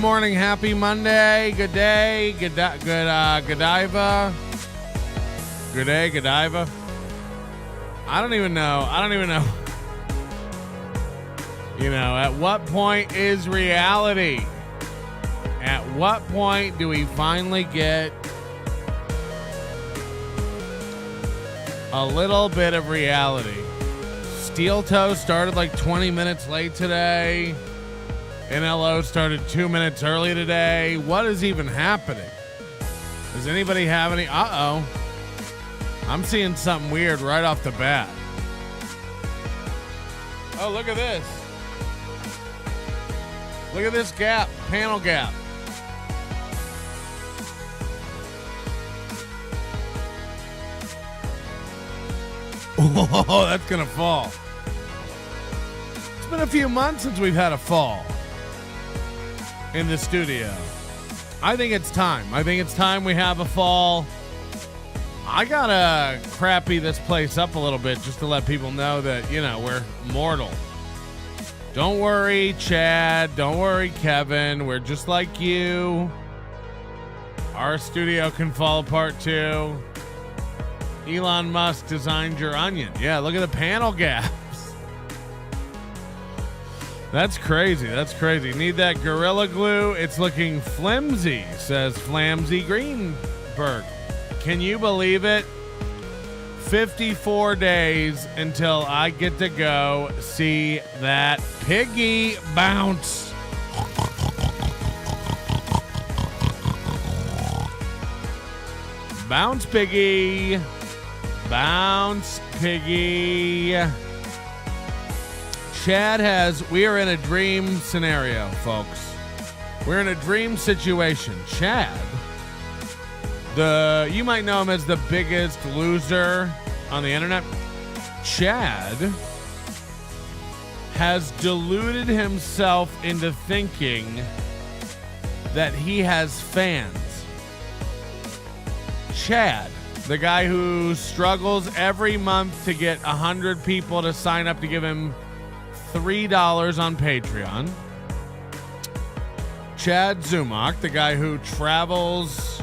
morning. Happy Monday. Good day. Godiva. Good day, Godiva. I don't even know. You know, at what point is reality? At what point do we finally get a little bit of reality? Steel Toe started like 20 minutes late today. NLO started 2 minutes early today. What is even happening? Does anybody have any? Uh-oh. I'm seeing something weird right off the bat. Oh, look at this. Look at this gap, panel gap. Oh, that's gonna fall. It's been a few months since we've had a fall in the studio. I think it's time. We have a fall. I gotta crappy this place up a little bit just to let people know that, you know, we're mortal. Don't worry, Chad. Don't worry, Kevin. We're just like you. Our studio can fall apart too. Elon Musk designed your onion. Yeah, look at the panel gaps. That's crazy. Need that Gorilla Glue. It's looking flimsy, says Flamsy Greenberg. Can you believe it? 54 days until I get to go see that piggy bounce. Bounce piggy. Bounce piggy. We are in a dream scenario, folks. We're in a dream situation. Chad, you might know him as the biggest loser on the internet. Chad has deluded himself into thinking that he has fans. Chad, the guy who struggles every month to get 100 people to sign up to give him $3 on Patreon. Chad Zumock, the guy who travels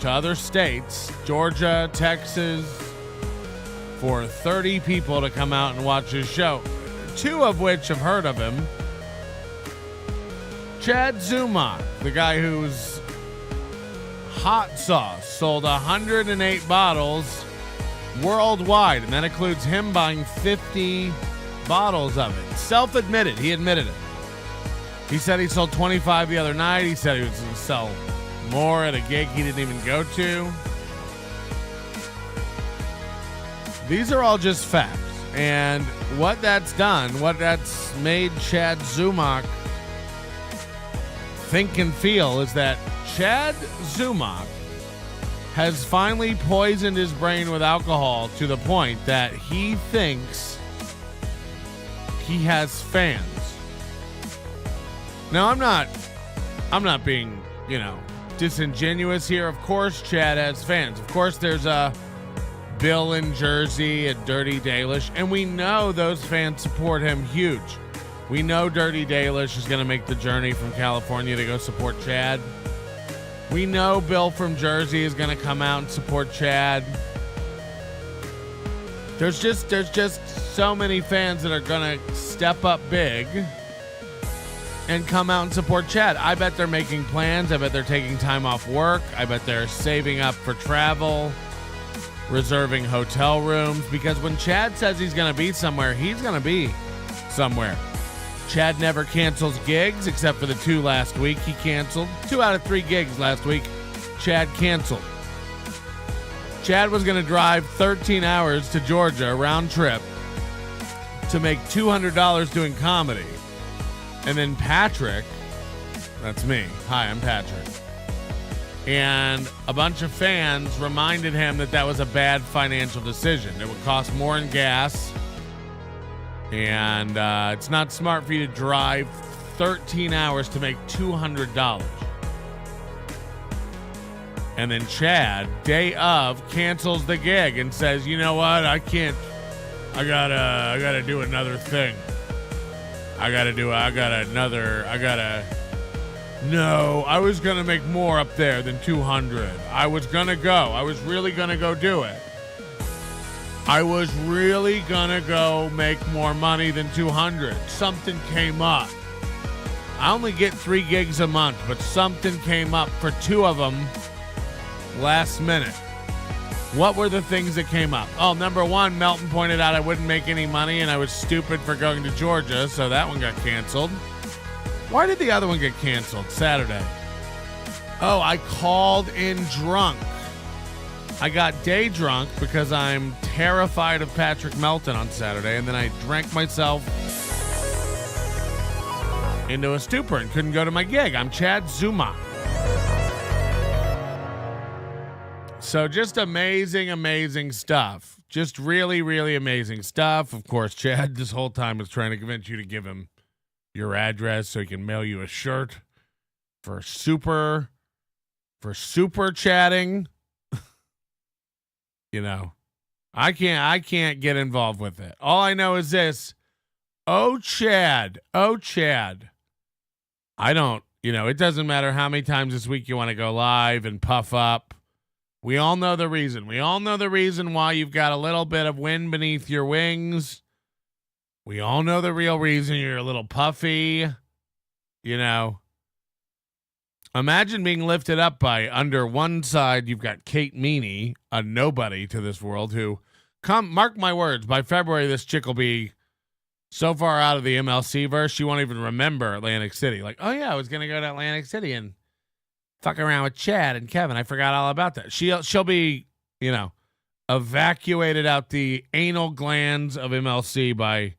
to other states, Georgia, Texas, for 30 people to come out and watch his show, 2 of which have heard of him. Chad Zumock, the guy whose hot sauce sold 108 bottles worldwide, and that includes him buying 50 bottles of it. Self-admitted. He admitted it. He said he sold 25 the other night. He said he was going to sell more at a gig he didn't even go to. These are all just facts. And what that's done, what that's made Chad Zumock think and feel is that Chad Zumock has finally poisoned his brain with alcohol to the point that he thinks he has fans. Now, I'm not being, disingenuous here. Of course, Chad has fans. Of course, there's a Bill in Jersey and Dirty Dalish, and we know those fans support him huge. We know Dirty Dalish is going to make the journey from California to go support Chad. We know Bill from Jersey is going to come out and support Chad. There's just so many fans that are going to step up big and come out and support Chad. I bet they're making plans. I bet they're taking time off work. I bet they're saving up for travel, reserving hotel rooms, because when Chad says he's going to be somewhere, he's going to be somewhere. Chad never cancels gigs except for the 2 last week he canceled. 2 out of 3 gigs last week Chad canceled. Chad was going to drive 13 hours to Georgia, round trip, to make $200 doing comedy. And then Patrick, that's me. Hi, I'm Patrick. And a bunch of fans reminded him that that was a bad financial decision. It would cost more in gas. And it's not smart for you to drive 13 hours to make $200. And then Chad, day of, cancels the gig and says, you know what? I can't. I gotta do another thing. I gotta No, I was going to make more up there than 200. I was going to go. I was really going to go do it. I was really going to go make more money than 200. Something came up. I only get 3 gigs a month, but something came up for 2 of them last minute. What were the things that came up? Oh, number 1, Melton pointed out I wouldn't make any money and I was stupid for going to Georgia, so that one got canceled. Why did the other one get canceled? Saturday. Oh, I called in drunk. I got day drunk because I'm terrified of Patrick Melton on Saturday, and then I drank myself into a stupor and couldn't go to my gig. I'm Chad Zumock. So just amazing, amazing stuff. Just really, really amazing stuff. Of course, Chad this whole time was trying to convince you to give him your address so he can mail you a shirt for super chatting. You know, I can't get involved with it. All I know is this. Oh, Chad. I don't, it doesn't matter how many times this week you want to go live and puff up. We all know the reason. We all know the reason why you've got a little bit of wind beneath your wings. We all know the real reason you're a little puffy. Imagine being lifted up by, under one side, you've got Kate Meany, a nobody to this world, who, mark my words, by February, this chick will be so far out of the MLC verse, she won't even remember Atlantic City. Like, oh yeah, I was going to go to Atlantic City and fuck around with Chad and Kevin. I forgot all about that. She'll be, evacuated out the anal glands of MLC by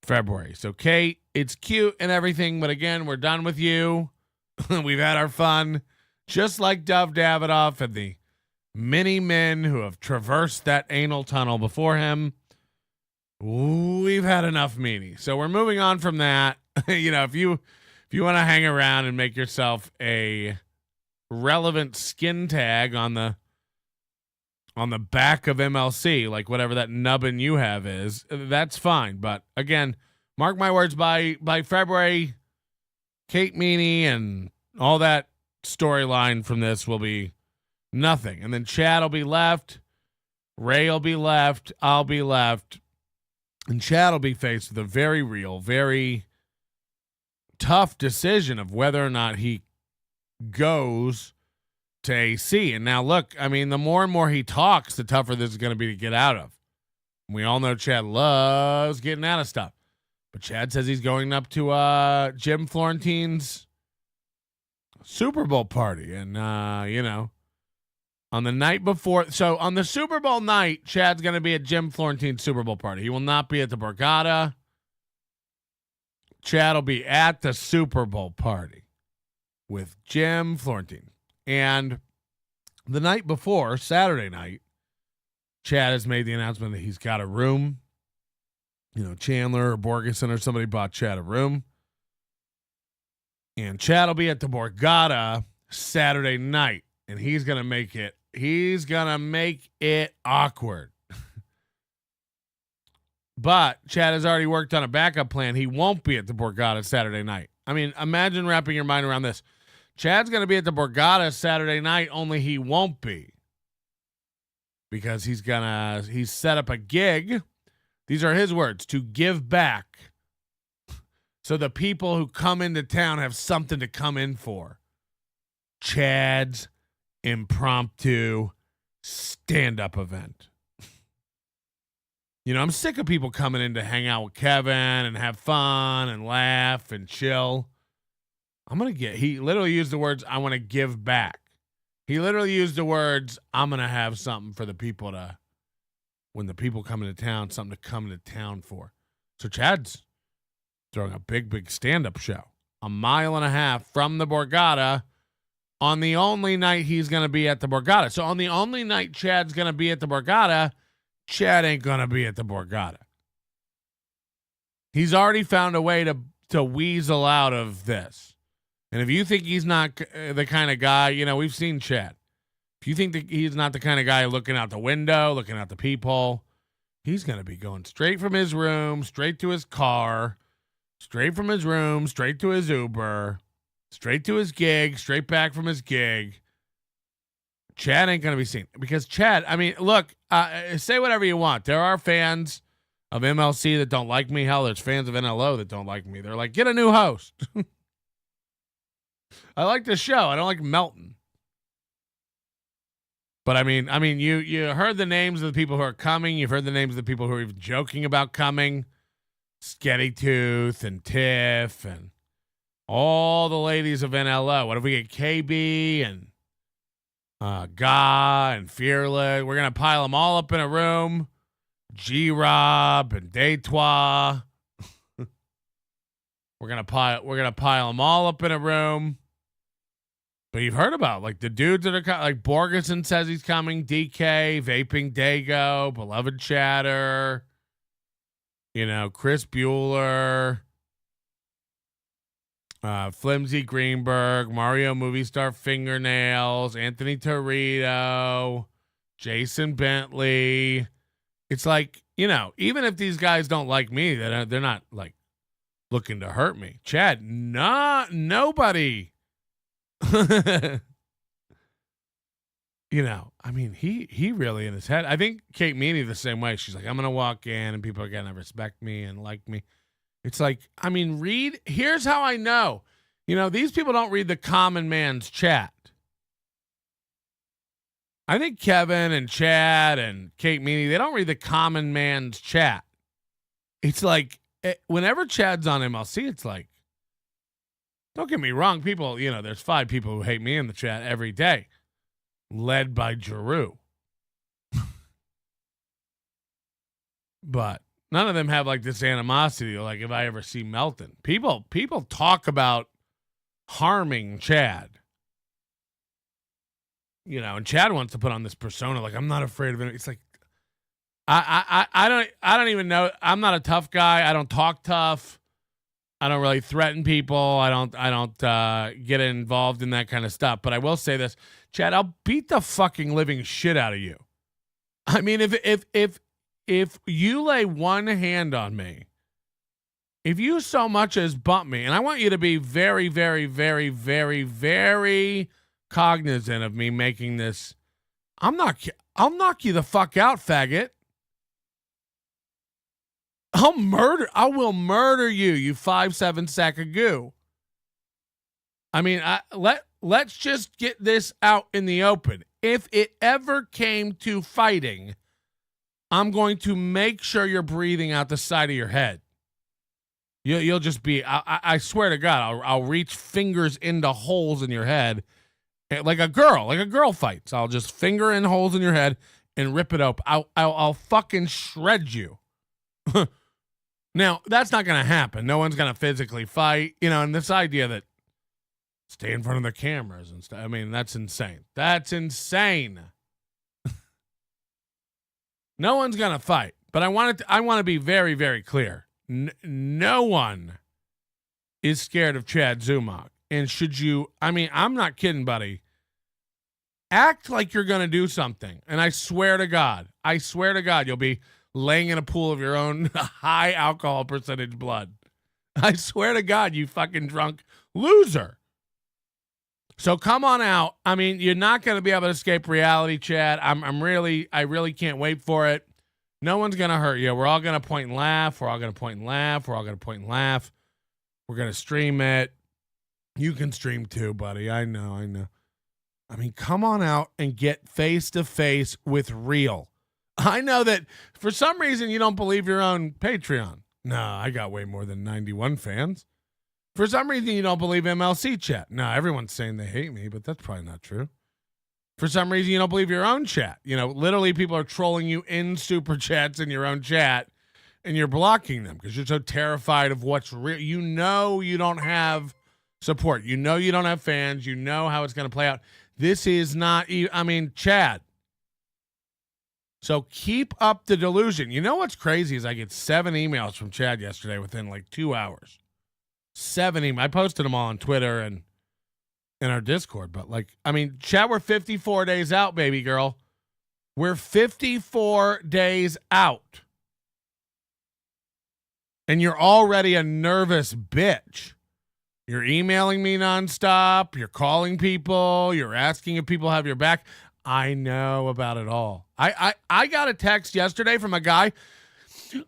February. So Kate, it's cute and everything, but again, we're done with you. We've had our fun, just like Dove Davidoff and the many men who have traversed that anal tunnel before him. We've had enough meanie. So we're moving on from that. If you want to hang around and make yourself a relevant skin tag on the back of MLC, like whatever that nubbin you have is, that's fine. But again, mark my words, by February, Kate Meany and all that storyline from this will be nothing. And then Chad will be left. Ray will be left. I'll be left. And Chad will be faced with a very real, very tough decision of whether or not he goes to AC. And now look, the more and more he talks, the tougher this is going to be to get out of. We all know Chad loves getting out of stuff. But Chad says he's going up to Jim Florentine's Super Bowl party. And, on the night before. So on the Super Bowl night, Chad's going to be at Jim Florentine's Super Bowl party. He will not be at the Borgata. Chad will be at the Super Bowl party with Jim Florentine. And the night before, Saturday night, Chad has made the announcement that he's got a room. Chandler or Borgeson or somebody bought Chad a room. And Chad will be at the Borgata Saturday night. And he's going to make it awkward. But Chad has already worked on a backup plan. He won't be at the Borgata Saturday night. Imagine wrapping your mind around this. Chad's going to be at the Borgata Saturday night, only he won't be. Because he's set up a gig. These are his words, to give back. So the people who come into town have something to come in for. Chad's impromptu stand-up event. I'm sick of people coming in to hang out with Kevin and have fun and laugh and chill. He literally used the words, I want to give back. He literally used the words, I'm going to have something for the people when the people come into town, something to come into town for. So Chad's throwing a big, big stand-up show 1.5 miles from the Borgata on the only night he's going to be at the Borgata. So on the only night Chad's going to be at the Borgata, Chad ain't going to be at the Borgata. He's already found a way to weasel out of this. And if you think he's not the kind of guy, we've seen Chad. If you think that he's not the kind of guy looking out the window, looking out the peephole, he's going to be going straight from his room, straight to his car, straight from his room, straight to his Uber, straight to his gig, straight back from his gig. Chad ain't going to be seen because Chad, I mean, look, say whatever you want. There are fans of MLC that don't like me. Hell, there's fans of NLO that don't like me. They're like, get a new host. I like the show. I don't like Melton. But I mean, you heard the names of the people who are coming. You've heard the names of the people who are even joking about coming. Sketty Tooth and Tiff and all the ladies of NLO. What if we get KB and Ga and Fearless? We're gonna pile them all up in a room. G-Rob and Detroit. we're gonna pile them all up in a room. But you've heard about like the dudes that are like Borgeson says he's coming. DK, Vaping Dago, Beloved Chatter. You know, Chris Bueller. Flimsy Greenberg, Mario Movie Star Fingernails, Anthony Torito, Jason Bentley. It's like, you know, even if these guys don't like me, they're not like looking to hurt me. Chad, nobody. You know, I mean, he really in his head. I think Kate Meany the same way. She's like, I'm gonna walk in and people are gonna respect me and like me. It's like, I mean, here's how I know. You know, these people don't read the common man's chat. I think Kevin and Chad and Kate Meany, they don't read the common man's chat. It's like, whenever Chad's on MLC, it's like, don't get me wrong, people, you know, there's 5 people who hate me in the chat every day, led by Giroux. But none of them have like this animosity. Like if I ever see Melton, people talk about harming Chad, you know, and Chad wants to put on this persona. Like, I'm not afraid of it. It's like, I don't even know. I'm not a tough guy. I don't talk tough. I don't really threaten people. I don't get involved in that kind of stuff. But I will say this, Chad, I'll beat the fucking living shit out of you. I mean, if you lay one hand on me, if you so much as bump me, and I want you to be very, very, very, very, very cognizant of me making this, I'll knock you the fuck out, faggot. I will murder you, you 5'7" sack of goo. I mean, let's just get this out in the open. If it ever came to fighting, I'm going to make sure you're breathing out the side of your head. You'll just be, I swear to God, I'll reach fingers into holes in your head like a girl fights. I'll just finger in holes in your head and rip it open. I'll fucking shred you. Now, that's not going to happen. No one's going to physically fight, you know, and this idea that stay in front of the cameras and stuff. I mean, that's insane. That's insane. No one's going to fight, but I want to be very, very clear. No one is scared of Chad Zumock. And should you, I mean, I'm not kidding, buddy. Act like you're going to do something. And I swear to God, you'll be laying in a pool of your own high alcohol percentage blood. I swear to God, you fucking drunk loser. So come on out. I mean, you're not going to be able to escape reality, Chad. I really can't wait for it. No one's going to hurt you. We're all going to point and laugh. We're all going to point and laugh. We're all going to point and laugh. We're going to stream it. You can stream too, buddy. I know. I mean, come on out and get face to face with real. I know that for some reason you don't believe your own Patreon. No, I got way more than 91 fans. For some reason you don't believe MLC chat. No, everyone's saying they hate me, but that's probably not true. For some reason you don't believe your own chat. You know, literally people are trolling you in super chats in your own chat, and you're blocking them because you're so terrified of what's real. You know you don't have support. You know you don't have fans. You know how it's going to play out. This is not, I mean, Chad. So keep up the delusion. You know what's crazy is I get 7 emails from Chad yesterday within like 2 hours. 7 emails. I posted them all on Twitter and in our Discord. But like, I mean, Chad, we're 54 days out, baby girl. We're 54 days out. And you're already a nervous bitch. You're emailing me nonstop. You're calling people. You're asking if people have your back. I know about it all. I got a text yesterday from a guy.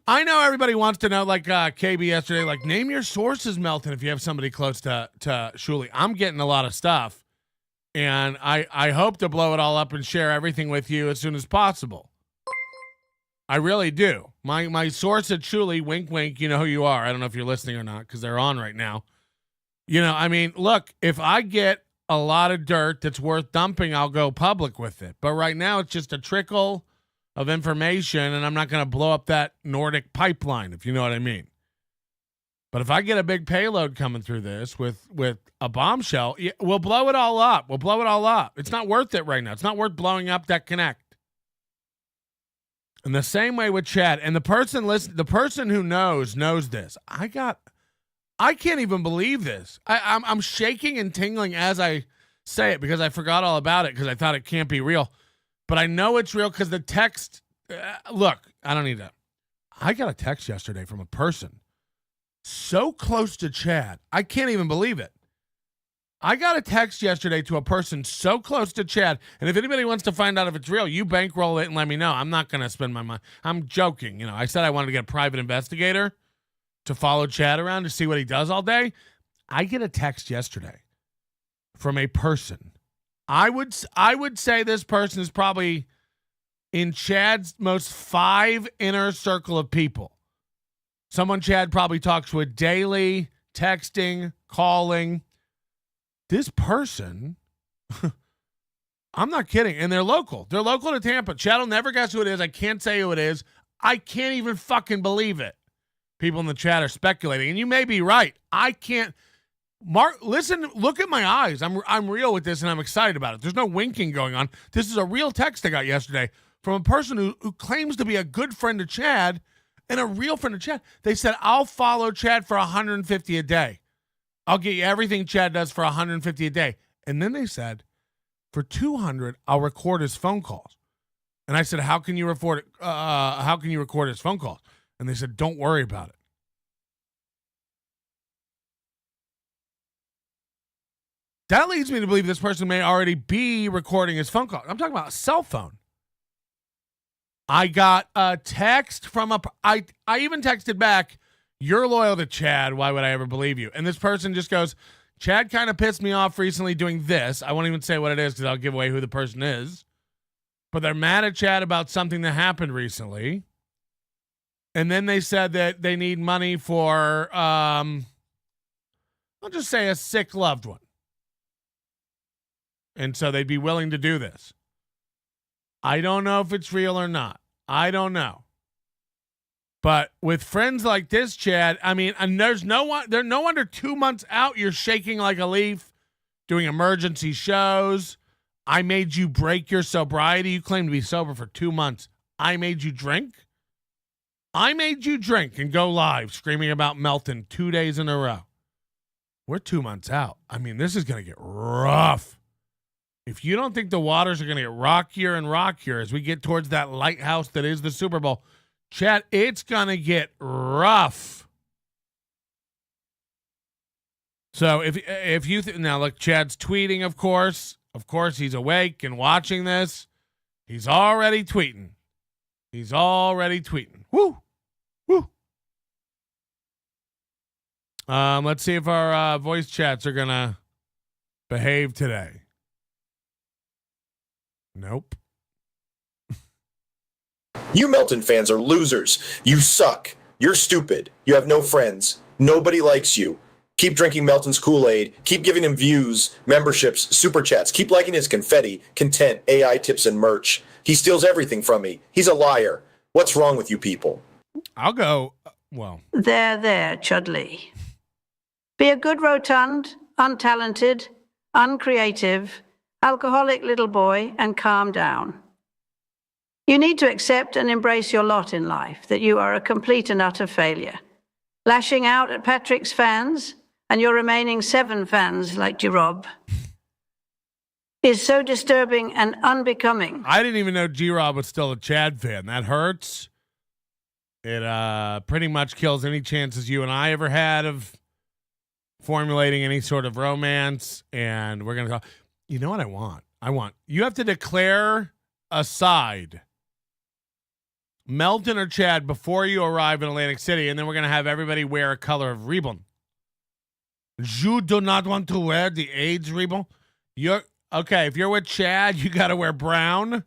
I know everybody wants to know, like KB yesterday, like, name your sources, Melton, if you have somebody close to Shuli. I'm getting a lot of stuff, and I hope to blow it all up and share everything with you as soon as possible. I really do. My source at Shuli, wink, wink, you know who you are. I don't know if you're listening or not because they're on right now. You know, I mean, look, if I get a lot of dirt that's worth dumping, I'll go public with it. But right now, it's just a trickle of information, and I'm not going to blow up that Nordic pipeline, if you know what I mean. But if I get a big payload coming through this with a bombshell, we'll blow it all up. We'll blow it all up. It's not worth it right now. It's not worth blowing up that connect. And the same way with Chad. And the person who knows this. I can't even believe this. I'm shaking and tingling as I say it because I forgot all about it because I thought it can't be real. But I know it's real because the text, look, I don't need to. I got a text yesterday from a person so close to Chad. I can't even believe it. I got a text yesterday to a person so close to Chad. And if anybody wants to find out if it's real, you bankroll it and let me know. I'm not going to spend my money. I'm joking. You know, I said I wanted to get a private investigator to follow Chad around to see what he does all day. I get a text yesterday from a person. I would say this person is probably in Chad's most 5 inner circle of people. Someone Chad probably talks with daily, texting, calling. This person, I'm not kidding, and they're local. They're local to Tampa. Chad will never guess who it is. I can't say who it is. I can't even fucking believe it. People in the chat are speculating, and you may be right. I can't. Mark, listen, look at my eyes. I'm real with this, and I'm excited about it. There's no winking going on. This is a real text I got yesterday from a person who claims to be a good friend of Chad and a real friend of Chad. They said, I'll follow Chad for $150 a day. I'll get you everything Chad does for $150 a day. And then they said, for $200, I'll record his phone calls. And I said, how can you record his phone calls? And they said, don't worry about it. That leads me to believe this person may already be recording his phone call. I'm talking about a cell phone. I got a text from I even texted back, you're loyal to Chad. Why would I ever believe you? And this person just goes, Chad kind of pissed me off recently doing this. I won't even say what it is because I'll give away who the person is. But they're mad at Chad about something that happened recently. And then they said that they need money for, I'll just say a sick loved one. And so they'd be willing to do this. I don't know if it's real or not. I don't know. But with friends like this, Chad, I mean, and there's no wonder 2 months out, you're shaking like a leaf, doing emergency shows. I made you break your sobriety. You claim to be sober for 2 months. I made you drink. I made you drink and go live screaming about Melton 2 days in a row. We're 2 months out. I mean, this is going to get rough. If you don't think the waters are going to get rockier and rockier as we get towards that lighthouse that is the Super Bowl, Chad, it's going to get rough. So if you now look, Chad's tweeting, of course he's awake and watching this. He's already tweeting. Woo. Let's see if our voice chats are going to behave today. Nope. You Melton fans are losers. You suck. You're stupid. You have no friends. Nobody likes you. Keep drinking Melton's Kool-Aid. Keep giving him views, memberships, super chats. Keep liking his confetti, content, AI tips, and merch. He steals everything from me. He's a liar. What's wrong with you people? I'll go, well. There, Chudley. Be a good rotund, untalented, uncreative, alcoholic little boy and calm down. You need to accept and embrace your lot in life, that you are a complete and utter failure. Lashing out at Patrick's fans and your remaining 7 fans like G-Rob is so disturbing and unbecoming. I didn't even know G-Rob was still a Chad fan. That hurts. It pretty much kills any chances you and I ever had of formulating any sort of romance, and we're going to talk. You know what I want? You have to declare a side, Melton or Chad, before you arrive in Atlantic City, and then we're going to have everybody wear a color of ribbon. You do not want to wear the AIDS ribbon? Okay, if you're with Chad, you got to wear brown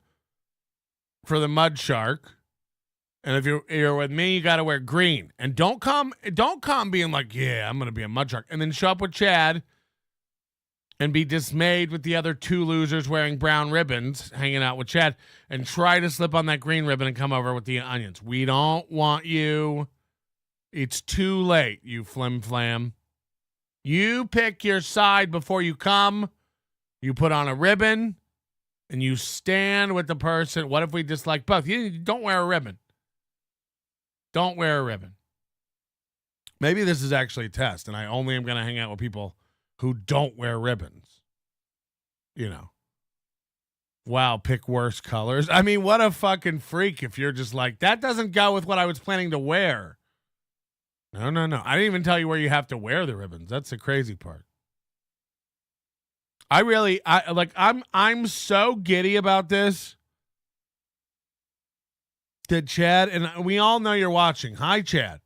for the mud shark. And if you're with me, you got to wear green. And don't come being like, yeah, I'm going to be a mud shark. And then show up with Chad and be dismayed with the other two losers wearing brown ribbons, hanging out with Chad, and try to slip on that green ribbon and come over with the onions. We don't want you. It's too late, you flim flam. You pick your side before you come. You put on a ribbon, and you stand with the person. What if we dislike both? You don't wear a ribbon. Don't wear a ribbon. Maybe this is actually a test, and I only am going to hang out with people who don't wear ribbons. You know. Wow, pick worse colors. I mean, what a fucking freak if you're just like, that doesn't go with what I was planning to wear. No. I didn't even tell you where you have to wear the ribbons. That's the crazy part. I'm so giddy about this that Chad, and we all know you're watching. Hi, Chad.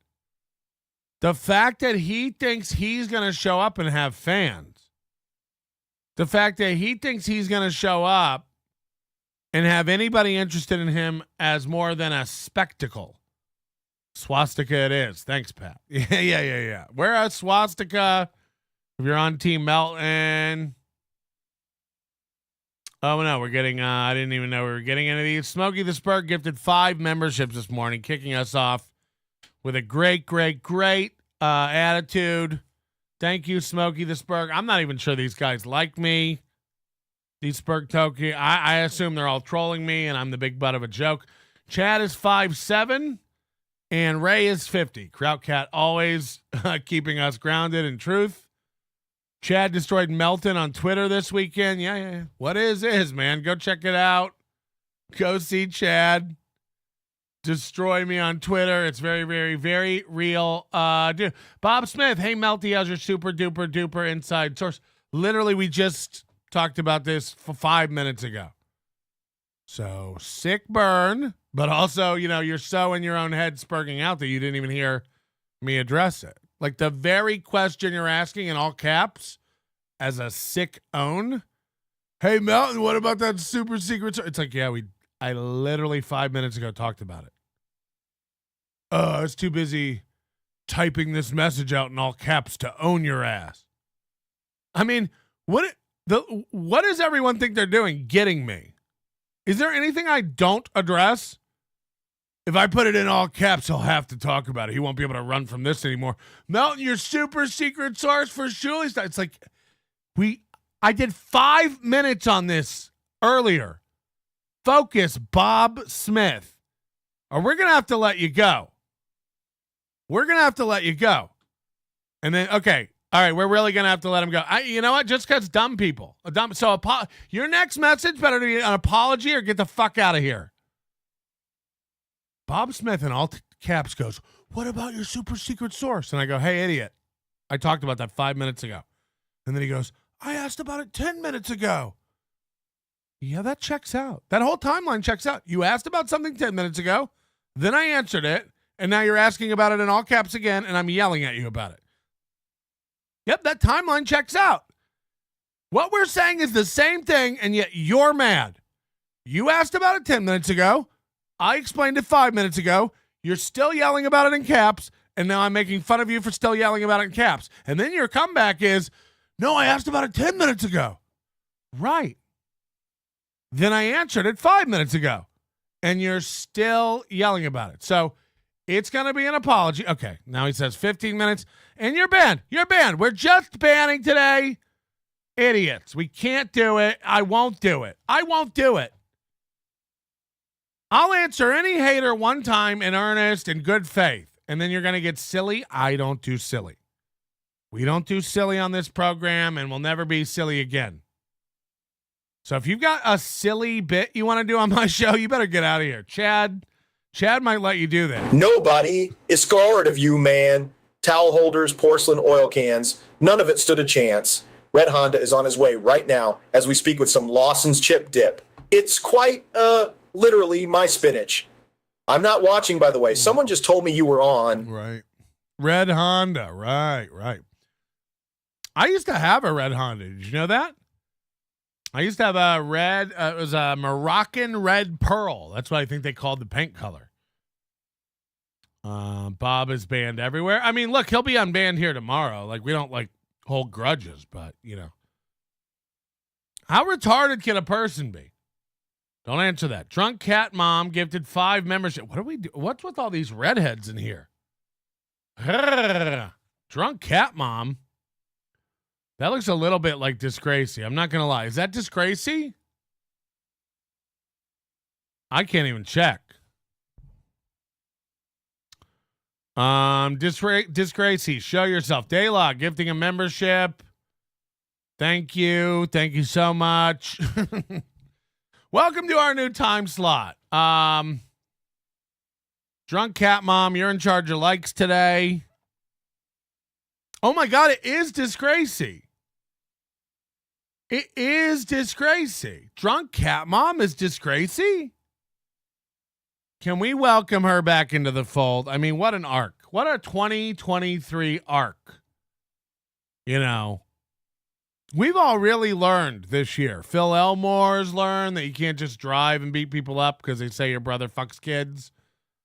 The fact that he thinks he's going to show up and have fans. The fact that he thinks he's going to show up and have anybody interested in him as more than a spectacle. Swastika it is. Thanks, Pat. Yeah. Wear a swastika if you're on Team Melton. Oh, no, we're getting, I didn't even know we were getting any of these. Smokey the Spurg gifted 5 memberships this morning, kicking us off with a great attitude. Thank you, Smokey the Spurg. I'm not even sure these guys like me. These Spurg Toki. I assume they're all trolling me, and I'm the big butt of a joke. Chad is 5'7", and Ray is 50. Krautcat always keeping us grounded in truth. Chad destroyed Melton on Twitter this weekend. Yeah. What is, man? Go check it out. Go see Chad destroy me on Twitter. It's very, very, very real. Dude. Bob Smith, hey, Melty, how's your super duper duper inside source? Literally, we just talked about this 5 minutes ago. So, sick burn, but also, you're so in your own head spurging out that you didn't even hear me address it. Like the very question you're asking in all caps as a sick own. Hey, Melton, what about that super secret? It's like, yeah, I literally 5 minutes ago talked about it. I was too busy typing this message out in all caps to own your ass. I mean, what does everyone think they're doing getting me? Is there anything I don't address? If I put it in all caps, he'll have to talk about it. He won't be able to run from this anymore. Melton, your super secret source for Shuli stuff. It's like, I did 5 minutes on this earlier. Focus, Bob Smith. Or we're going to have to let you go. And then, okay. All right, we're really going to have to let him go. You know what? Just because dumb people. Your next message better be an apology or get the fuck out of here. Bob Smith in all caps goes, what about your super secret source? And I go, hey, idiot. I talked about that 5 minutes ago. And then he goes, I asked about it 10 minutes ago. Yeah, that checks out. That whole timeline checks out. You asked about something 10 minutes ago. Then I answered it. And now you're asking about it in all caps again. And I'm yelling at you about it. Yep, that timeline checks out. What we're saying is the same thing. And yet you're mad. You asked about it 10 minutes ago. I explained it 5 minutes ago. You're still yelling about it in caps, and now I'm making fun of you for still yelling about it in caps. And then your comeback is, no, I asked about it 10 minutes ago. Right. Then I answered it 5 minutes ago, and you're still yelling about it. So it's going to be an apology. Okay, now he says 15 minutes, and you're banned. You're banned. We're just banning today. Idiots. We can't do it. I won't do it. I'll answer any hater one time in earnest and good faith, and then you're going to get silly. I don't do silly. We don't do silly on this program, and we'll never be silly again. So if you've got a silly bit you want to do on my show, you better get out of here. Chad might let you do that. Nobody is scared of you, man. Towel holders, porcelain, oil cans. None of it stood a chance. Red Honda is on his way right now as we speak with some Lawson's chip dip. It's quite literally my spinach. I'm not watching, by the way. Someone just told me you were on. Right. Red Honda. Right. I used to have a red Honda. Did you know that? I used to have a red, it was a Moroccan red pearl. That's what I think they called the paint color. Bob is banned everywhere. I mean, look, he'll be unbanned here tomorrow. Like, we don't, like, hold grudges, but, you know. How retarded can a person be? Don't answer that. Drunk Cat Mom gifted 5 membership. What do we do? What's with all these redheads in here? Drunk Cat Mom. That looks a little bit like Disgracie. I'm not going to lie. Is that Disgracie? I can't even check. Disgracie, show yourself. Daylog, gifting a membership. Thank you. Thank you so much. Welcome to our new time slot. Drunk Cat Mom, you're in charge of likes today. Oh my God, it is Disgracie. It is Disgracie. Drunk Cat Mom is Disgracie? Can we welcome her back into the fold? I mean, what an arc. What a 2023 arc. You know, we've all really learned this year. Phil Elmore's learned that you can't just drive and beat people up because they say your brother fucks kids.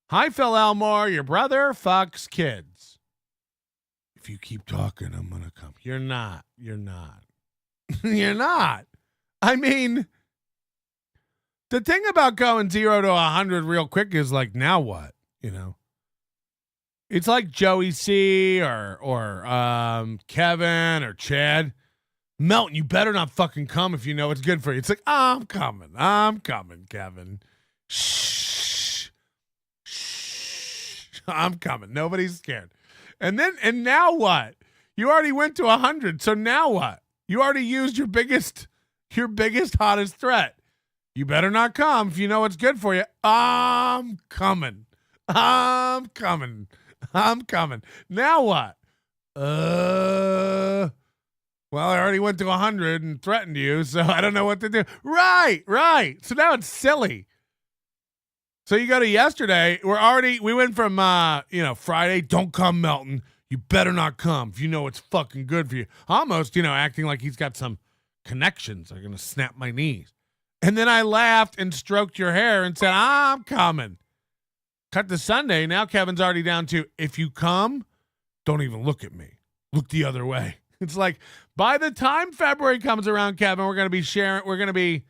Hi, Phil Elmore. Your brother fucks kids. If you keep talking, I'm going to come. You're not. You're not. You're not. I mean, the thing about going 0 to 100 real quick is like, now what? You know, it's like Joey C or Kevin or Chad. Melton, you better not fucking come if you know it's good for you. It's like, I'm coming, Kevin. Shh. I'm coming. Nobody's scared. And now what? You already went to 100. So now what? You already used your biggest, hottest threat. You better not come if you know it's good for you. I'm coming. Now what? Well, I already went to 100 and threatened you, so I don't know what to do. Right. So now it's silly. So you go to yesterday. We went from, Friday, don't come, Melton. You better not come if you know it's fucking good for you. Almost, acting like he's got some connections. They're going to snap my knees. And then I laughed and stroked your hair and said, I'm coming. Cut to Sunday. Now Kevin's already down to, if you come, don't even look at me. Look the other way. It's like, by the time February comes around, Kevin, we're going to be sharing. We're going to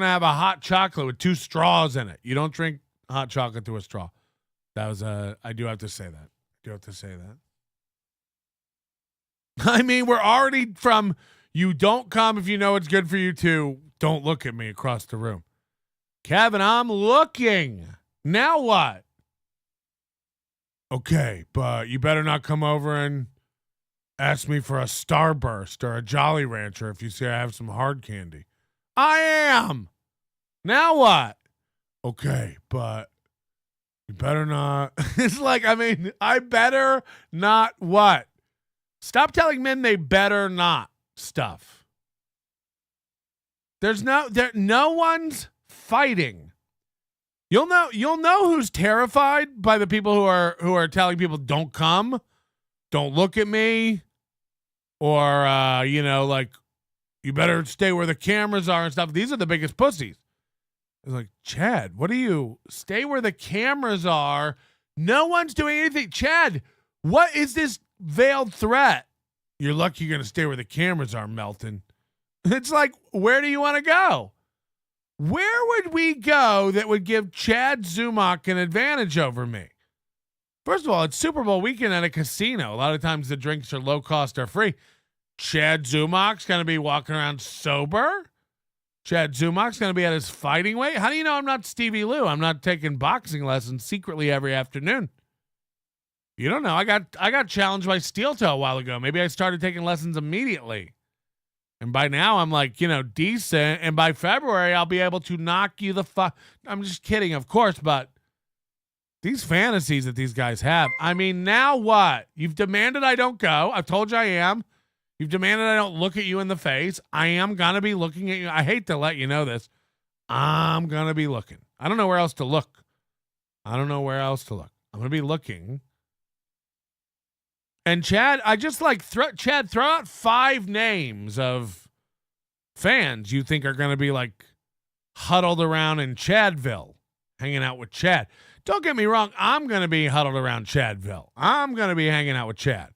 have a hot chocolate with 2 straws in it. You don't drink hot chocolate through a straw. That was I do have to say that. I mean, we're already from you don't come if you know it's good for you to don't look at me across the room. Kevin, I'm looking. Now what? Okay, but you better not come over and ask me for a Starburst or a Jolly Rancher if you say I have some hard candy. I am. Now what? Okay, but you better not. It's like, I better not what? Stop telling men they better not stuff. No one's fighting. You'll know who's terrified by the people who are telling people don't come, don't look at me, or like you better stay where the cameras are and stuff. These are the biggest pussies. It's like, Chad, what do you stay where the cameras are? No one's doing anything. Chad, what is this veiled threat? You're lucky you're going to stay where the cameras are, Melton. It's like, where do you want to go? Where would we go that would give Chad Zumock an advantage over me? First of all, it's Super Bowl weekend at a casino. A lot of times the drinks are low cost or free. Chad Zumock's going to be walking around sober. Chad Zumock's going to be at his fighting weight. How do you know I'm not Stevie Lou? I'm not taking boxing lessons secretly every afternoon. You don't know. I got challenged by Steel Toe a while ago. Maybe I started taking lessons immediately. And by now I'm like, decent. And by February, I'll be able to knock you the fuck. I'm just kidding, of course, but these fantasies that these guys have. I mean, now what? You've demanded I don't go. I've told you I am. You've demanded I don't look at you in the face. I am going to be looking at you. I hate to let you know this. I'm going to be looking. I don't know where else to look. I'm going to be looking. And Chad, I just like, Chad, throw out 5 names of fans you think are going to be like huddled around in Chadville, hanging out with Chad. Don't get me wrong. I'm going to be huddled around Chadville. I'm going to be hanging out with Chad.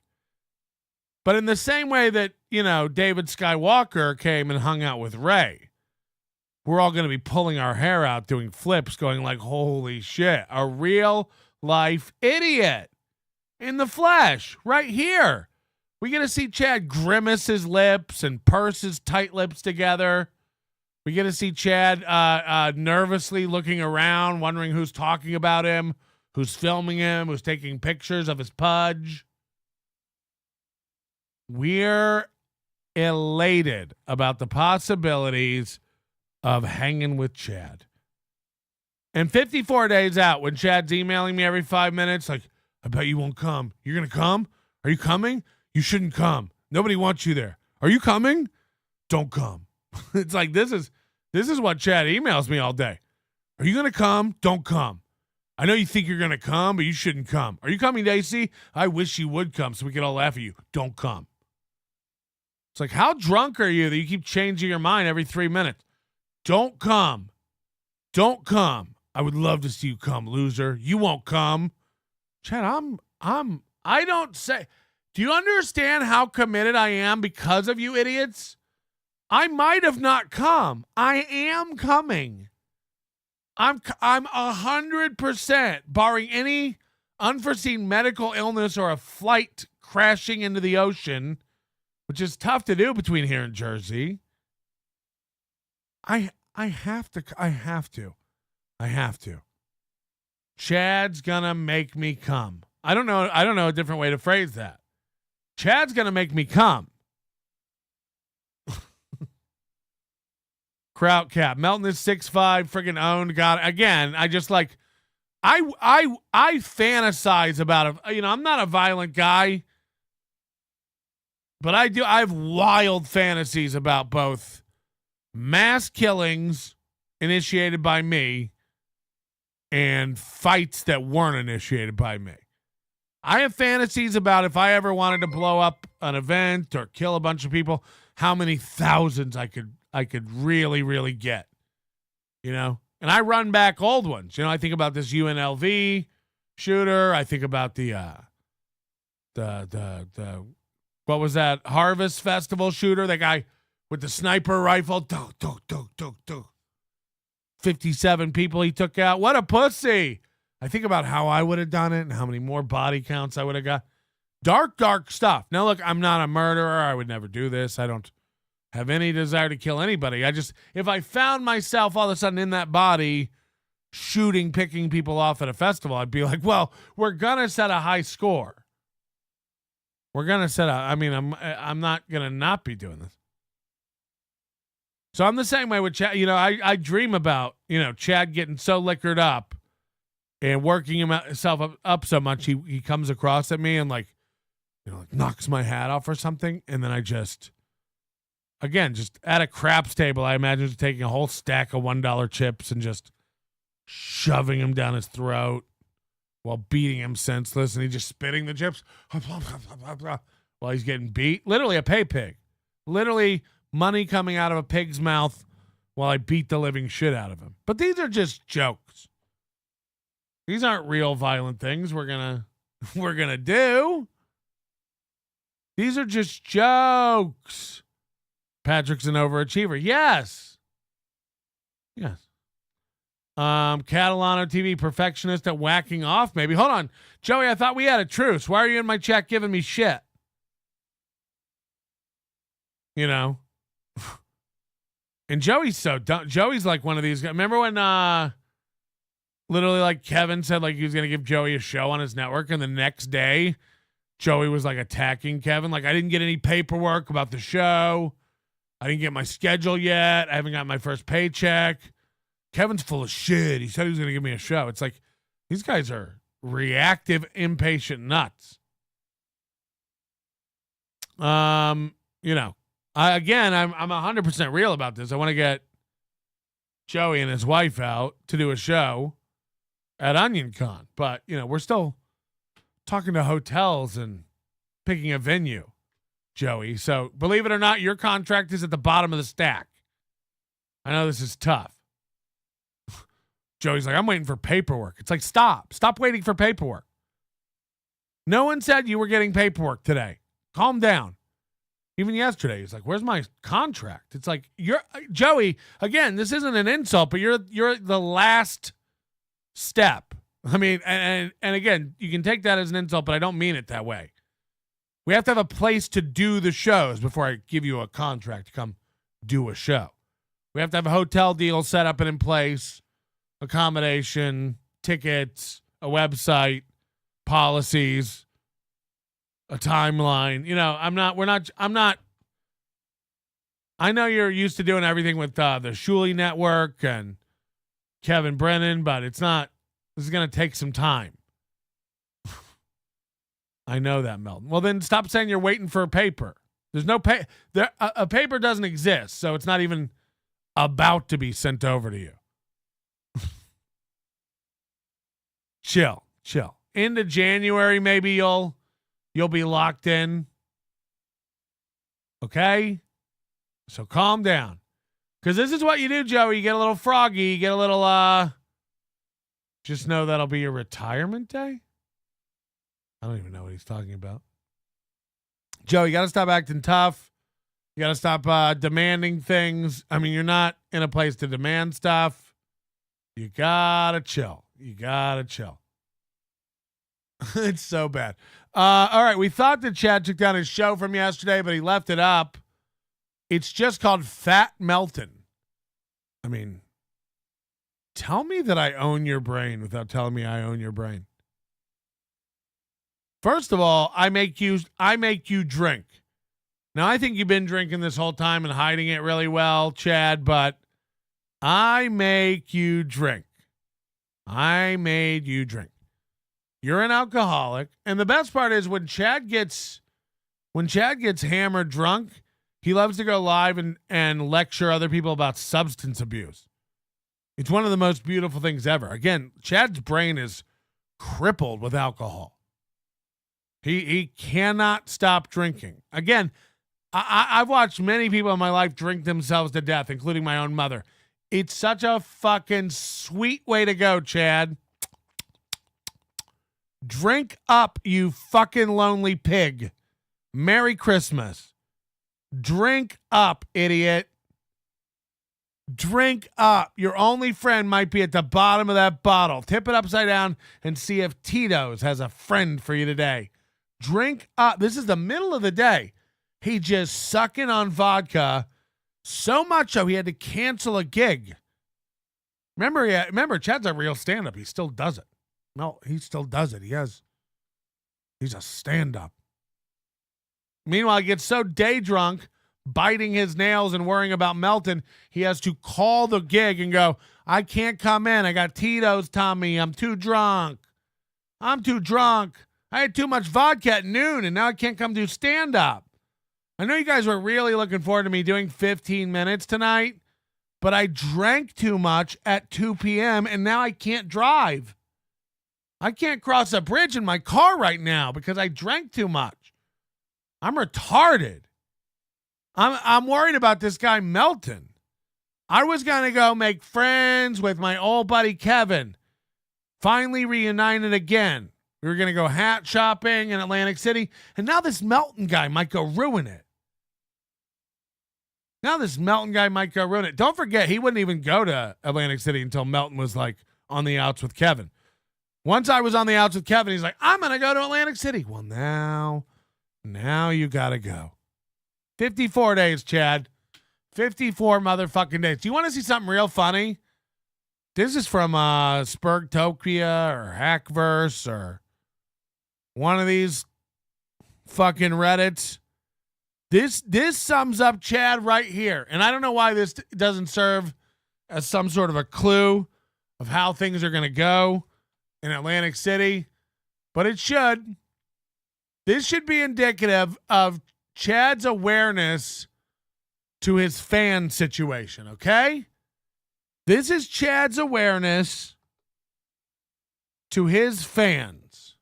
But in the same way that, David Skywalker came and hung out with Rey, we're all going to be pulling our hair out, doing flips, going like, holy shit, a real life idiot in the flesh right here. We get to see Chad grimace his lips and purse his tight lips together. We get to see Chad nervously looking around, wondering who's talking about him, who's filming him, who's taking pictures of his pudge. We're elated about the possibilities of hanging with Chad. And 54 days out, when Chad's emailing me every 5 minutes, like, I bet you won't come. You're going to come? Are you coming? You shouldn't come. Nobody wants you there. Are you coming? Don't come. It's like, this is what Chad emails me all day. Are you going to come? Don't come. I know you think you're going to come, but you shouldn't come. Are you coming to AC? I wish you would come so we could all laugh at you. Don't come. It's like, how drunk are you that you keep changing your mind every 3 minutes? Don't come. Don't come. I would love to see you come, loser. You won't come. Chad, I don't say. Do you understand how committed I am because of you idiots? I might have not come. I am coming. I'm 100%, barring any unforeseen medical illness or a flight crashing into the ocean, which is tough to do between here and Jersey. I have to. Chad's gonna make me come. I don't know a different way to phrase that. Chad's gonna make me come. Kraut cap. Melton is 6'5", freaking owned. God, again, I just like, I fantasize about it. I'm not a violent guy, but I have wild fantasies about both mass killings initiated by me and fights that weren't initiated by me. I have fantasies about if I ever wanted to blow up an event or kill a bunch of people, how many thousands I could really, really get, and I run back old ones. I think about this UNLV shooter. I think about the what was that Harvest Festival shooter? That guy with the sniper rifle. 57 people he took out. What a pussy. I think about how I would have done it and how many more body counts I would have got. Dark stuff. Now, look, I'm not a murderer. I would never do this. I don't have any desire to kill anybody. If I found myself all of a sudden in that body picking people off at a festival, I'd be like, well, we're going to set a high score. We're going to set I'm not going to not be doing this. So I'm the same way with Chad. I dream about, Chad getting so liquored up and working himself up so much he comes across at me and like knocks my hat off or something. And then I just at a craps table, I imagine just taking a whole stack of $1 chips and just shoving him down his throat while beating him senseless. And he's just spitting the chips while he's getting beat. Literally a pay pig. Literally money coming out of a pig's mouth while I beat the living shit out of him. But these are just jokes. These aren't real violent things we're gonna do. These are just jokes. Patrick's an overachiever. Yes. Catalano TV perfectionist at whacking off, maybe. Hold on. Joey, I thought we had a truce. Why are you in my chat giving me shit? And Joey's so dumb. Joey's like one of these guys. Remember when literally like Kevin said like he was going to give Joey a show on his network, and the next day Joey was like attacking Kevin. Like, I didn't get any paperwork about the show. I didn't get my schedule yet. I haven't got my first paycheck. Kevin's full of shit. He said he was going to give me a show. It's like, these guys are reactive, impatient nuts. you know, I'm 100% real about this. I want to get Joey and his wife out to do a show at Onion Con, but you know, we're still talking to hotels and picking a venue, Joey. So believe it or not, your contract is at the bottom of the stack. I know this is tough. Joey's like, I'm waiting for paperwork. It's like, stop waiting for paperwork. No one said you were getting paperwork today. Calm down. Even yesterday, he's like, where's my contract? It's like, you're Joey, again, this isn't an insult, but you're the last step. I mean, and again, you can take that as an insult, but I don't mean it that way. We have to have a place to do the shows before I give you a contract to come do a show. We have to have a hotel deal set up and in place, accommodation, tickets, a website, policies, a timeline. You know, I know you're used to doing everything with the Shuli network and Kevin Brennan, but this is going to take some time. I know that, Melton. Well, then stop saying you're waiting for a paper. There's no a paper doesn't exist, so it's not even about to be sent over to you. Chill. Into January, maybe you'll be locked in. Okay? So calm down. Because this is what you do, Joey. You get a little froggy. You get a little, just know that'll be your retirement day. I don't even know what he's talking about. Joe, you got to stop acting tough. You got to stop demanding things. I mean, you're not in a place to demand stuff. You got to chill. It's so bad. All right, we thought that Chad took down his show from yesterday, but he left it up. It's just called Fat Melton. I mean, tell me that I own your brain without telling me I own your brain. First of all, I make you drink. Now, I think you've been drinking this whole time and hiding it really well, Chad, but I make you drink. I made you drink. You're an alcoholic, and the best part is when Chad gets hammered drunk, he loves to go live and lecture other people about substance abuse. It's one of the most beautiful things ever. Again, Chad's brain is crippled with alcohol. He cannot stop drinking. Again, I've watched many people in my life drink themselves to death, including my own mother. It's such a fucking sweet way to go, Chad. Drink up, you fucking lonely pig. Merry Christmas. Drink up, idiot. Drink up. Your only friend might be at the bottom of that bottle. Tip it upside down and see if Tito's has a friend for you today. Drink up. This is the middle of the day. He just sucking on vodka so much so he had to cancel a gig. Remember, Chad's a real stand-up. He still does it. No, he still does it. He's a stand-up. Meanwhile, he gets so day drunk, biting his nails and worrying about Melton, he has to call the gig and go, I can't come in. I got Tito's tummy. I'm too drunk. I had too much vodka at noon, and now I can't come do stand-up. I know you guys were really looking forward to me doing 15 minutes tonight, but I drank too much at 2 p.m., and now I can't drive. I can't cross a bridge in my car right now because I drank too much. I'm retarded. I'm worried about this guy, Melton. I was going to go make friends with my old buddy, Kevin. Finally reunited again. We were going to go hat shopping in Atlantic City, and now this Melton guy might go ruin it. Don't forget, he wouldn't even go to Atlantic City until Melton was like on the outs with Kevin. Once I was on the outs with Kevin, he's like, I'm going to go to Atlantic City. Well, now you got to go. 54 days, Chad. 54 motherfucking days. Do you want to see something real funny? This is from Spurgtopia or Hackverse or one of these fucking Reddits. This sums up Chad right here. And I don't know why this doesn't serve as some sort of a clue of how things are going to go in Atlantic City, but it should. This should be indicative of Chad's awareness to his fan situation, okay? This is Chad's awareness to his fans.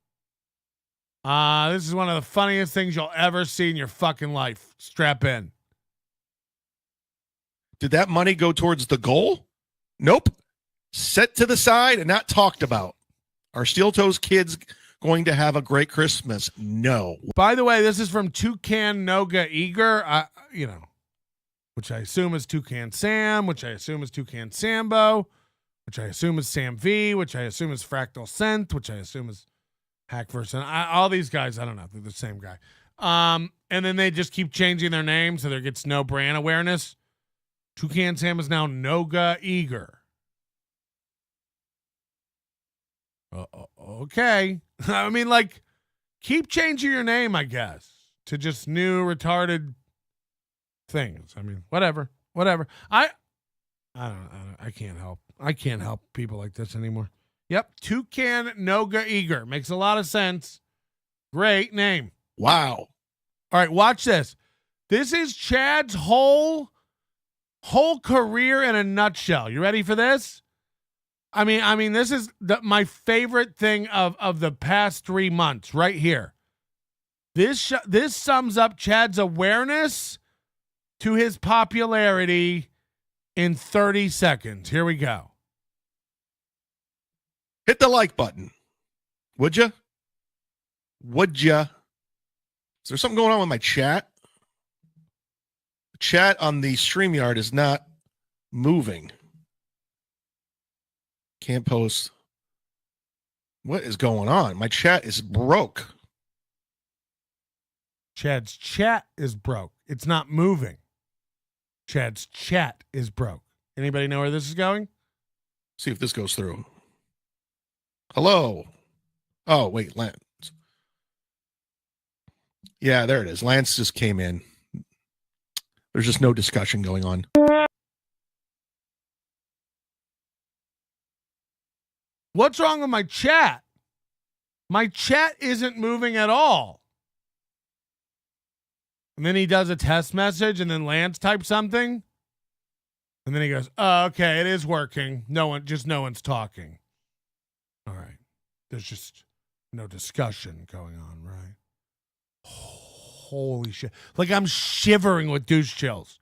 This is one of the funniest things you'll ever see in your fucking life. Strap in. Did that money go towards the goal? Nope. Set to the side and not talked about. Are Steel Toes kids going to have a great Christmas? No. By the way, this is from Toucan Noga Eager, which I assume is Toucan Sam, which I assume is Toucan Sambo, which I assume is Sam V, which I assume is Fractal Scent, which I assume is Hackverse. All these guys, I don't know. They're the same guy. And then they just keep changing their names so there gets no brand awareness. Toucan Sam is now Noga Eager. Okay. I mean, like, keep changing your name, I guess, to just new retarded things. I mean, whatever. I can't help. I can't help people like this anymore. Yep. Toucan Noga Eager. Makes a lot of sense. Great name. Wow. All right, watch this. This is Chad's whole career in a nutshell. You ready for this? I mean, this is my favorite thing of the past 3 months right here. This sums up Chad's awareness to his popularity in 30 seconds. Here we go. Hit the like button. Would you? Is there something going on with my chat? The chat on the StreamYard is not moving. Can't post. What is going on? My chat is broke. Chad's chat is broke. It's not moving. Chad's chat is broke. Anybody know where this is going? See if this goes through. Hello. Oh, wait, Lance. Yeah, there it is. Lance just came in. There's just no discussion going on. What's wrong with my chat? My chat isn't moving at all. And then he does a test message, and then Lance types something. And then he goes, oh, okay, it is working. No one's talking. All right. There's just no discussion going on, right? Holy shit. Like, I'm shivering with douche chills.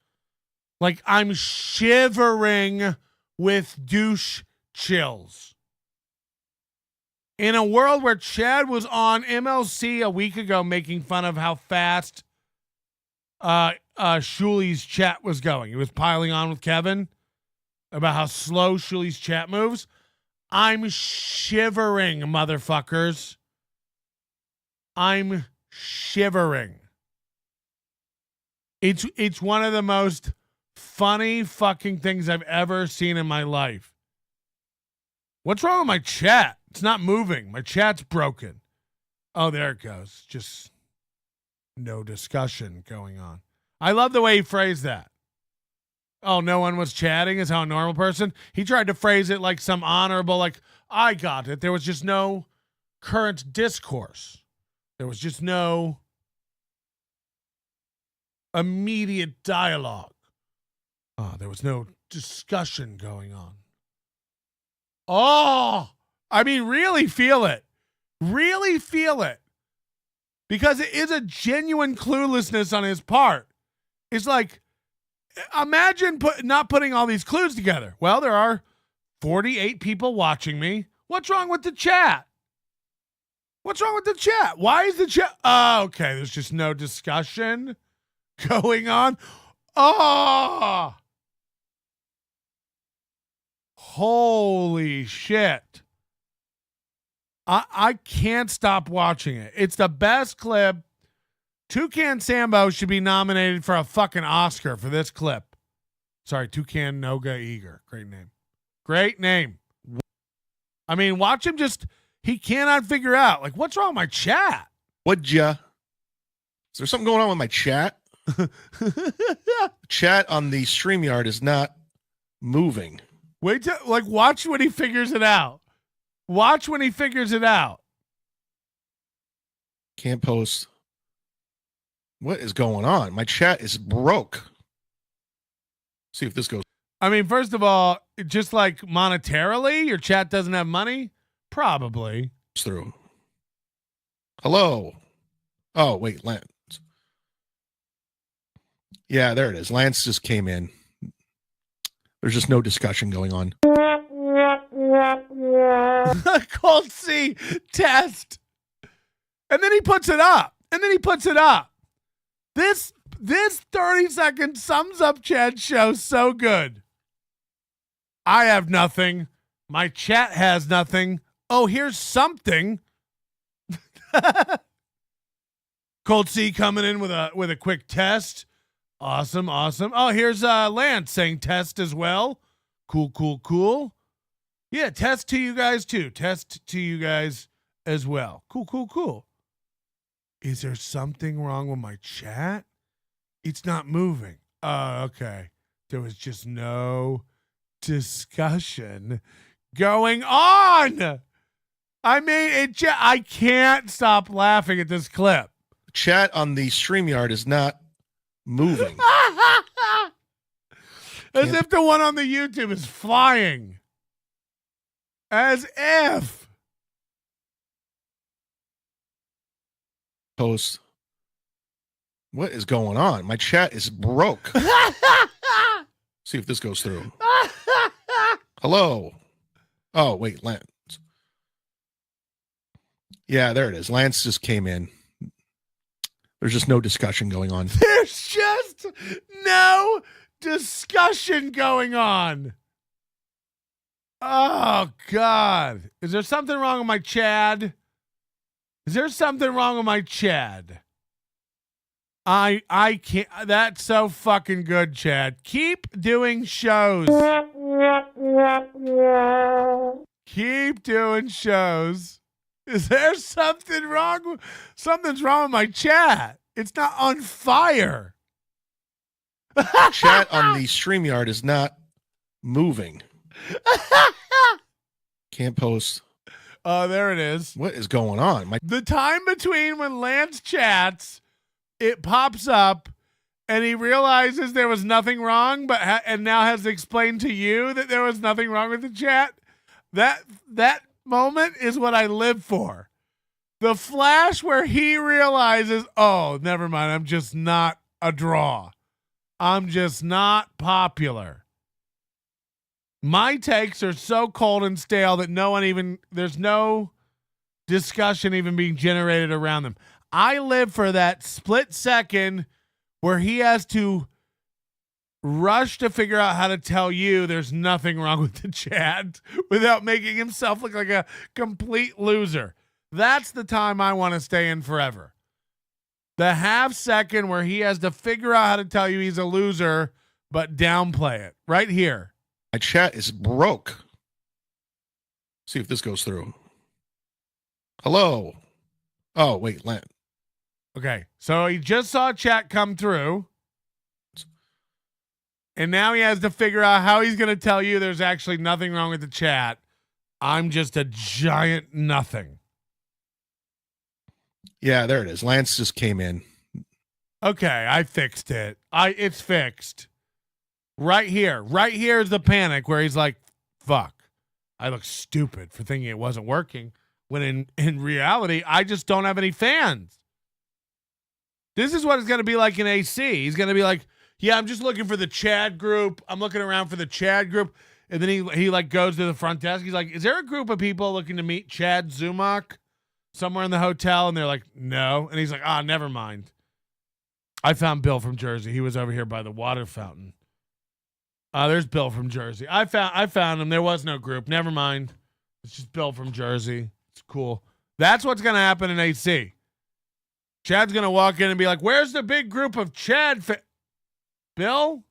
Like, I'm shivering with douche chills. In a world where Chad was on MLC a week ago making fun of how fast Shuli's chat was going. He was piling on with Kevin about how slow Shuli's chat moves. I'm shivering, motherfuckers. I'm shivering. It's one of the most funny fucking things I've ever seen in my life. What's wrong with my chat? It's not moving. My chat's broken. Oh, there it goes. Just no discussion going on. I love the way he phrased that. Oh, no one was chatting is how a normal person. He tried to phrase it like some honorable, like, I got it. There was just no current discourse. There was just no immediate dialogue. There was no discussion going on. Oh, I mean, really feel it. Really feel it. Because it is a genuine cluelessness on his part. It's like, imagine not putting all these clues together. Well, there are 48 people watching me. What's wrong with the chat? What's wrong with the chat? Why is the chat? Oh, okay. There's just no discussion going on. Oh, holy shit. I can't stop watching it. It's the best clip. Toucan Sambo should be nominated for a fucking Oscar for this clip. Sorry, Toucan Noga Eager. Great name. Great name. I mean, watch him just, he cannot figure out, like, what's wrong with my chat? Would ya? Is there something going on with my chat? Chat on the StreamYard is not moving. Wait till, like, watch when he figures it out. Watch when he figures it out. Can't post. What is going on? My chat is broke. See if this goes I mean, first of all, just like monetarily, your chat doesn't have money? Probably. through. Hello. Oh, wait, Lance. Yeah, there it is. Lance just came in. There's just no discussion going on. Cold C test. And then he puts it up. This 30-second sums up Chad's show so good. I have nothing. My chat has nothing. Oh, here's something. Cold C coming in with a quick test. Awesome. Oh, here's Lance saying test as well. Cool. Yeah, test to you guys too. Test to you guys as well. Cool. Is there something wrong with my chat? It's not moving. Oh, okay. There was just no discussion going on. I mean, I can't stop laughing at this clip. Chat on the StreamYard is not moving. As if the one on the YouTube is flying. As if. Post. What is going on? My chat is broke. See if this goes through. Hello. Oh, wait, Lance. Yeah, there it is. Lance just came in. There's just no discussion going on. There's just no discussion going on. Oh, God. Is there something wrong with my Chad? I can't. That's so fucking good, Chad. Keep doing shows. Is there something wrong? Something's wrong with my chat. It's not on fire. Chat on the StreamYard is not moving. Can't post. Oh, there it is. What is going on? The time between when Lance chats, it pops up, and he realizes there was nothing wrong, and now has explained to you that there was nothing wrong with the chat. That moment is what I live for. The flash where he realizes, oh, never mind, I'm just not a draw. I'm just not popular. My takes are so cold and stale that there's no discussion even being generated around them. I live for that split second where he has to rush to figure out how to tell you there's nothing wrong with the chat without making himself look like a complete loser. That's the time I want to stay in forever. The half second where he has to figure out how to tell you he's a loser, but downplay it right here. My chat is broke. See if this goes through. Hello. Oh, wait, Lance. Okay, so he just saw chat come through, and now he has to figure out how he's going to tell you there's actually nothing wrong with the chat. I'm just a giant nothing. Yeah, there it is. Lance just came in. Okay, I fixed it. It's fixed. Right here is the panic where he's like, fuck, I look stupid for thinking it wasn't working, when in reality, I just don't have any fans. This is what it's going to be like in AC. He's going to be like, yeah, I'm just looking for the Chad group. I'm looking around for the Chad group. And then he like goes to the front desk. He's like, is there a group of people looking to meet Chad Zumock somewhere in the hotel? And they're like, no. And he's like, never mind. I found Bill from Jersey. He was over here by the water fountain. There's Bill from Jersey. I found him. There was no group. Never mind. It's just Bill from Jersey. It's cool. That's what's going to happen in AC. Chad's going to walk in and be like, where's the big group of Chad Bill?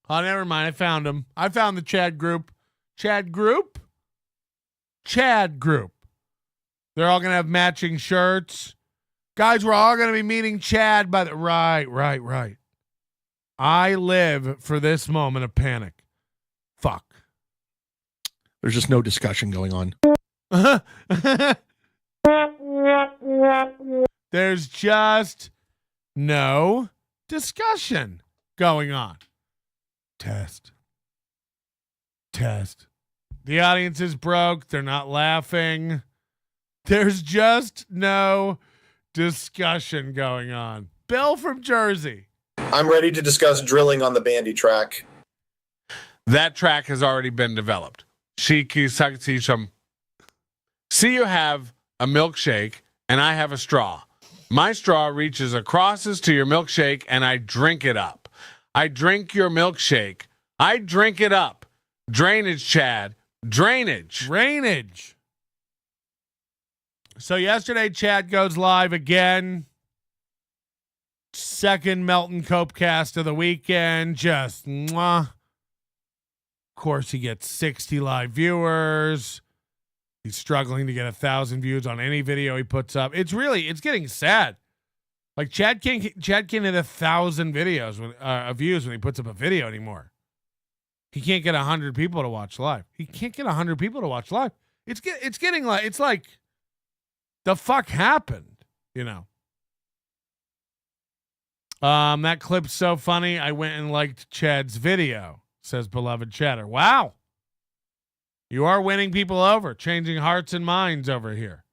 Oh, never mind. I found him. I found the Chad group. Chad group? Chad group. They're all going to have matching shirts. Guys, we're all going to be meeting Chad by the... Right. I live for this moment of panic. Fuck. There's just no discussion going on. There's just no discussion going on. Test. The audience is broke. They're not laughing. There's just no discussion going on. Bill from Jersey. I'm ready to discuss drilling on the bandy track. That track has already been developed. See, you have a milkshake and I have a straw. My straw reaches across to your milkshake and I drink it up. I drink your milkshake. I drink it up. Drainage, Chad. Drainage. So yesterday, Chad goes live again. Second Melton Copecast of the weekend. Just mwah. Of course, he gets 60 live viewers. He's struggling to get 1,000 views on any video he puts up. It's getting sad. Like Chad can't hit 1,000 videos views when he puts up a video anymore. He can't get 100 people to watch live. It's getting like, it's like the fuck happened, you know. That clip's so funny. I went and liked Chad's video, says beloved chatter. Wow. You are winning people over, changing hearts and minds over here.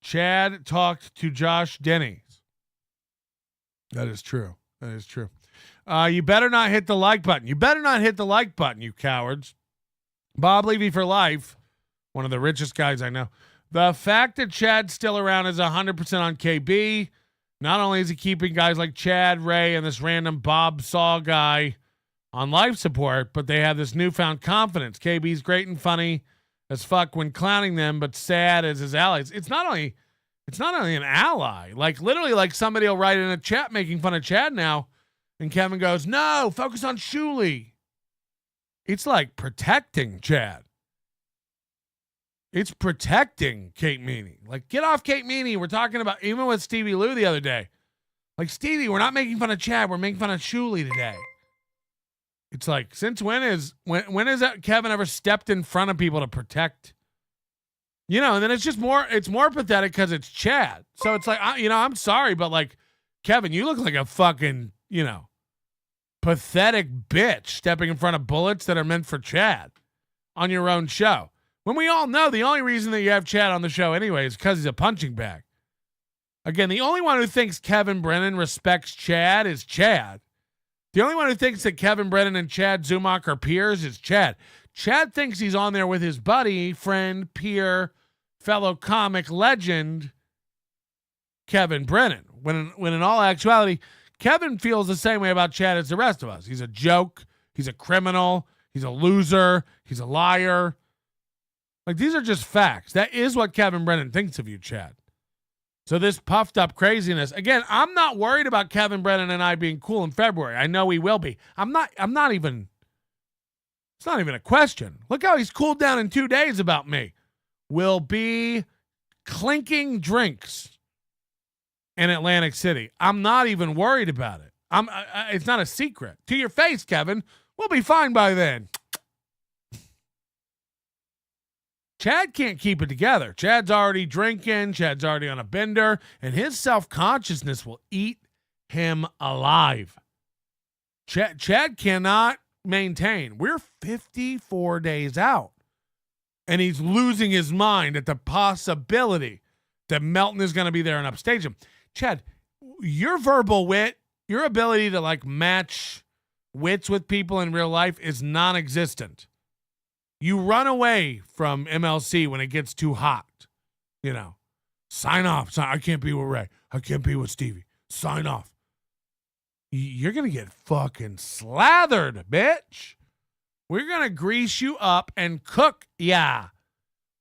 Chad talked to Josh Denny. That is true. You better not hit the like button. You cowards. Bob Levy for life, one of the richest guys I know. The fact that Chad's still around is 100% on KB. Not only is he keeping guys like Chad, Ray, and this random Bob Saw guy on life support, but they have this newfound confidence. KB's great and funny as fuck when clowning them, but sad as his allies. It's not only an ally. Like literally, like somebody will write in a chat making fun of Chad now, and Kevin goes, "No, focus on Shuli." It's like protecting Chad. It's protecting Kate Meany. Like, get off Kate Meany. We're talking about, even with Stevie Lou the other day. Like, Stevie, we're not making fun of Chad. We're making fun of Shuli today. It's like, since when has that Kevin ever stepped in front of people to protect? You know, and then it's more pathetic because it's Chad. So it's like, I'm sorry, but like, Kevin, you look like a fucking, pathetic bitch stepping in front of bullets that are meant for Chad on your own show. When we all know the only reason that you have Chad on the show anyway is because he's a punching bag. Again, the only one who thinks Kevin Brennan respects Chad is Chad. The only one who thinks that Kevin Brennan and Chad Zumock are peers is Chad. Chad thinks he's on there with his buddy, friend, peer, fellow comic legend, Kevin Brennan. When in all actuality, Kevin feels the same way about Chad as the rest of us. He's a joke. He's a criminal. He's a loser. He's a liar. Like, these are just facts. That is what Kevin Brennan thinks of you, Chad. So this puffed up craziness. Again, I'm not worried about Kevin Brennan and I being cool in February. I know we will be. It's not even a question. Look how he's cooled down in 2 days about me. We'll be clinking drinks in Atlantic City. I'm not even worried about it. It's not a secret. To your face, Kevin. We'll be fine by then. Chad can't keep it together. Chad's already drinking. Chad's already on a bender. And his self-consciousness will eat him alive. Chad cannot maintain. We're 54 days out. And he's losing his mind at the possibility that Melton is going to be there and upstage him. Chad, your verbal wit, your ability to like match wits with people in real life is non-existent. You run away from MLC when it gets too hot. Sign off. I can't be with Ray. I can't be with Stevie. Sign off. You're going to get fucking slathered, bitch. We're going to grease you up and cook ya.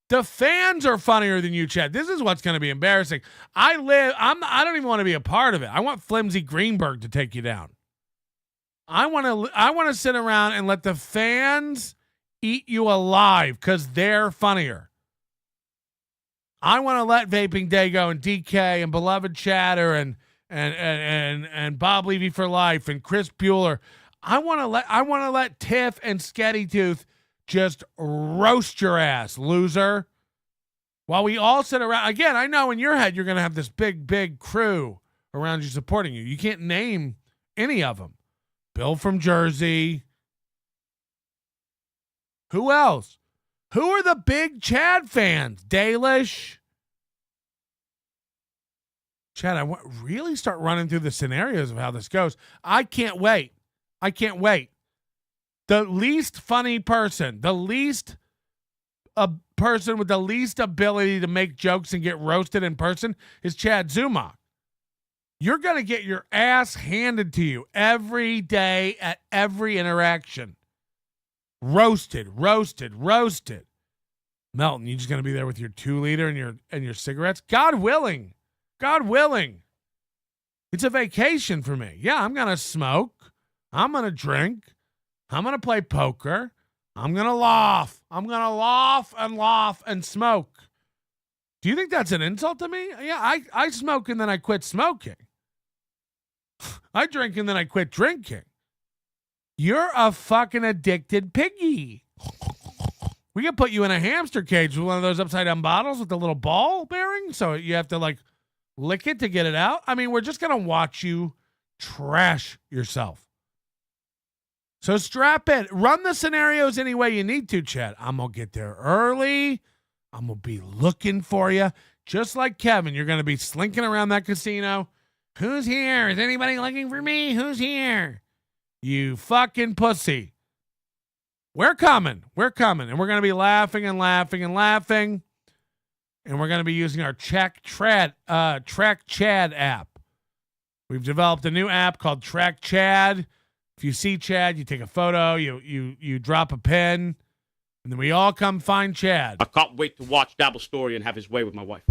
The fans are funnier than you, Chad. This is what's going to be embarrassing. I don't even want to be a part of it. I want Flimsy Greenberg to take you down. I want to sit around and let the fans eat you alive because they're funnier. I want to let Vaping Dago and DK and Beloved Chatter and Bob Levy for life and Chris Bueller. I want to let Tiff and Sketty Tooth just roast your ass, loser. While we all sit around again, I know in your head you're gonna have this big crew around you supporting you. You can't name any of them. Bill from Jersey. Who else? Who are the big Chad fans? Dalish. Chad, I really start running through the scenarios of how this goes. I can't wait. I can't wait. The least funny person, the least person with the least ability to make jokes and get roasted in person is Chad Zumock. You're going to get your ass handed to you every day at every interaction. Roasted. Melton, you just going to be there with your 2-liter and your cigarettes? God willing. It's a vacation for me. Yeah, I'm going to smoke. I'm going to drink. I'm going to play poker. I'm going to laugh. I'm going to laugh and smoke. Do you think that's an insult to me? Yeah, I smoke and then I quit smoking. I drink and then I quit drinking. You're a fucking addicted piggy. We can put you in a hamster cage with one of those upside down bottles with the little ball bearing. So you have to like lick it to get it out. I mean, we're just going to watch you trash yourself. So strap in. Run the scenarios any way you need to, Chad. I'm going to get there early. I'm going to be looking for you. Just like Kevin, you're going to be slinking around that casino. Who's here? Is anybody looking for me? Who's here? You fucking pussy. We're coming. And we're going to be laughing. And we're going to be using our Track Chad app. We've developed a new app called Track Chad. If you see Chad, you take a photo, you drop a pin, and then we all come find Chad. I can't wait to watch Dabble's story and have his way with my wife.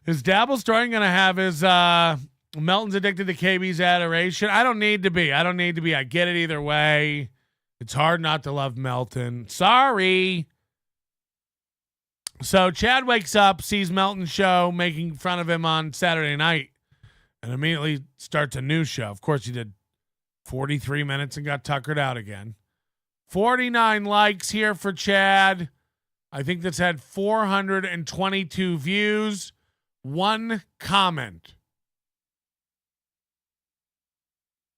Is Dabble Story going to have his Melton's addicted to KB's adoration? I don't need to be. I get it either way. It's hard not to love Melton. Sorry. So Chad wakes up, sees Melton's show, making fun of him on Saturday night, and immediately starts a new show. Of course, he did 43 minutes and got tuckered out again. 49 likes here for Chad. I think that's had 422 views. 1 comment.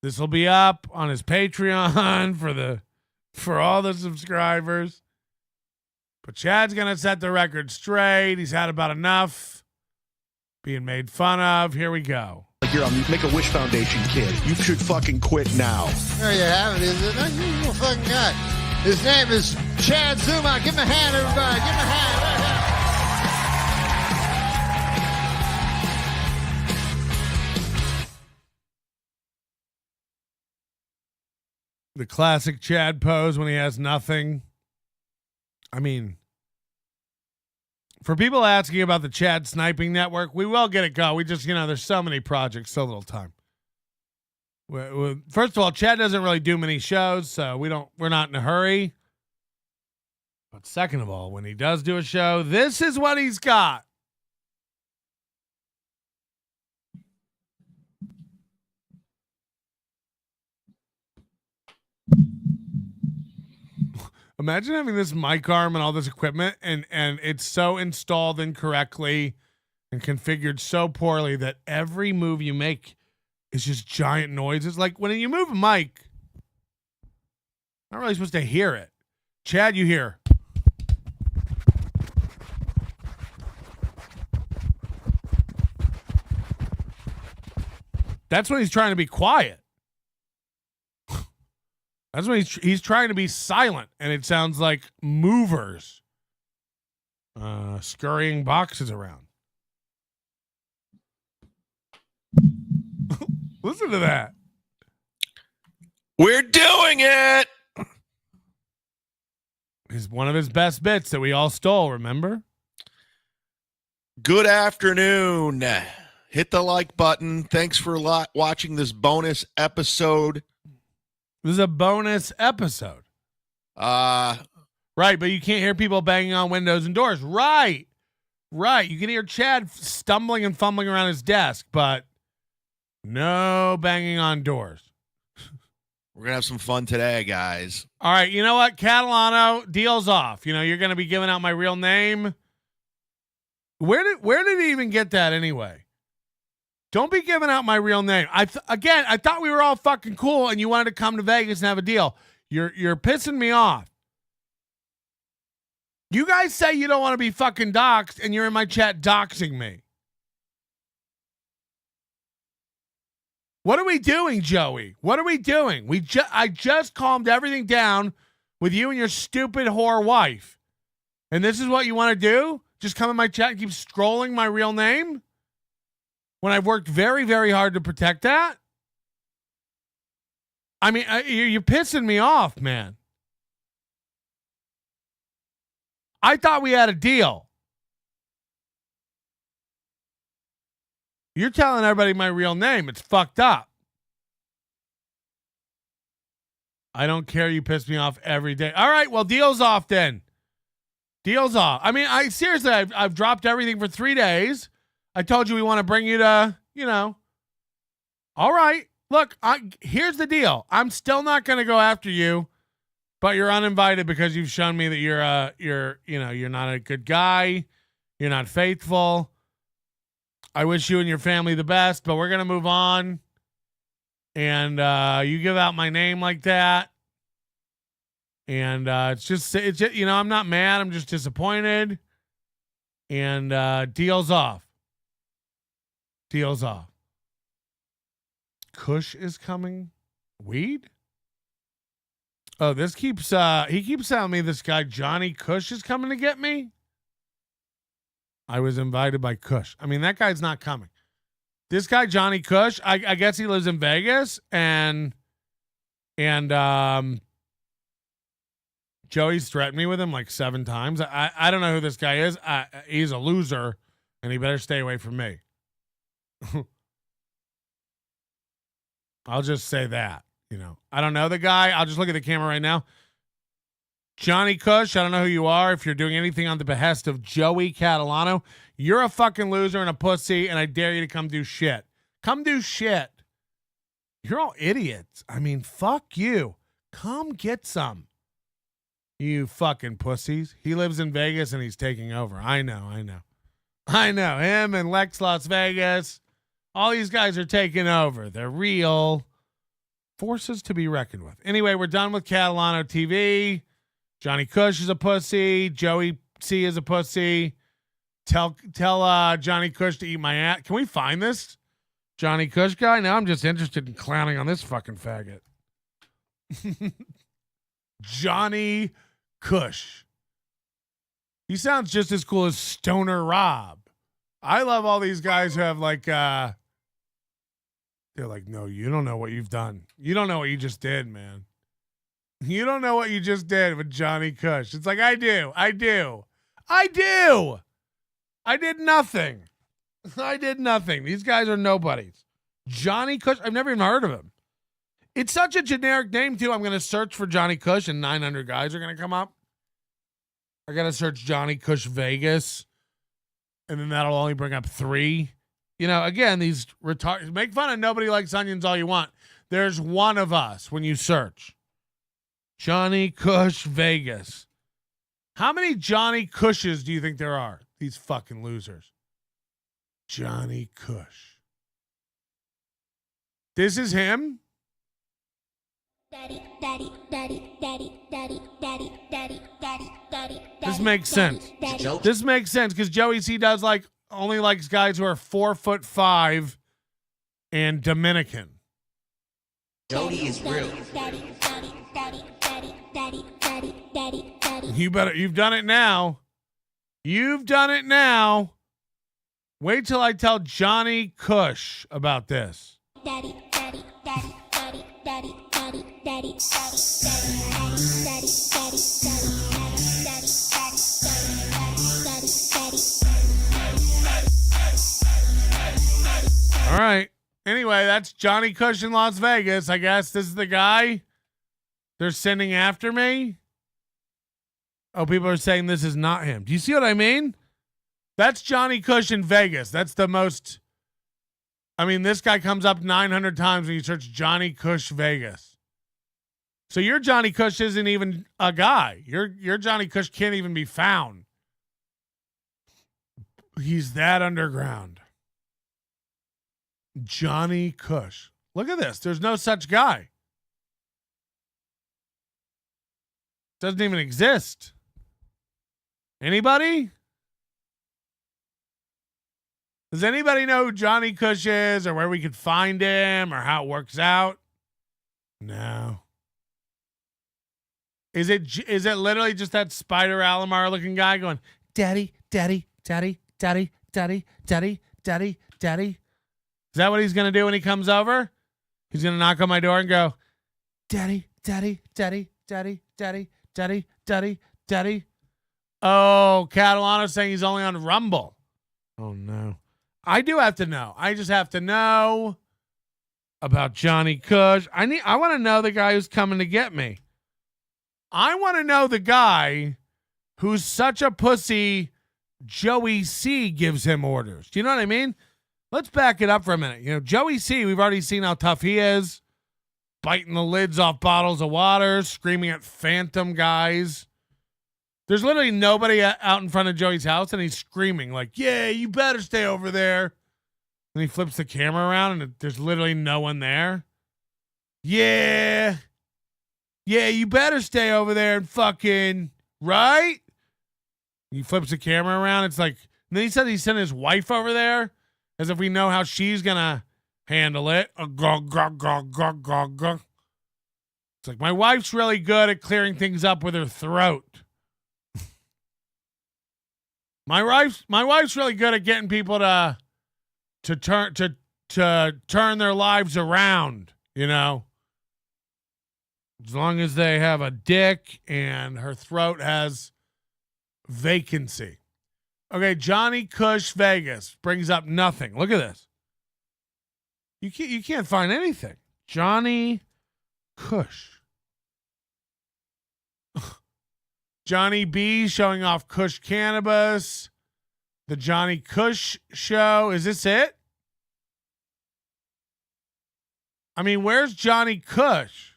This will be up on his Patreon for all the subscribers. But Chad's going to set the record straight. He's had about enough being made fun of. Here we go. Like you're a Make-A-Wish Foundation kid. You should fucking quit now. There you have it. He's an unusual fucking guy. His name is Chad Zumock. Give him a hand, everybody. Give him a hand. The classic Chad pose when he has nothing. I mean, for people asking about the Chad Sniping Network, we will get it going. We just, there's so many projects, so little time. First of all, Chad doesn't really do many shows, so we're not in a hurry. But second of all, when he does do a show, this is what he's got. Imagine having this mic arm and all this equipment and it's so installed incorrectly and configured so poorly that every move you make is just giant noises. Like when you move a mic, not really supposed to hear it. Chad, you hear. That's when he's trying to be quiet. That's when he's trying to be silent, and it sounds like movers scurrying boxes around. Listen to that. We're doing it. It's one of his best bits that we all stole, remember? Good afternoon. Hit the like button. Thanks for watching this bonus episode. This is a bonus episode. Right, but you can't hear people banging on windows and doors. Right. You can hear Chad stumbling and fumbling around his desk, but no banging on doors. We're going to have some fun today, guys. All right, you know what? Catalano, deal's off. You're going to be giving out my real name. Where did he even get that anyway? Don't be giving out my real name. I thought we were all fucking cool and you wanted to come to Vegas and have a deal. You're pissing me off. You guys say you don't want to be fucking doxxed and you're in my chat doxing me. What are we doing, Joey? What are we doing? I just calmed everything down with you and your stupid whore wife. And this is what you want to do? Just come in my chat and keep scrolling my real name? When I've worked very, very hard to protect that? I mean, you're pissing me off, man. I thought we had a deal. You're telling everybody my real name. It's fucked up. I don't care. You piss me off every day. All right, well, deal's off then. Deal's off. I mean, seriously, I've dropped everything for 3 days. I told you we want to bring you to, All right. Look, here's the deal. I'm still not going to go after you, but you're uninvited because you've shown me that you're not a good guy. You're not faithful. I wish you and your family the best, but we're going to move on. And you give out my name like that. And it's just, I'm not mad. I'm just disappointed. And deal's off. Deal's off. Kush is coming. Weed? Oh, he keeps telling me this guy Johnny Kush is coming to get me. I was invited by Kush. I mean, that guy's not coming. This guy Johnny Kush, I guess he lives in Vegas, and Joey's threatened me with him like 7 times. I don't know who this guy is. He's a loser, and he better stay away from me. I'll just say that. I don't know the guy. I'll just look at the camera right now. Johnny Kush, I don't know who you are. If you're doing anything on the behest of Joey Catalano, you're a fucking loser and a pussy, and I dare you to come do shit. Come do shit. You're all idiots. I mean, fuck you. Come get some. You fucking pussies. He lives in Vegas and he's taking over. I know. Him and Lex Las Vegas. All these guys are taking over. They're real forces to be reckoned with. Anyway, we're done with Catalano TV. Johnny Kush is a pussy. Joey C is a pussy. Tell Johnny Kush to eat my ass. Can we find this Johnny Kush guy? Now I'm just interested in clowning on this fucking faggot. Johnny Kush. He sounds just as cool as Stoner Rob. I love all these guys who have like they're like, no, you don't know what you've done. You don't know what you just did, man. You don't know what you just did with Johnny Kush. It's like, I do. I did nothing. These guys are nobodies. Johnny Kush, I've never even heard of him. It's such a generic name, too. I'm going to search for Johnny Kush, and 900 guys are going to come up. I got to search Johnny Kush Vegas, and then that'll only bring up 3. Again, these retards. Make fun of Nobody Likes Onions all you want. There's one of us when you search. Johnny Kush Vegas. How many Johnny Kushes do you think there are? These fucking losers. Johnny Kush. This is him? This makes sense. This makes sense because Joey C does only likes guys who are 4'5" and Dominican. Jody is real. You've done it now. Wait till I tell Johnny Kush about this. All right. Anyway, that's Johnny Kush in Las Vegas. I guess this is the guy they're sending after me. Oh, people are saying this is not him. Do you see what I mean? That's Johnny Kush in Vegas. That's the most. I mean, this guy comes up 900 times when you search Johnny Kush Vegas. So your Johnny Kush isn't even a guy. Your Johnny Kush can't even be found. He's that underground. Johnny Cush. Look at this. There's no such guy. Doesn't even exist. Anybody? Does anybody know who Johnny Cush is or where we could find him or how it works out? No. Is it literally just that Spider Alamar looking guy going, daddy, daddy, daddy, daddy, daddy, daddy, daddy, daddy? Is that what he's going to do when he comes over? He's going to knock on my door and go, daddy, daddy, daddy, daddy, daddy, daddy, daddy, daddy. Oh, Catalano's saying he's only on Rumble. Oh, no. I do have to know. I just have to know about Johnny Cush. I want to know the guy who's coming to get me. I want to know the guy who's such a pussy Joey C gives him orders. Do you know what I mean? Let's back it up for a minute. You know, Joey C, we've already seen how tough he is. Biting the lids off bottles of water, screaming at phantom guys. There's literally nobody out in front of Joey's house, and he's screaming like, yeah, you better stay over there. And he flips the camera around, and there's literally no one there. Yeah, you better stay over there and fucking, right? He flips the camera around. It's like, and then he said he sent his wife over there as if we know how she's going to handle it. It's like, my wife's really good at clearing things up with her throat. My wife's really good at getting people to turn their lives around, you know. As long as they have a dick and her throat has vacancy. Okay, Johnny Cush Vegas brings up nothing. Look at this. You can't find anything. Johnny Cush. Johnny B showing off Kush cannabis. The Johnny Cush show. Is this it? I mean, where's Johnny Cush?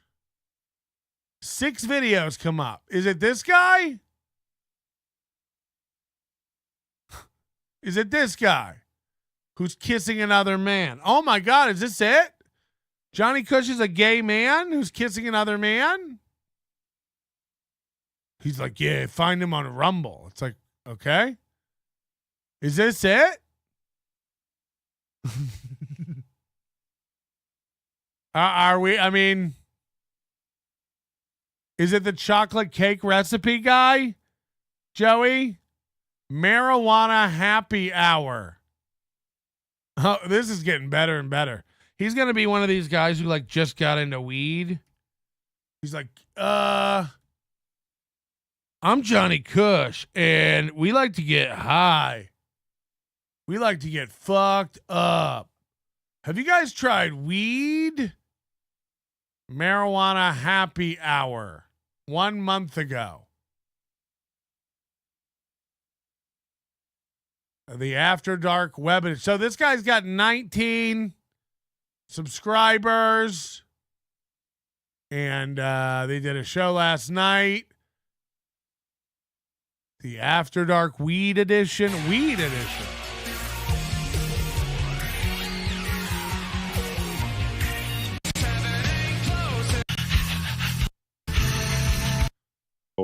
6 videos come up. Is it this guy? Is it this guy who's kissing another man? Oh my God, is this it? Johnny Cush is a gay man who's kissing another man? He's like, yeah, find him on Rumble. It's like, okay. Is this it? Are we, I mean, is it the chocolate cake recipe guy, Joey? Marijuana happy hour. Oh, this is getting better and better. He's going to be one of these guys who like just got into weed. He's like, I'm Johnny Cush, and we like to get high. We like to get fucked up. Have you guys tried weed? Marijuana happy hour 1 month ago. The After Dark web. So this guy's got 19 subscribers, and they did a show last night. The After Dark Weed Edition. Weed Edition.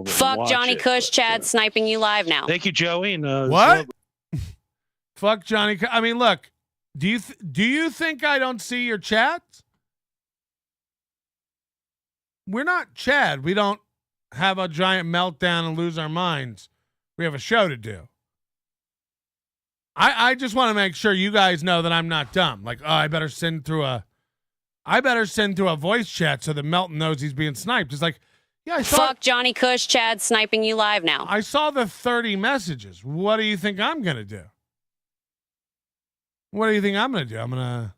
Fuck Johnny Cush, Chad sniping you live now. Thank you, Joey. And, what? Fuck Johnny. I mean, look, do you think I don't see your chats? We're not Chad. We don't have a giant meltdown and lose our minds. We have a show to do. I just want to make sure you guys know that I'm not dumb. Like, oh, I better send through a voice chat so that Melton knows he's being sniped. It's like, yeah, I saw. Fuck Johnny Cush, Chad sniping you live now. I saw the 30 messages. What do you think I'm gonna do? What do you think I'm gonna do? I'm gonna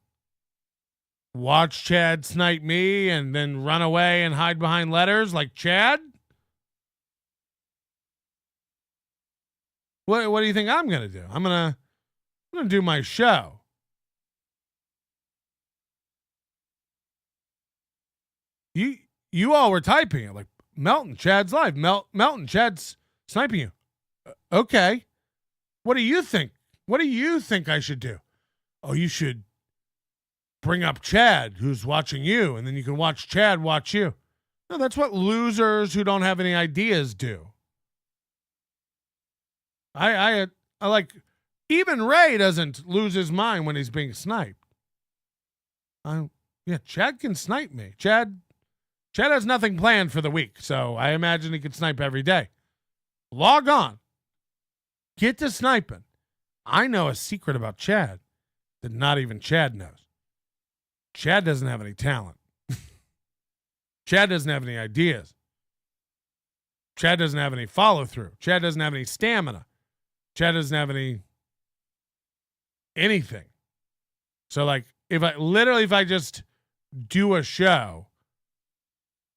watch Chad snipe me and then run away and hide behind letters like Chad? What do you think I'm gonna do? I'm gonna do my show. You all were typing it like Melton, Chad's live. Melton, Chad's sniping you. Okay. What do you think? What do you think I should do? Oh, you should bring up Chad, who's watching you, and then you can watch Chad watch you. No, that's what losers who don't have any ideas do. I like, even Ray doesn't lose his mind when he's being sniped. Yeah, Chad can snipe me. Chad has nothing planned for the week, so I imagine he could snipe every day. Log on. Get to sniping. I know a secret about Chad that not even Chad knows. Chad doesn't have any talent. Chad doesn't have any ideas. Chad doesn't have any follow-through. Chad doesn't have any stamina. Chad doesn't have anything. So, like, if I just do a show,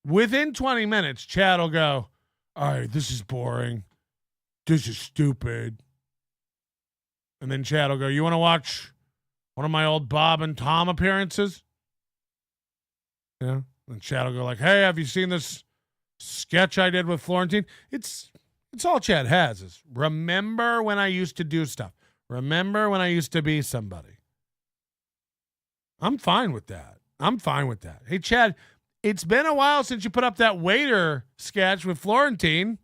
within 20 minutes, Chad will go, all right, this is boring. This is stupid. And then Chad will go, you want to watch one of my old Bob and Tom appearances? You know? And Chad will go like, hey, have you seen this sketch I did with Florentine? It's all Chad has is, remember when I used to do stuff. Remember when I used to be somebody. I'm fine with that. Hey, Chad, it's been a while since you put up that waiter sketch with Florentine.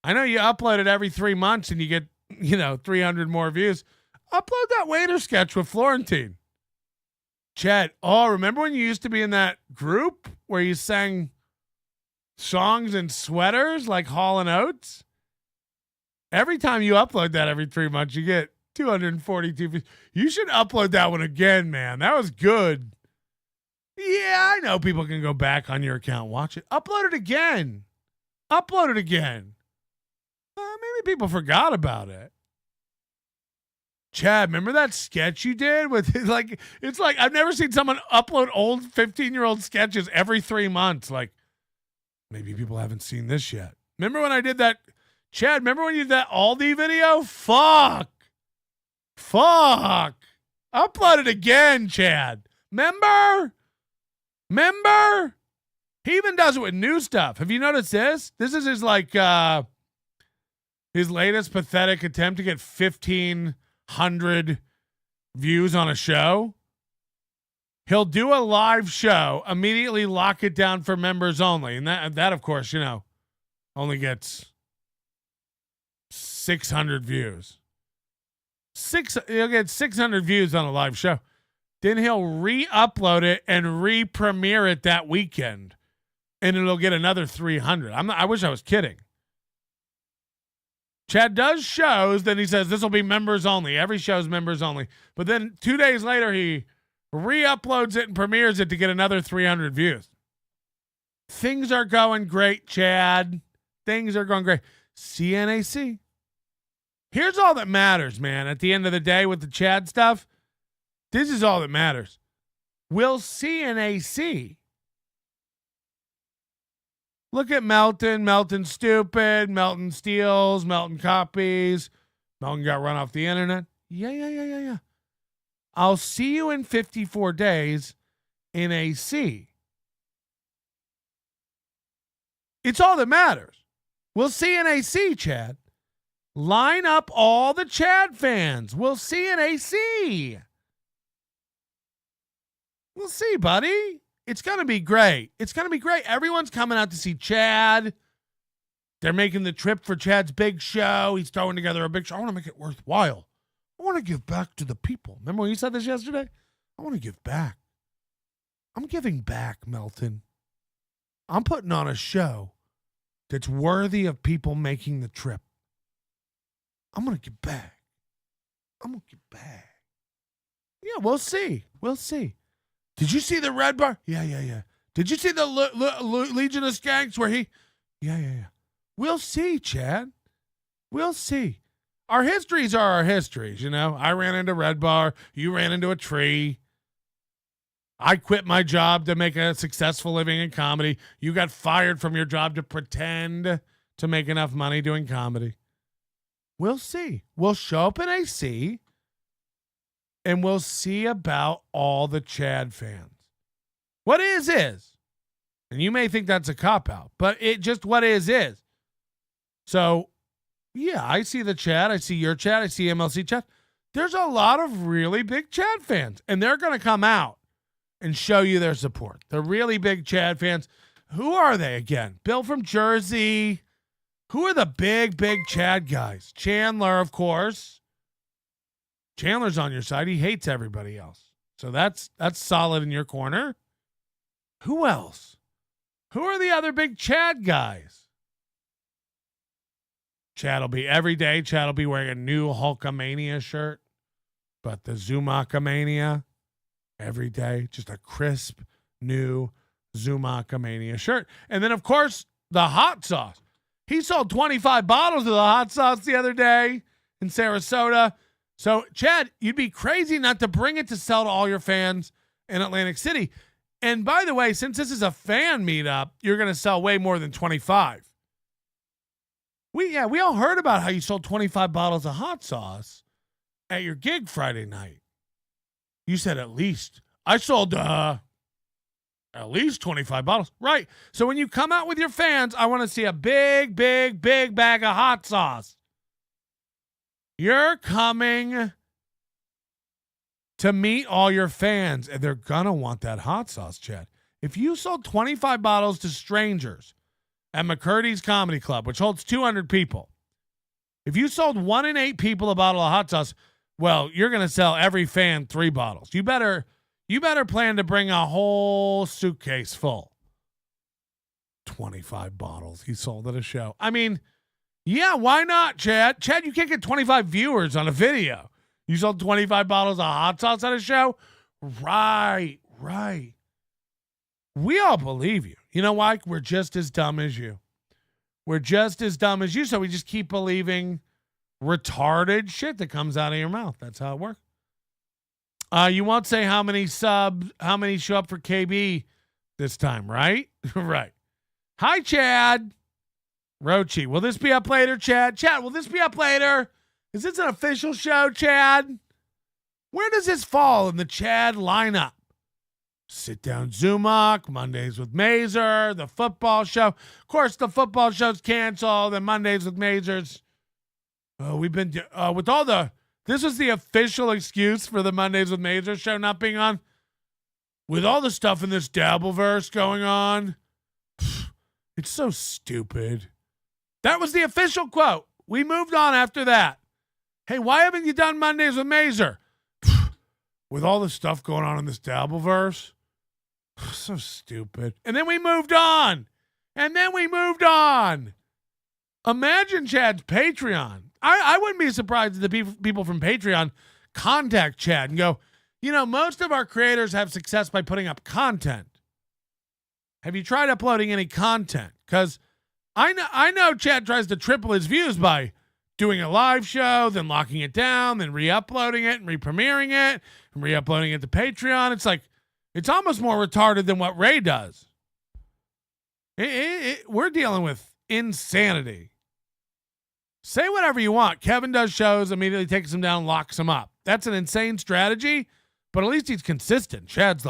I know you upload it every 3 months and you get, 300 more views. Upload that waiter sketch with Florentine. Chad, remember when you used to be in that group where you sang songs in sweaters like Hall & Oates? Every time you upload that every 3 months, you get 242 views. You should upload that one again, man. That was good. Yeah, I know people can go back on your account and watch it. Upload it again. Maybe people forgot about it. Chad, remember that sketch you did with it's like I've never seen someone upload old 15-year-old sketches every 3 months. Like, maybe people haven't seen this yet. Remember when I did that? Chad, remember when you did that Aldi video? Fuck. Upload it again, Chad. Remember? He even does it with new stuff. Have you noticed this? This is his his latest pathetic attempt to get 1,500 views on a show. He'll do a live show, immediately lock it down for members only. And that of course, only gets 600 views. He'll get 600 views on a live show. Then he'll re-upload it and re-premiere it that weekend. And it'll get another 300. I wish I was kidding. Chad does shows, then he says this will be members only. Every show's members only. But then 2 days later, he re-uploads it and premieres it to get another 300 views. Things are going great, Chad. Things are going great. CNAC. Here's all that matters, man. At the end of the day with the Chad stuff, this is all that matters. Will CNAC look at Melton? Melton's stupid. Melton steals. Melton copies. Melton got run off the internet. Yeah. I'll see you in 54 days in AC. It's all that matters. We'll see in AC, Chad. Line up all the Chad fans. We'll see in AC. We'll see, buddy. It's going to be great. Everyone's coming out to see Chad. They're making the trip for Chad's big show. He's throwing together a big show. I want to make it worthwhile. I want to give back to the people. Remember when you said this yesterday? I want to give back. I'm giving back, Melton. I'm putting on a show that's worthy of people making the trip. I'm going to give back. Yeah, we'll see. Did you see the red bar? Yeah. Did you see the Legion of Skanks where he? Yeah. We'll see, Chad. We'll see. Our histories are our histories, I ran into Red Bar. You ran into a tree. I quit my job to make a successful living in comedy. You got fired from your job to pretend to make enough money doing comedy. We'll see. We'll show up in AC. And we'll see about all the Chad fans. What is. And you may think that's a cop-out, but what is. So, yeah, I see the Chad. I see your Chad. I see MLC Chad. There's a lot of really big Chad fans, and they're going to come out. and show you their support. The really big Chad fans. Who are they again? Bill from Jersey. Who are the big Chad guys? Chandler, of course. Chandler's on your side. He hates everybody else. So that's solid in your corner. Who else? Who are the other big Chad guys? Chad will be every day. Chad will be wearing a new Hulkamania shirt. But the Zumockamania every day. Just a crisp, new Zumockamania shirt. And then, of course, the hot sauce. He sold 25 bottles of the hot sauce the other day in Sarasota. So, Chad, you'd be crazy not to bring it to sell to all your fans in Atlantic City. And by the way, since this is a fan meetup, you're going to sell way more than 25. We all heard about how you sold 25 bottles of hot sauce at your gig Friday night. You said at least. I sold at least 25 bottles. Right. So when you come out with your fans, I want to see a big bag of hot sauce. You're coming to meet all your fans, and they're going to want that hot sauce, Chad. If you sold 25 bottles to strangers at McCurdy's Comedy Club, which holds 200 people, if you sold 1 in 8 people a bottle of hot sauce, well, you're going to sell every fan 3 bottles. You better plan to bring a whole suitcase full. 25 bottles he sold at a show. I mean, yeah, why not, Chad? Chad, you can't get 25 viewers on a video. You sold 25 bottles of hot sauce at a show? Right. We all believe you. You know why? We're just as dumb as you. So we just keep believing retarded shit that comes out of your mouth. That's how it works. You won't say how many show up for KB this time, right? Right. Hi, Chad. Rochi, will this be up later, Chad? Chad, will this be up later? Is this an official show, Chad? Where does this fall in the Chad lineup? Sit Down Zumock, Mondays with Mazer, the football show. Of course, the football show's canceled, and Mondays with Mazers. We've been with all the. This was the official excuse for the Mondays with Mazer show not being on. With all the stuff in this Dabbleverse going on, it's so stupid. That was the official quote. We moved on after that. Hey, why haven't you done Mondays with Mazer? With all the stuff going on in this Dabbleverse. So stupid. And then we moved on. Imagine Chad's Patreon. I wouldn't be surprised if the people from Patreon contact Chad and go, most of our creators have success by putting up content. Have you tried uploading any content? Because I know Chad tries to triple his views by doing a live show, then locking it down, then re-uploading it and re-premiering it and re-uploading it to Patreon. It's like, it's almost more retarded than what Ray does. We're dealing with insanity. Say whatever you want. Kevin does shows, immediately takes them down, locks them up. That's an insane strategy, but at least he's consistent. Chad,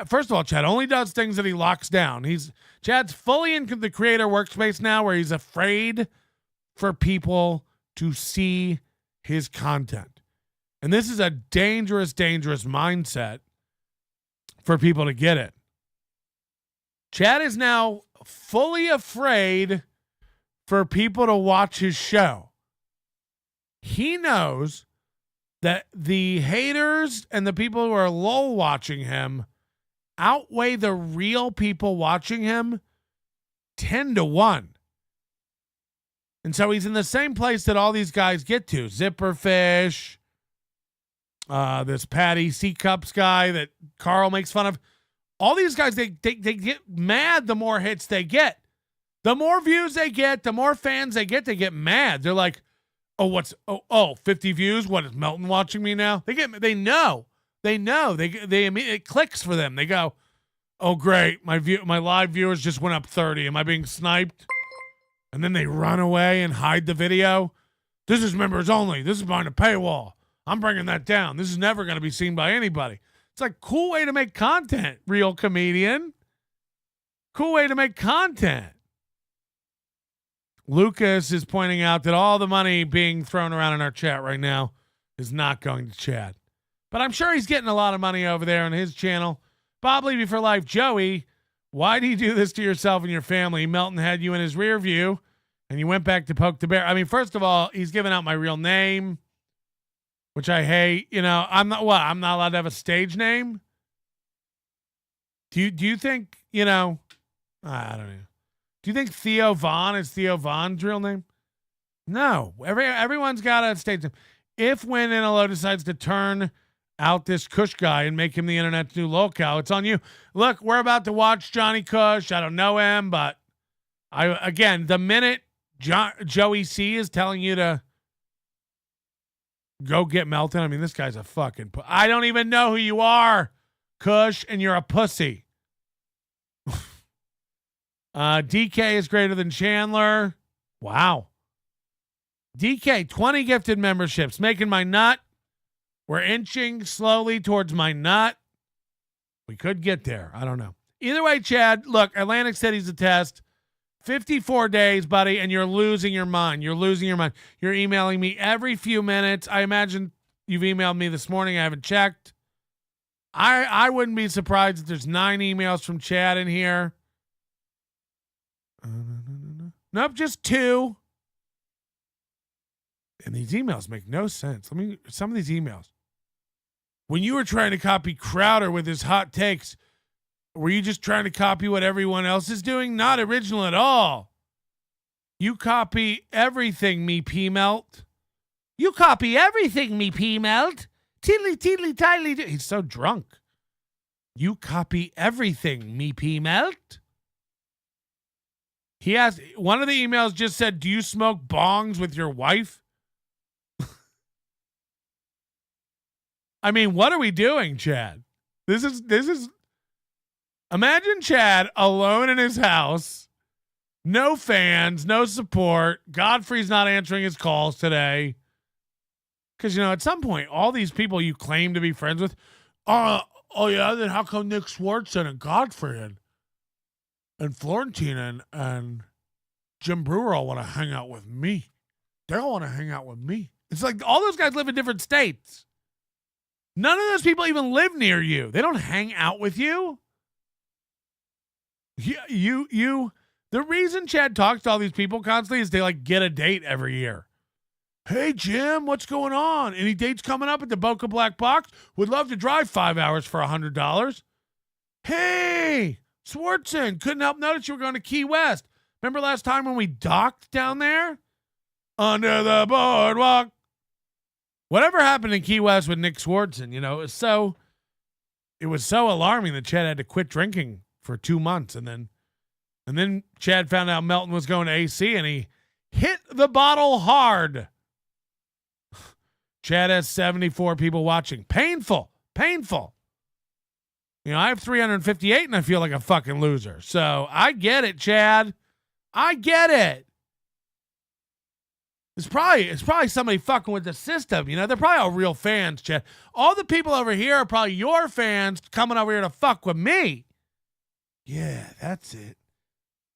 first of all, Chad only does things that he locks down. Chad's fully in the creator workspace now where he's afraid for people to see his content. And this is a dangerous mindset for people to get it. Chad is now fully afraid for people to watch his show. He knows that the haters and the people who are lol watching him outweigh the real people watching him 10-1. And so he's in the same place that all these guys get to. Zipperfish, this Patty C Cups guy that Carl makes fun of. All these guys, they get mad the more hits they get. The more views they get, the more fans they get mad. They're like, 50 views? What, is Melton watching me now? They know. It clicks for them. They go, oh great, my live viewers just went up 30. Am I being sniped? And then they run away and hide the video. This is members only. This is behind a paywall. I'm bringing that down. This is never going to be seen by anybody. It's like, cool way to make content, real comedian. Cool way to make content. Lucas is pointing out that all the money being thrown around in our chat right now is not going to Chad. But I'm sure he's getting a lot of money over there on his channel. Bob Levy for life. Joey, why do you do this to yourself and your family? Melton had you in his rear view, and you went back to poke the bear. I mean, first of all, he's giving out my real name, which I hate. You know, I'm not allowed to have a stage name. Do you think, you know, I don't know. Do you think Theo Vaughn is Theo Vaughn's real name? No. Everyone's got a stage name. If when NLO decides to turn out this Kush guy and make him the internet's new locale, it's on you. Look, we're about to watch Johnny Kush. I don't know him, but the minute Joey C is telling you to go get Melton, I mean, this guy's a fucking I don't even know who you are, Kush, and you're a pussy. DK is greater than Chandler. Wow. DK, 20 gifted memberships, making my nut. We're inching slowly towards my nut. We could get there. I don't know. Either way, Chad, look, Atlantic City's a test. 54 days, buddy, and you're losing your mind. You're losing your mind. You're emailing me every few minutes. I imagine you've emailed me this morning. I haven't checked. I wouldn't be surprised if there's 9 emails from Chad in here. Nope, just 2. And these emails make no sense. Some of these emails. When you were trying to copy Crowder with his hot takes, were you just trying to copy what everyone else is doing? Not original at all. You copy everything, me P-Melt. You copy everything, me P-Melt. Tiddly, tiddly, tiddly. He's so drunk. You copy everything, me P-Melt. He asked, one of the emails just said, do you smoke bongs with your wife? I mean, what are we doing, Chad? This is imagine Chad alone in his house, no fans, no support. Godfrey's not answering his calls today. Because, you know, at some point, all these people you claim to be friends with, oh yeah, then how come Nick Swartzen and Godfrey and Florentina and Jim Brewer all want to hang out with me? They all want to hang out with me. It's like all those guys live in different states. None of those people even live near you. They don't hang out with you. The reason Chad talks to all these people constantly is they like get a date every year. Hey, Jim, what's going on? Any dates coming up at the Boca Black Box? Would love to drive 5 hours for $100. Hey, Swartzen, couldn't help notice you were going to Key West. Remember last time when we docked down there? Under the boardwalk. Whatever happened in Key West with Nick Swartzen, you know, it was so alarming that Chad had to quit drinking for 2 months. And then Chad found out Melton was going to AC and he hit the bottle hard. Chad has 74 people watching. Painful. You know, I have 358 and I feel like a fucking loser. So I get it, Chad. I get it. It's probably somebody fucking with the system. You know, they're probably all real fans, Chad. All the people over here are probably your fans coming over here to fuck with me. Yeah, that's it.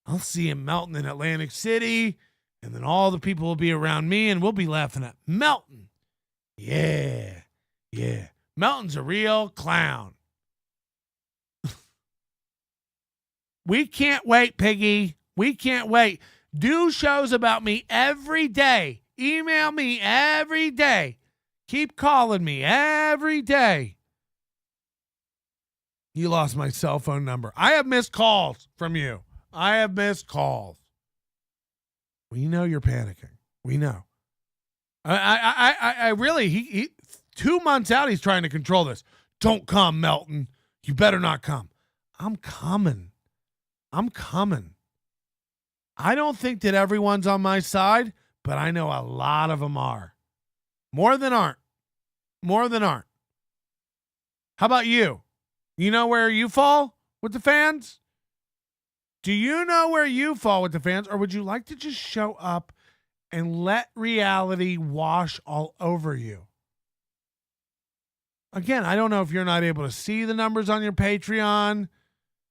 I'll see him Melton in Atlantic City, and then all the people will be around me, and we'll be laughing at Melton. Yeah. Melton's a real clown. We can't wait, Piggy. We can't wait. Do shows about me every day. Email me every day. Keep calling me every day. You lost my cell phone number. I have missed calls from you. I have missed calls. We know you're panicking. We know. I really, he 2 months out, he's trying to control this. Don't come, Melton. You better not come. I'm coming. I don't think that everyone's on my side, but I know a lot of them are. More than aren't. How about you? You know where you fall with the fans? Do you know where you fall with the fans? Or would you like to just show up and let reality wash all over you? Again, I don't know if you're not able to see the numbers on your Patreon.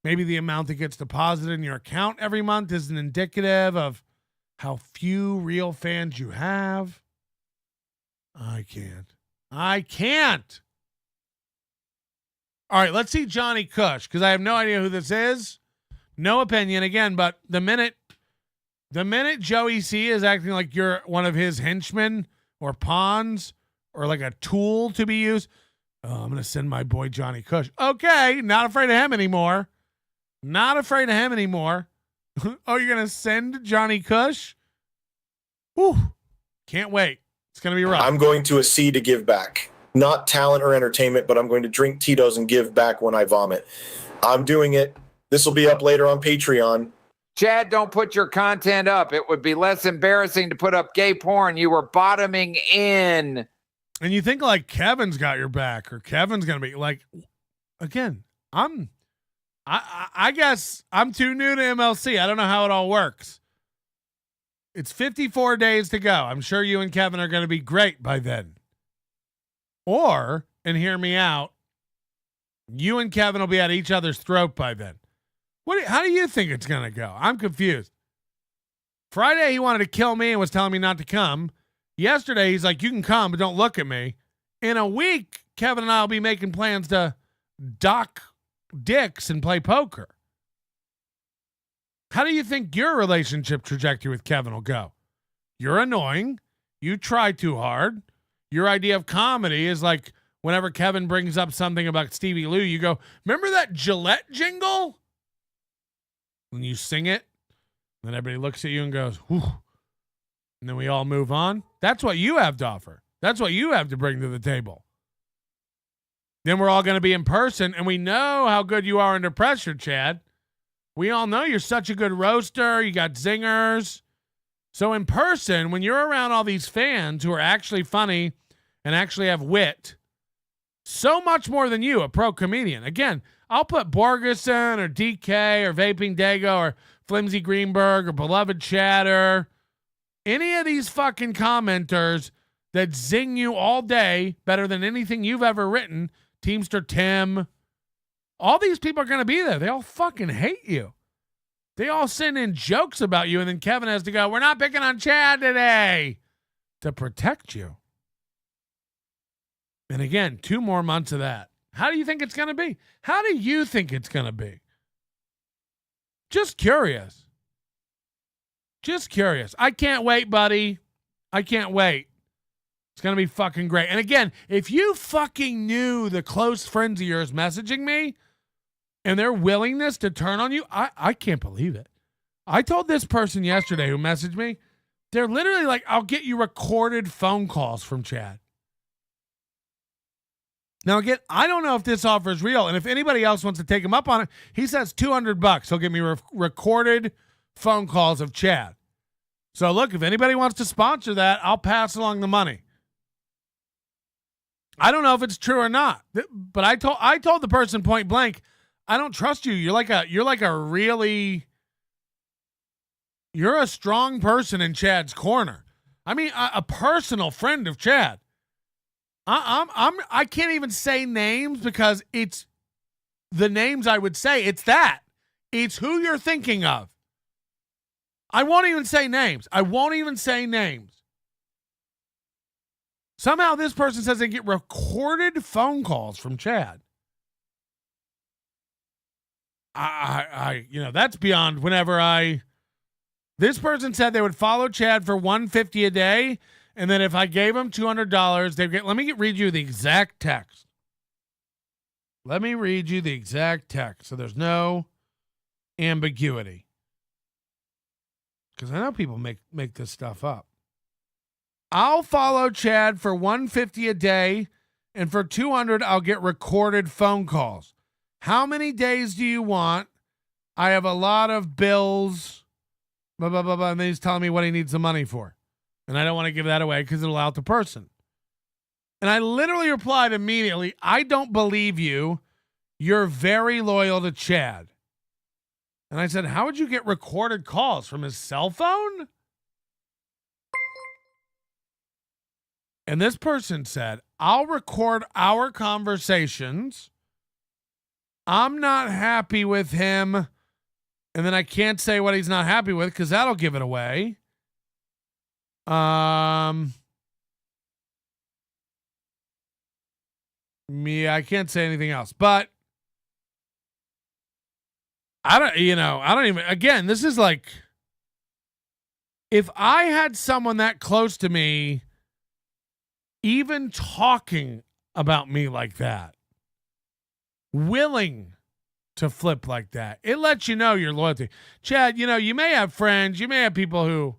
Maybe the amount that gets deposited in your account every month isn't indicative of how few real fans you have. I can't. All right, let's see Johnny Cush, because I have no idea who this is. No opinion again, but the minute Joey C is acting like you're one of his henchmen or pawns or like a tool to be used, I'm going to send my boy Johnny Cush. Okay, not afraid of him anymore. Not afraid of him anymore. Oh, you're going to send Johnny Cush? Whew. Can't wait. It's going to be rough. I'm going to a sea to give back. Not talent or entertainment, but I'm going to drink Tito's and give back when I vomit. I'm doing it. This will be up later on Patreon. Chad, don't put your content up. It would be less embarrassing to put up gay porn. You were bottoming in. And you think like Kevin's got your back, or Kevin's going to be like, again, I guess I'm too new to MLC. I don't know how it all works. It's 54 days to go. I'm sure you and Kevin are going to be great by then. Or, and hear me out, you and Kevin will be at each other's throat by then. How do you think it's going to go? I'm confused. Friday, he wanted to kill me and was telling me not to come. Yesterday, he's like, you can come, but don't look at me. In a week, Kevin and I will be making plans to dock dicks and play poker. How do you think your relationship trajectory with Kevin will go? You're annoying. You try too hard. Your idea of comedy is like whenever Kevin brings up something about Stevie Lou, you go, remember that Gillette jingle? When you sing it, then everybody looks at you and goes, whew. And then we all move on. That's what you have to offer. That's what you have to bring to the table. Then we're all going to be in person, and we know how good you are under pressure, Chad. We all know you're such a good roaster. You got zingers. So in person, when you're around all these fans who are actually funny and actually have wit, so much more than you, a pro comedian. Again, I'll put Borgeson or DK or Vaping Dago or Flimsy Greenberg or Beloved Chatter, any of these fucking commenters that zing you all day better than anything you've ever written, Teamster Tim, all these people are going to be there. They all fucking hate you. They all send in jokes about you, and then Kevin has to go, we're not picking on Chad today, to protect you. And again, 2 more months of that. How do you think it's going to be? How do you think it's going to be? Just curious. Just curious. I can't wait, buddy. I can't wait. It's going to be fucking great. And again, if you fucking knew the close friends of yours messaging me and their willingness to turn on you, I can't believe it. I told this person yesterday who messaged me, they're literally like, I'll get you recorded phone calls from Chad. Now, again, I don't know if this offer is real, and if anybody else wants to take him up on it, he says $200. He'll give me recorded phone calls of Chad. So, look, if anybody wants to sponsor that, I'll pass along the money. I don't know if it's true or not, but I told the person point blank, I don't trust you. You're a strong person in Chad's corner. I mean, a personal friend of Chad. I can't even say names because it's the names I would say. It's that. It's who you're thinking of. I won't even say names. Somehow this person says they get recorded phone calls from Chad. That's beyond this person said they would follow Chad for $150 a day. And then if I gave them $200, they'd get, read you the exact text. Let me read you the exact text so there's no ambiguity. Because I know people make this stuff up. I'll follow Chad for $150 a day, and for $200, I'll get recorded phone calls. How many days do you want? I have a lot of bills, blah, blah, blah, blah, and then he's telling me what he needs the money for. And I don't want to give that away because it'll out the person. And I literally replied immediately, I don't believe you. You're very loyal to Chad. And I said, how would you get recorded calls from his cell phone? And this person said, I'll record our conversations. I'm not happy with him. And then I can't say what he's not happy with because that'll give it away. Yeah, I can't say anything else. But I don't even, again, this is like, if I had someone that close to me even talking about me like that, willing to flip like that, it lets you know your loyalty. Chad, you may have friends, you may have people who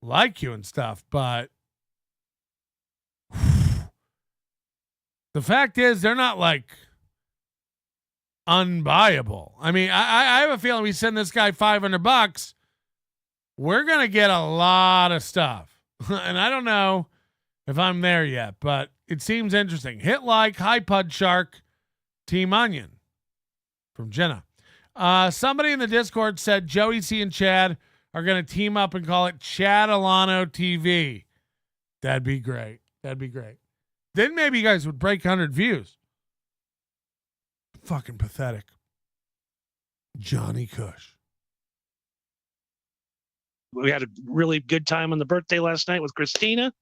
like you and stuff, but the fact is they're not like unbuyable. I mean, I have a feeling we send this guy $500, we're going to get a lot of stuff. And I don't know if I'm there yet, but it seems interesting. Hit like, hi Pud Shark, Team Onion from Jenna. Somebody in the Discord said Joey C and Chad are going to team up and call it Chad Alano TV. That'd be great. That'd be great. Then maybe you guys would break 100 views. Fucking pathetic. Johnny Cush. We had a really good time on the birthday last night with Christina.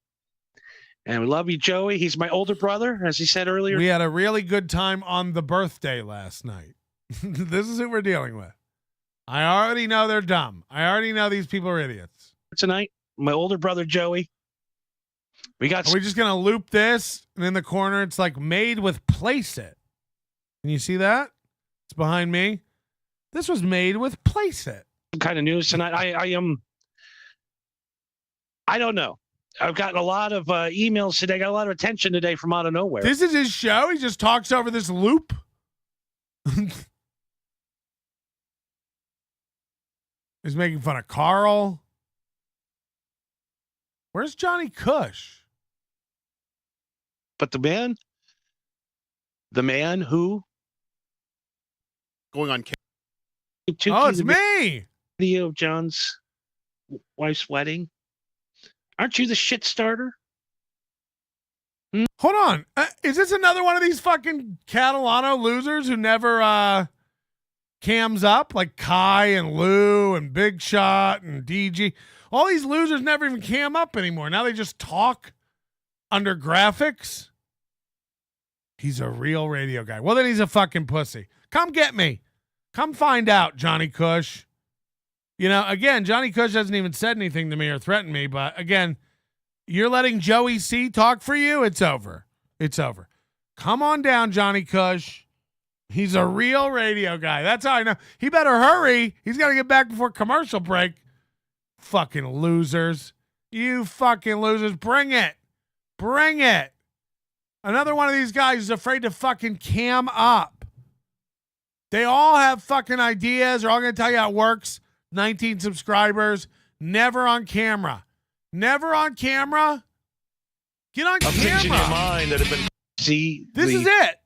And we love you, Joey. He's my older brother, as he said earlier. We had a really good time on the birthday last night. This is who we're dealing with. I already know they're dumb. I already know these people are idiots. Tonight, my older brother, Joey. Are we just going to loop this? And in the corner, it's like made with Place It. Can you see that? It's behind me. This was made with Place It. Some kind of news tonight. I don't know. I've gotten a lot of emails today. Got a lot of attention today from out of nowhere. This is his show. He just talks over this loop. He's making fun of Carl. Where's Johnny Cush? But the man who going on. Oh, it's me. Video of John's wife's wedding. Aren't you the shit starter? Hold on. Is this another one of these fucking Catalano losers who never cams up? Like Kai and Lou and Big Shot and DG. All these losers never even cam up anymore. Now they just talk under graphics. He's a real radio guy. Well, then he's a fucking pussy. Come get me. Come find out, Johnny Cush. Again, Johnny Cush hasn't even said anything to me or threatened me, but again, you're letting Joey C talk for you. It's over. It's over. Come on down, Johnny Cush. He's a real radio guy. That's how I know. He better hurry. He's got to get back before commercial break. Fucking losers. You fucking losers. Bring it. Bring it. Another one of these guys is afraid to fucking cam up. They all have fucking ideas. They're all going to tell you how it works. 19 subscribers. Never on camera. Never on camera. Get on camera. Things in your mind that have been. See, this is it.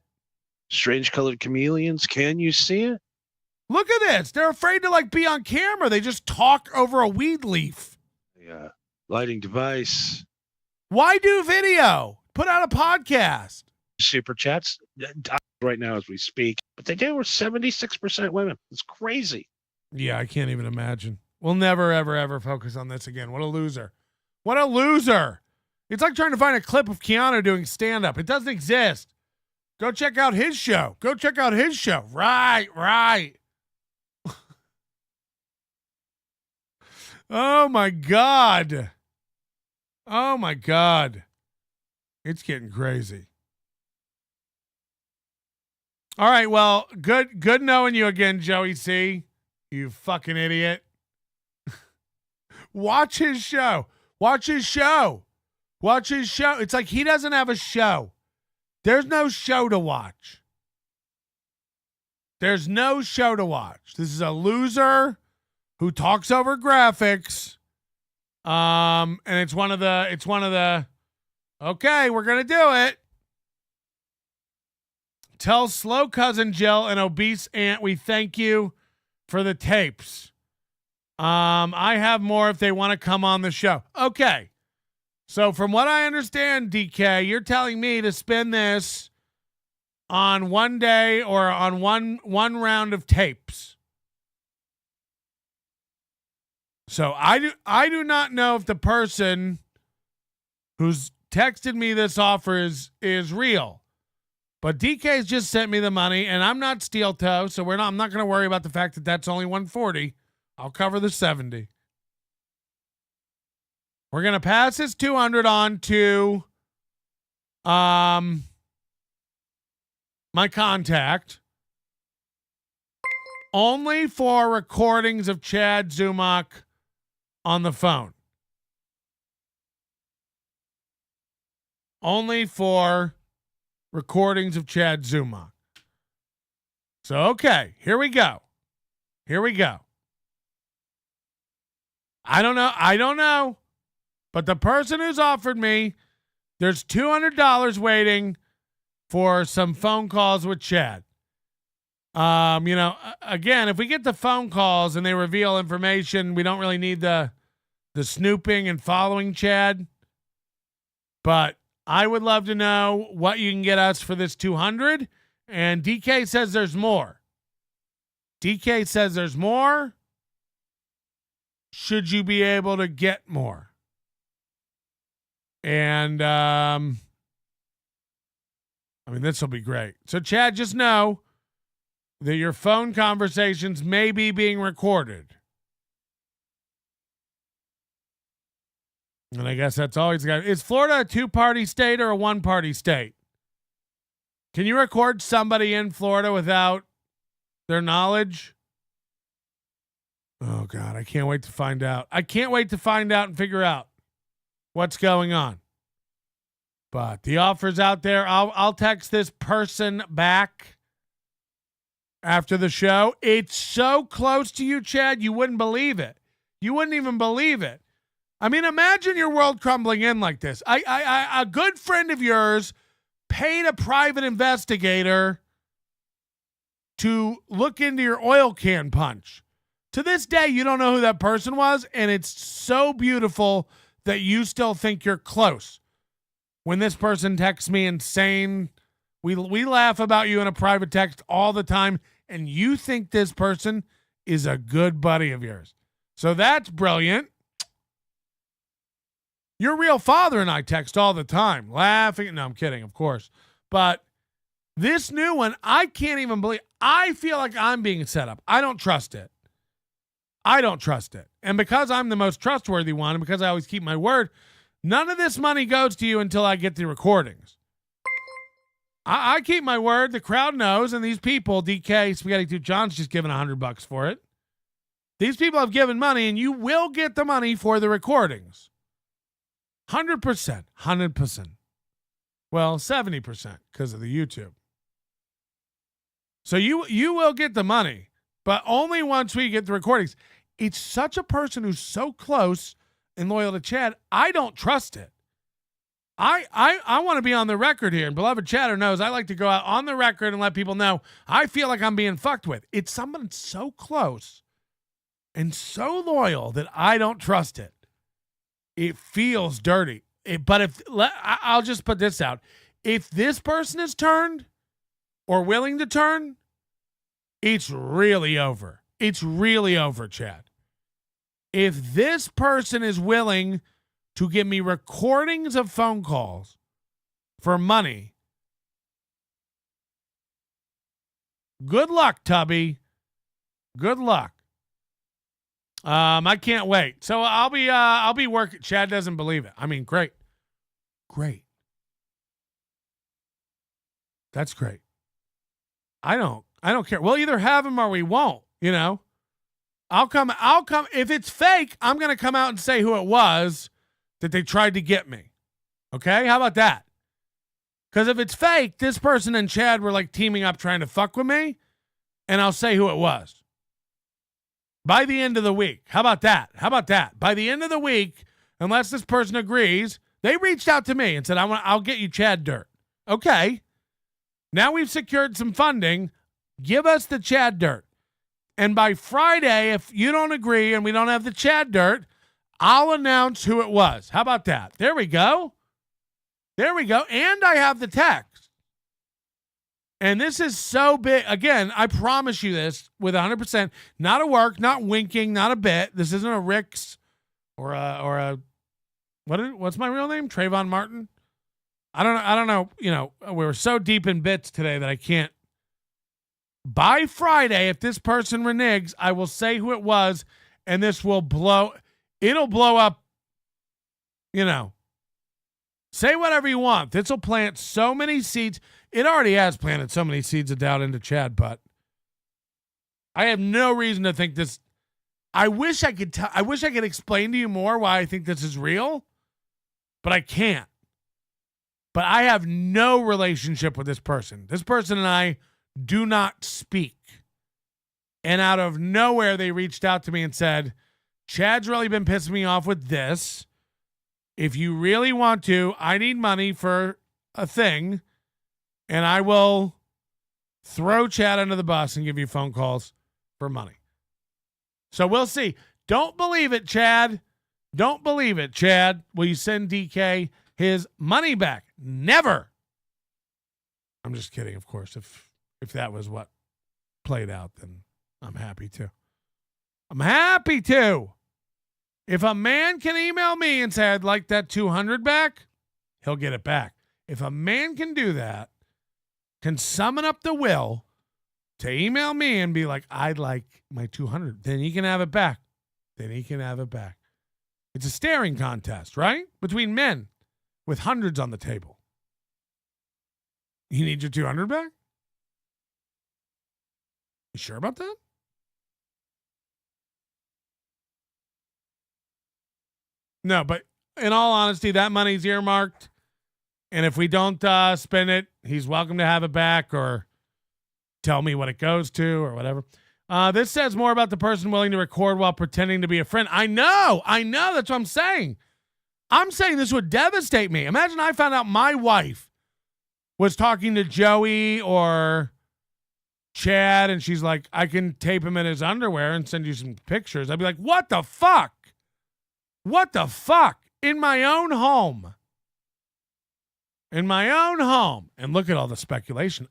Strange colored chameleons. Can you see it? Look at this. They're afraid to be on camera. They just talk over a weed leaf. Yeah. Lighting device. Why do video? Put out a podcast. Super chats right now as we speak. But they do. We're 76% women. It's crazy. Yeah, I can't even imagine. We'll never, ever, ever focus on this again. What a loser. What a loser. It's like trying to find a clip of Keanu doing stand-up. It doesn't exist. Go check out his show. Go check out his show. Right. Oh, my God. Oh, my God. It's getting crazy. All right, well, good knowing you again, Joey C. You fucking idiot. Watch his show. Watch his show. Watch his show. It's like he doesn't have a show. There's no show to watch. There's no show to watch. This is a loser who talks over graphics. And it's one of the okay, we're gonna do it. Tell slow cousin Jill and obese aunt we thank you for the tapes. I have more if they want to come on the show. Okay. So from what I understand, DK, you're telling me to spend this on one day or on one round of tapes. So I do not know if the person who's texted me this offer is real. But DK's just sent me the money, and I'm not steel toe, so I'm not going to worry about the fact that that's only 140. I'll cover the 70. We're going to pass this 200 on to my contact. Only for recordings of Chad Zumock on the phone. Only for recordings of Chad Zumock. So, okay, here we go. I don't know. But the person who's offered me, there's $200 waiting for some phone calls with Chad. Again, if we get the phone calls and they reveal information, we don't really need the snooping and following Chad. But I would love to know what you can get us for this 200. And DK says there's more. Should you be able to get more? And, this will be great. So, Chad, just know that your phone conversations may be being recorded. And I guess that's all he's got. Is Florida a two-party state or a one-party state? Can you record somebody in Florida without their knowledge? Oh, God, I can't wait to find out. And figure out what's going on. But the offer's out there. I'll text this person back after the show. It's so close to you, Chad, you wouldn't believe it. You wouldn't even believe it. I mean, imagine your world crumbling in like this. A good friend of yours paid a private investigator to look into your oil can punch. To this day, you don't know who that person was, and it's so beautiful that you still think you're close. When this person texts me insane, we laugh about you in a private text all the time, and you think this person is a good buddy of yours. So that's brilliant. Your real father and I text all the time, laughing. No, I'm kidding, of course. But this new one, I can't even believe. I feel like I'm being set up. I don't trust it. And because I'm the most trustworthy one, and because I always keep my word, none of this money goes to you until I get the recordings. I keep my word. The crowd knows, and these people, DK, Spaghetti 2 John's just given $100 for it. These people have given money, and you will get the money for the recordings. 100%. Well, 70% because of the YouTube. So you will get the money, but only once we get the recordings. It's such a person who's so close and loyal to Chad. I don't trust it. I want to be on the record here, and beloved Chatter knows I like to go out on the record and let people know I feel like I'm being fucked with. It's someone so close and so loyal that I don't trust it. It feels dirty. But I'll just put this out. If this person is turned or willing to turn, it's really over. It's really over, Chad. If this person is willing to give me recordings of phone calls for money, good luck, Tubby. Good luck. I can't wait. So I'll be working. Chad doesn't believe it. I mean, great. That's great. I don't care. We'll either have him or we won't, you know. I'll come. If it's fake, I'm going to come out and say who it was that they tried to get me. Okay? How about that? Because if it's fake, this person and Chad were like teaming up trying to fuck with me, and I'll say who it was. By the end of the week. How about that? By the end of the week, unless this person agrees, they reached out to me and said, I'll get you Chad dirt. Okay. Now we've secured some funding. Give us the Chad dirt. And by Friday, if you don't agree and we don't have the Chad dirt, I'll announce who it was. How about that? There we go. And I have the text. And this is so big. Again, I promise you this with 100%. Not a work, not winking, not a bit. This isn't a Rick's or a what's my real name? Trayvon Martin. I don't know. You know, we were so deep in bits today that I can't. By Friday, if this person reneges, I will say who it was, and this will blow. It'll blow up. You know, say whatever you want. This will plant so many seeds. It already has planted so many seeds of doubt into Chad, but I have no reason to think this. I wish I could explain to you more why I think this is real, but I can't. But I have no relationship with this person. This person and I do not speak. And out of nowhere, they reached out to me and said, Chad's really been pissing me off with this. If you really want to, I need money for a thing, and I will throw Chad under the bus and give you phone calls for money. So we'll see. Don't believe it, Chad. Don't believe it, Chad. Will you send DK his money back? Never. I'm just kidding, of course. If that was what played out, then I'm happy to. I'm happy to. If a man can email me and say, I'd like that 200 back, he'll get it back. If a man can do that, can summon up the will to email me and be like, I'd like my 200, then he can have it back. Then he can have it back. It's a staring contest, right? Between men with hundreds on the table. You need your 200 back? You sure about that? No, but in all honesty, that money's earmarked. And if we don't spend it, he's welcome to have it back or tell me what it goes to or whatever. This says more about the person willing to record while pretending to be a friend. I know. That's what I'm saying. I'm saying this would devastate me. Imagine I found out my wife was talking to Joey or Chad, and she's like, I can tape him in his underwear and send you some pictures. I'd be like, what the fuck? What the fuck? In my own home. In my own home. And look at all the speculation.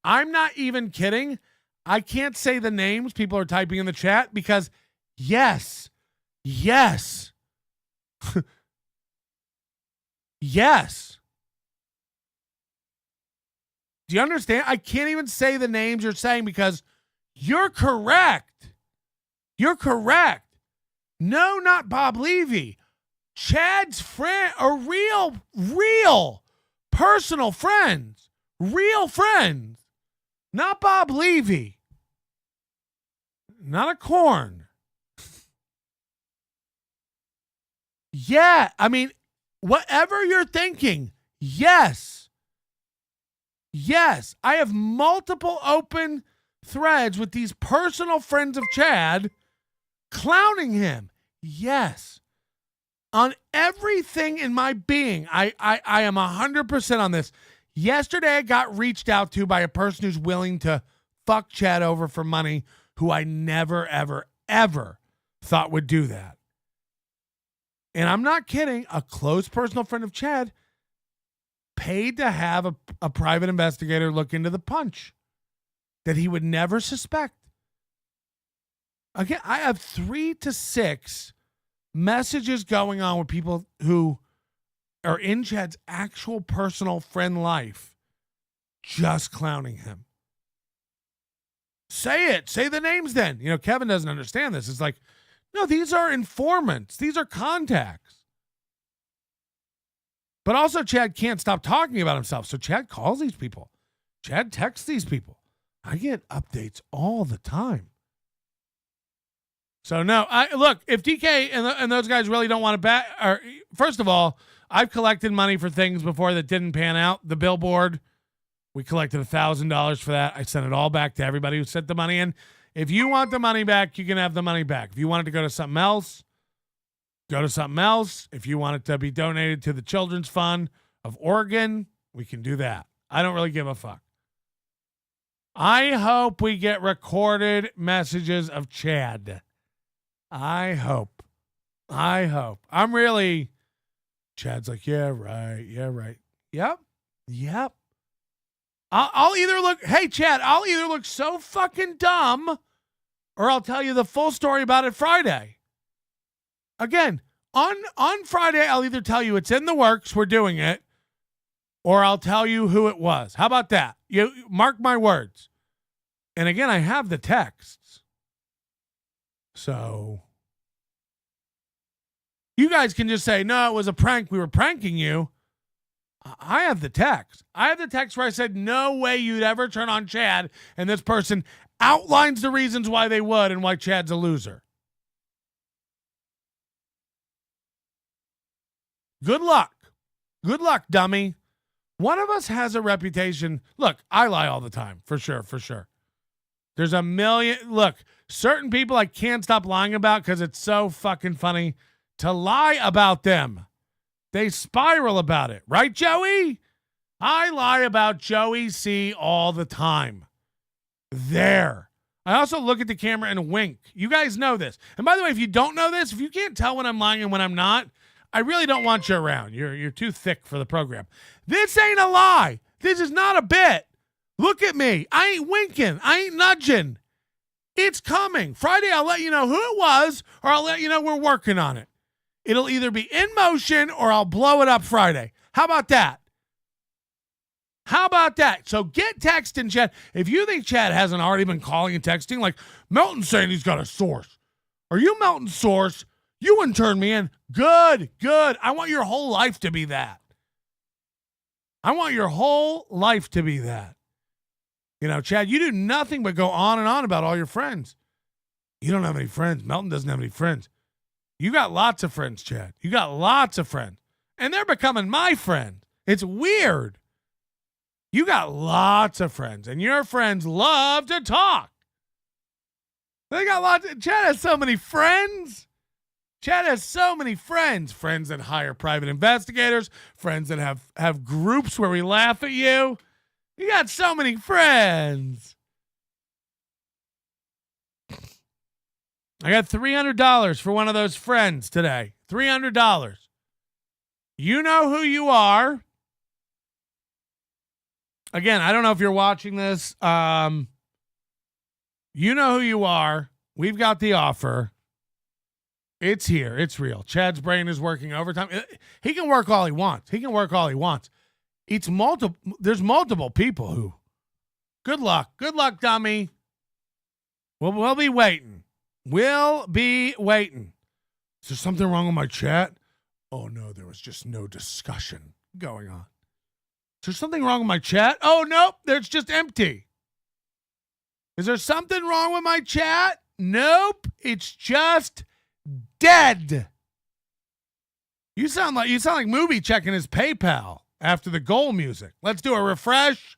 I'm not even kidding. I can't say the names people are typing in the chat because yes. Yes. Do you understand? I can't even say the names you're saying because you're correct. You're correct. No, not Bob Levy. Chad's friend, a real personal friends. Real friends. Not Bob Levy. Not a corn. Yeah, I mean, whatever you're thinking, yes. Yes, I have multiple open threads with these personal friends of Chad clowning him. Yes. On everything in my being, I am 100% on this. Yesterday, I got reached out to by a person who's willing to fuck Chad over for money, who I never, ever, ever thought would do that. And I'm not kidding. A close personal friend of Chad paid to have a private investigator look into the punch that he would never suspect. Again, I have 3 to 6 messages going on with people who are in Chad's actual personal friend life just clowning him. Say it. Say the names then. You know, Kevin doesn't understand this. It's like, no, these are informants. These are contacts. But also Chad can't stop talking about himself. So Chad calls these people. Chad texts these people. I get updates all the time. So no, look, if DK and those guys really don't want to bet, or first of all, I've collected money for things before that didn't pan out. The billboard, we collected $1,000 for that. I sent it all back to everybody who sent the money in. If you want the money back, you can have the money back. If you want it to go to something else, go to something else. If you want it to be donated to the Children's Fund of Oregon, we can do that. I don't really give a fuck. I hope we get recorded messages of Chad. I hope. I'm really... Chad's like, yeah, right. Yep. I'll either look... Hey, Chad, I'll either look so fucking dumb or I'll tell you the full story about it Friday. Again, on Friday, I'll either tell you it's in the works, we're doing it, or I'll tell you who it was. How about that? You mark my words. And again, I have the texts. So you guys can just say, no, it was a prank. We were pranking you. I have the text. I have the text where I said, no way you'd ever turn on Chad. And this person outlines the reasons why they would and why Chad's a loser. Good luck. Good luck, dummy. One of us has a reputation. Look, I lie all the time, for sure, for sure. There's a million. Look, certain people I can't stop lying about because it's so fucking funny to lie about them. They spiral about it. Right, Joey? I lie about Joey C all the time. There. I also look at the camera and wink. You guys know this. And by the way, if you don't know this, if you can't tell when I'm lying and when I'm not, I really don't want you around. You're too thick for the program. This ain't a lie. This is not a bit. Look at me. I ain't winking. I ain't nudging. It's coming. Friday, I'll let you know who it was, or I'll let you know we're working on it. It'll either be in motion or I'll blow it up Friday. How about that? How about that? So get texting Chad. If you think Chad hasn't already been calling and texting, like Melton's saying he's got a source. Are you Melton's source? You wouldn't turn me in. Good, good. I want your whole life to be that. I want your whole life to be that. You know, Chad, you do nothing but go on and on about all your friends. You don't have any friends. Melton doesn't have any friends. You got lots of friends, Chad. You got lots of friends. And they're becoming my friend. It's weird. You got lots of friends, and your friends love to talk. They got lots. Chad has so many friends. Chad has so many friends. Friends that hire private investigators. Friends that have groups where we laugh at you. You got so many friends. I got $300 for one of those friends today. $300. You know who you are. Again, I don't know if you're watching this. You know who you are. We've got the offer. It's here. It's real. Chad's brain is working overtime. He can work all he wants. He can work all he wants. It's multiple. There's multiple people who. Good luck. Good luck, dummy. We'll be waiting. We'll be waiting. Is there something wrong with my chat? Oh, no, there was just no discussion going on. Is there something wrong with my chat? Oh, nope, there's just empty. Is there something wrong with my chat? Nope, it's just dead. You sound like Movie checking his PayPal after the goal music. Let's do a refresh.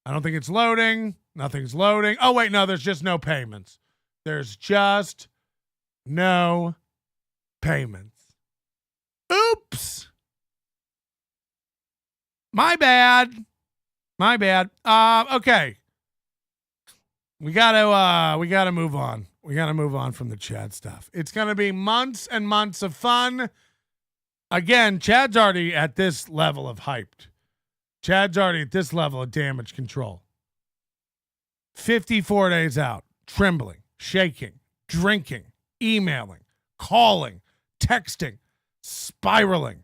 I don't think it's loading. Nothing's loading. Oh, wait, no, there's just no payments. There's just no payments. Oops. My bad. Okay. We gotta move on. We gotta move on from the Chad stuff. It's gonna be months and months of fun. Again, Chad's already at this level of hyped. Chad's already at this level of damage control. 54 days out, trembling, shaking, drinking, emailing, calling, texting, spiraling,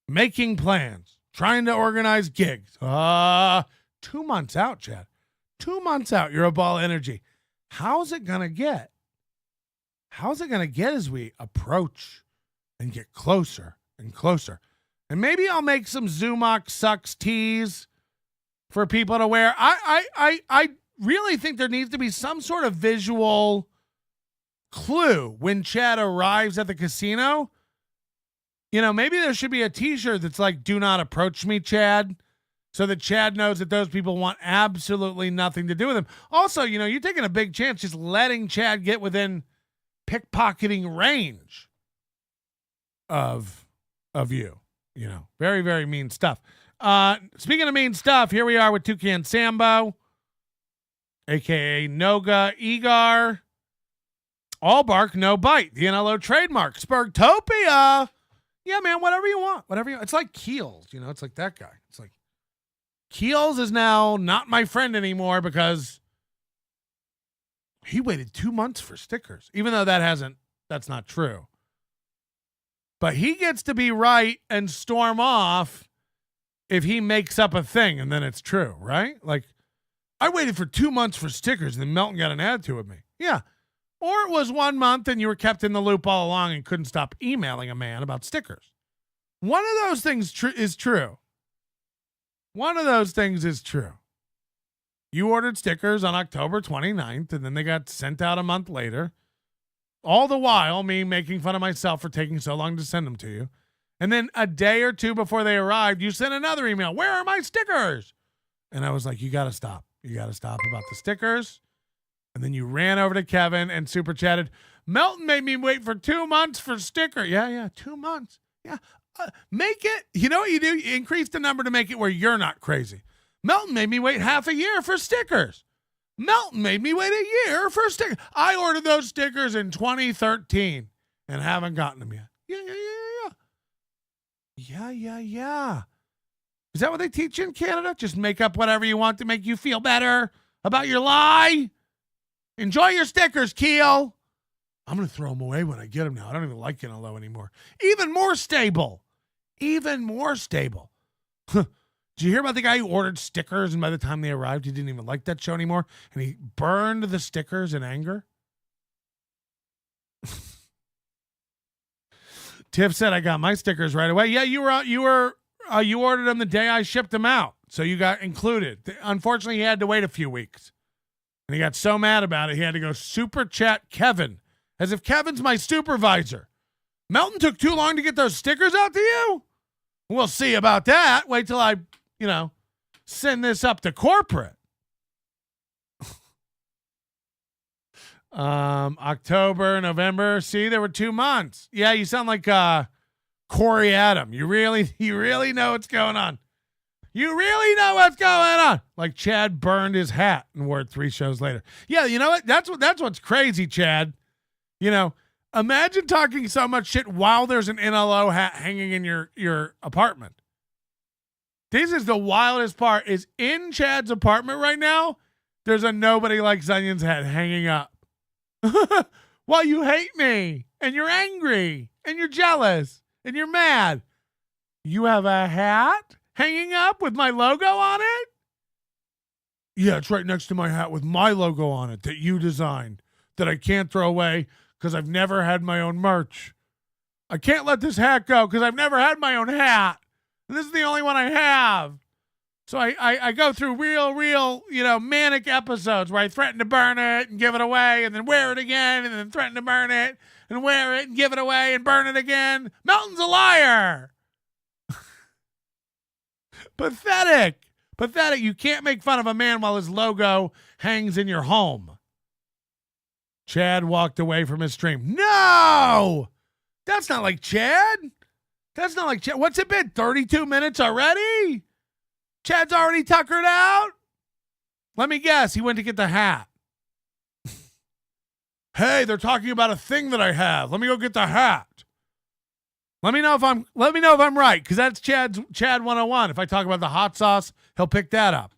making plans, trying to organize gigs. 2 months out, Chad. 2 months out, you're a ball of energy. How's it going to get? How's it going to get as we approach and get closer and closer? And maybe I'll make some Zumock sucks tees for people to wear. I really think there needs to be some sort of visual clue when Chad arrives at the casino. You know, maybe there should be a t-shirt that's like, "Do not approach me, Chad," so that Chad knows that those people want absolutely nothing to do with him. Also, you know, you're taking a big chance just letting Chad get within pickpocketing range of you. You know, very, very mean stuff. Speaking of mean stuff, here we are with Toucan Sambo, a.k.a. Noga Egar. All bark, no bite. The NLO trademark. Spurgtopia. Yeah, man, whatever you want. Whatever you want. It's like Keels, you know, it's like that guy. It's like Keels is now not my friend anymore because he waited 2 months for stickers, even though that's not true. But he gets to be right and storm off if he makes up a thing and then it's true, right? Like, I waited for 2 months for stickers and then Melton got an attitude with me. Yeah. Or it was 1 month and you were kept in the loop all along and couldn't stop emailing a man about stickers. One of those things is true. One of those things is true. You ordered stickers on October 29th and then they got sent out a month later. All the while, me making fun of myself for taking so long to send them to you. And then a day or two before they arrived, you sent another email. Where are my stickers? And I was like, you got to stop. You got to stop about the stickers. And then you ran over to Kevin and super chatted. Melton made me wait for 2 months for sticker. Yeah, 2 months. Yeah. Make it. You know what you do? You increase the number to make it where you're not crazy. Melton made me wait half a year for stickers. Melton made me wait a year for stickers. I ordered those stickers in 2013 and haven't gotten them yet. Yeah. Is that what they teach in Canada? Just make up whatever you want to make you feel better about your lie? Enjoy your stickers, Keel. I'm going to throw them away when I get them now. I don't even like Inalo anymore. Even more stable. Did you hear about the guy who ordered stickers and by the time they arrived, he didn't even like that show anymore and he burned the stickers in anger? Tiff said, I got my stickers right away. Yeah, you ordered them the day I shipped them out. So you got included. Unfortunately, he had to wait a few weeks. And he got so mad about it, he had to go super chat Kevin as if Kevin's my supervisor. Melton took too long to get those stickers out to you? We'll see about that. Wait till I, send this up to corporate. October, November. See, there were 2 months. Yeah, you sound like Corey Adam. You really know what's going on. You really know what's going on. Like Chad burned his hat and wore it 3 shows later. Yeah, you know what? That's what's crazy, Chad. Imagine talking so much shit while there's an NLO hat hanging in your apartment. This is the wildest part. Is in Chad's apartment right now, there's a Nobody Likes Onions hat hanging up. While you hate me, and you're angry, and you're jealous, and you're mad. You have a hat hanging up with my logo on it? Yeah, it's right next to my hat with my logo on it that you designed, that I can't throw away because I've never had my own merch. I can't let this hat go because I've never had my own hat. And this is the only one I have. So I go through real, manic episodes where I threaten to burn it and give it away and then wear it again and then threaten to burn it and wear it and give it away and burn it again. Melton's a liar. Pathetic. You can't make fun of a man while his logo hangs in your home. Chad walked away from his stream. No! That's not like Chad. What's it been? 32 minutes already? Chad's already tuckered out? Let me guess. He went to get the hat. Hey, they're talking about a thing that I have. Let me go get the hat. Let me know if I'm right, because that's Chad 101. If I talk about the hot sauce, he'll pick that up.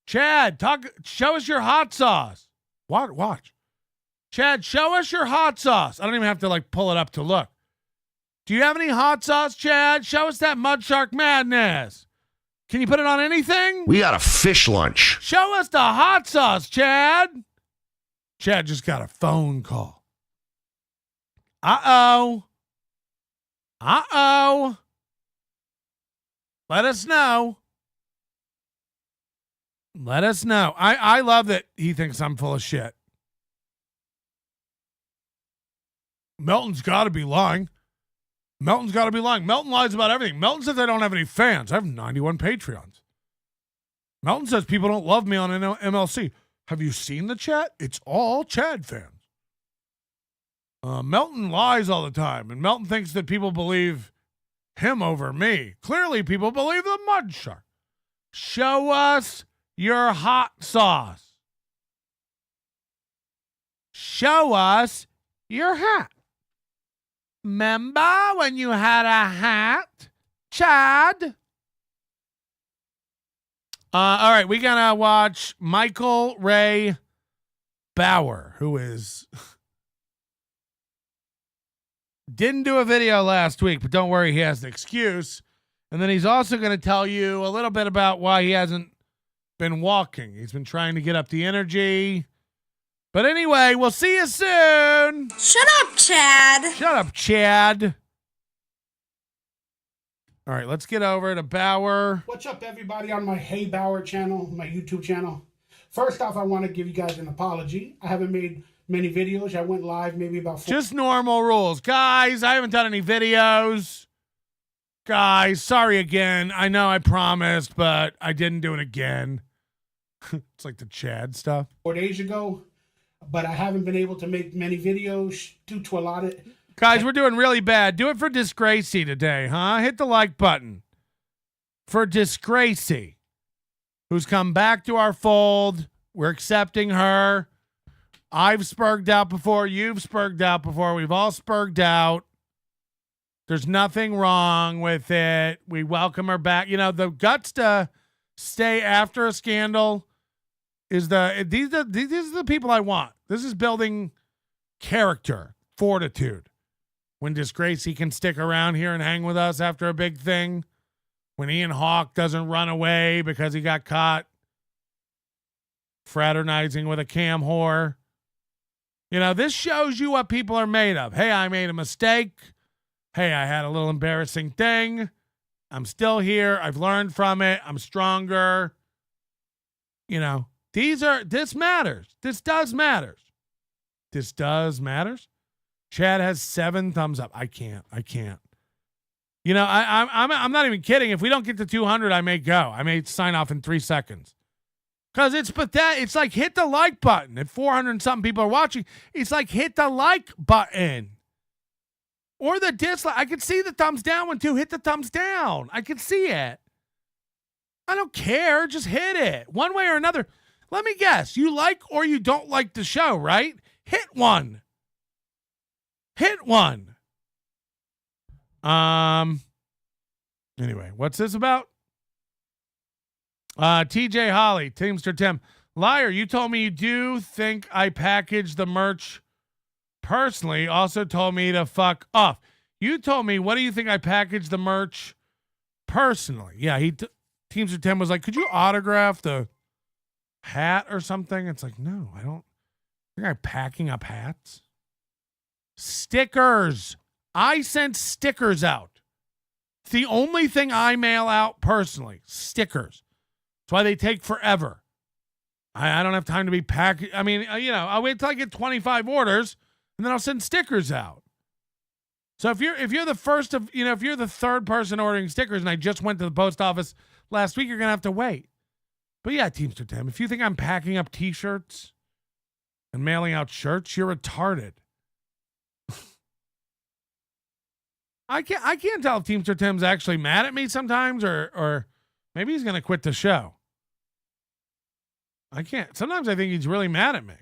Chad, show us your hot sauce. Watch. Chad, show us your hot sauce. I don't even have to pull it up to look. Do you have any hot sauce, Chad? Show us that Mud Shark Madness. Can you put it on anything? We got a fish lunch. Show us the hot sauce, Chad. Chad just got a phone call. Uh-oh. Let us know. I love that he thinks I'm full of shit. Melton's got to be lying. Melton lies about everything. Melton says I don't have any fans. I have 91 Patreons. Melton says people don't love me on MLC. Have you seen the chat? It's all Chad fans. Melton lies all the time, and Melton thinks that people believe him over me. Clearly, people believe the Mud Shark. Show us your hot sauce. Show us your hat. Remember when you had a hat, Chad? All right, we gotta watch Michael Ray Bauer, who didn't do a video last week, but don't worry, he has an excuse. And then he's also going to tell you a little bit about why he hasn't been walking. He's been trying to get up the energy. But anyway, we'll see you soon. Shut up, Chad. Shut up, Chad. All right, let's get over to Bauer. What's up, everybody, on my Hey Bauer channel, my YouTube channel? First off, I want to give you guys an apology. I haven't made many videos. I went live maybe about 4. Just normal rules. Guys, I haven't done any videos. Guys, sorry again. I know I promised, but I didn't do it again. It's like the Chad stuff. 4 days ago, but I haven't been able to make many videos due to a lot of... Guys, we're doing really bad. Do it for Disgracey today, huh? Hit the like button. For Disgracey, who's come back to our fold. We're accepting her. I've spurged out before. You've spurged out before. We've all spurged out. There's nothing wrong with it. We welcome her back. You know, the guts to stay after a scandal is these are the people I want. This is building character, fortitude. When Disgracey can stick around here and hang with us after a big thing. When Ian Hawke doesn't run away because he got caught fraternizing with a cam whore. You know, this shows you what people are made of. Hey, I made a mistake. Hey, I had a little embarrassing thing. I'm still here. I've learned from it. I'm stronger. You know, this matters. This does matter. This does matters. Chad has 7 thumbs up. I can't. You know, I'm not even kidding. If we don't get to 200, I may go. I may sign off in 3 seconds. Because it's pathetic. It's like hit the like button. If 400 and something people are watching, it's like hit the like button. Or the dislike. I can see the thumbs down one too. Hit the thumbs down. I can see it. I don't care. Just hit it. One way or another. Let me guess. You like or you don't like the show, right? Hit one. Hit one. Anyway, what's this about? TJ Holly, Teamster Tim. Liar, you told me you do think I packaged the merch personally. Also told me to fuck off. You told me, what do you think I packaged the merch personally? Yeah, Teamster Tim was like, could you autograph the hat or something? It's like, no, I don't think I'm packing up hats. Stickers. I sent stickers out. It's the only thing I mail out personally. Stickers. That's why they take forever. I don't have time to be packed. I mean, you know, I'll wait till I get 25 orders and then I'll send stickers out. So if you're the first of, you know, if you're the third person ordering stickers and I just went to the post office last week, you're going to have to wait. But yeah, Teamster Tim, if you think I'm packing up t-shirts and mailing out shirts, you're retarded. I can't tell if Teamster Tim's actually mad at me sometimes or maybe he's going to quit the show. I can't. Sometimes I think he's really mad at me.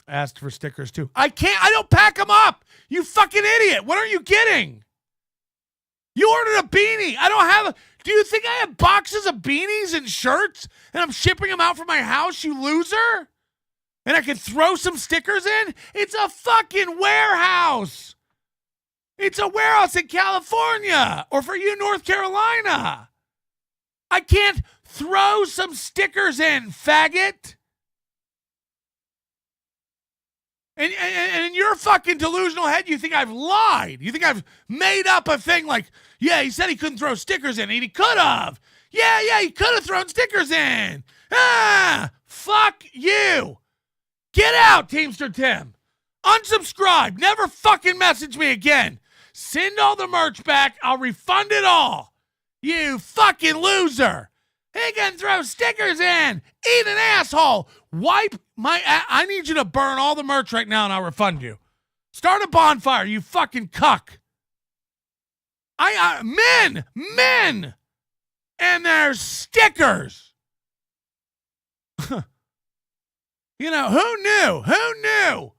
Asked for stickers too. I don't pack them up. You fucking idiot. What are you getting? You ordered a beanie. I don't have do you think I have boxes of beanies and shirts and I'm shipping them out from my house, you loser? And I can throw some stickers in? It's a fucking warehouse. It's a warehouse in California or for you, North Carolina. I can't throw some stickers in, faggot. And in your fucking delusional head, you think I've lied. You think I've made up a thing like, yeah, he said he couldn't throw stickers in. And he could have. Yeah, he could have thrown stickers in. Fuck you. Get out, Teamster Tim. Unsubscribe. Never fucking message me again. Send all the merch back. I'll refund it all. You fucking loser. He can throw stickers in. Eat an asshole. Wipe my I need you to burn all the merch right now and I'll refund you. Start a bonfire, you fucking cuck. Men. And there's stickers. You know, who knew?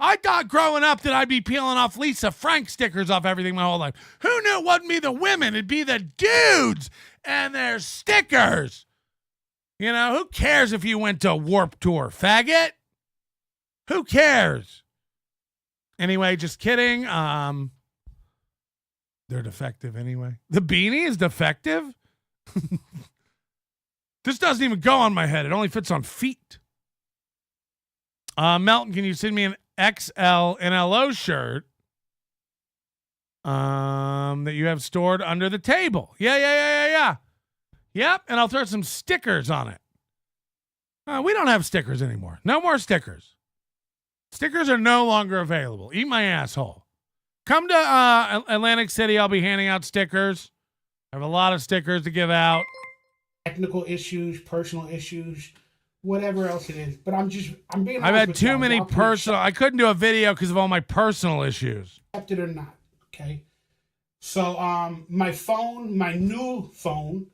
I thought growing up that I'd be peeling off Lisa Frank stickers off everything my whole life. Who knew it wouldn't be the women? It'd be the dudes and their stickers. You know, who cares if you went to Warped Tour, faggot? Who cares? Anyway, just kidding. They're defective anyway. The beanie is defective? This doesn't even go on my head. It only fits on feet. Melton, can you send me an XL NLO shirt that you have stored under the table? Yeah. Yep, and I'll throw some stickers on it. We don't have stickers anymore. No more stickers. Stickers are no longer available. Eat my asshole. Come to Atlantic City. I'll be handing out stickers. I have a lot of stickers to give out. Technical issues, personal issues, whatever else it is. But I'm being honest. I've had with too y'all. many Y'all can personal. I couldn't do a video because of all my personal issues. Accept it or not, okay? So my phone, my new phone,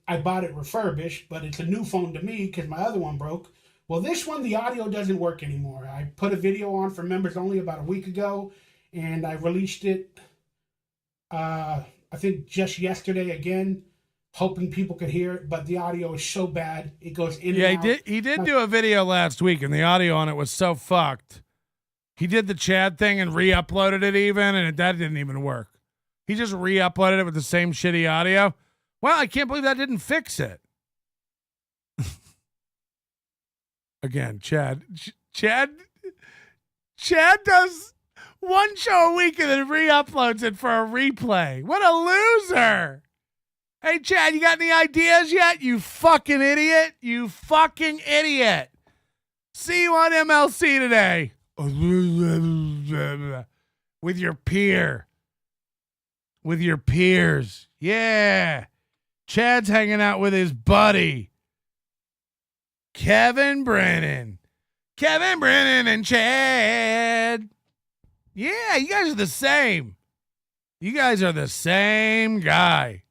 I bought it refurbished, but it's a new phone to me because my other one broke. Well, this one, the audio doesn't work anymore. I put a video on for members only about a week ago, and I released it, I think just yesterday again, hoping people could hear it, but the audio is so bad, it goes in and out. He did do a video last week, and the audio on it was so fucked. He did the Chad thing and re-uploaded it even, and that didn't even work. He just re-uploaded it with the same shitty audio. Well, I can't believe that didn't fix it. Again, Chad does one show a week and then re-uploads it for a replay. What a loser. Hey, Chad, you got any ideas yet? You fucking idiot. You fucking idiot. See you on MLC today. With your peer. With your peers. Yeah. Chad's hanging out with his buddy. Kevin Brennan and Chad. Yeah, you guys are the same. You guys are the same guy.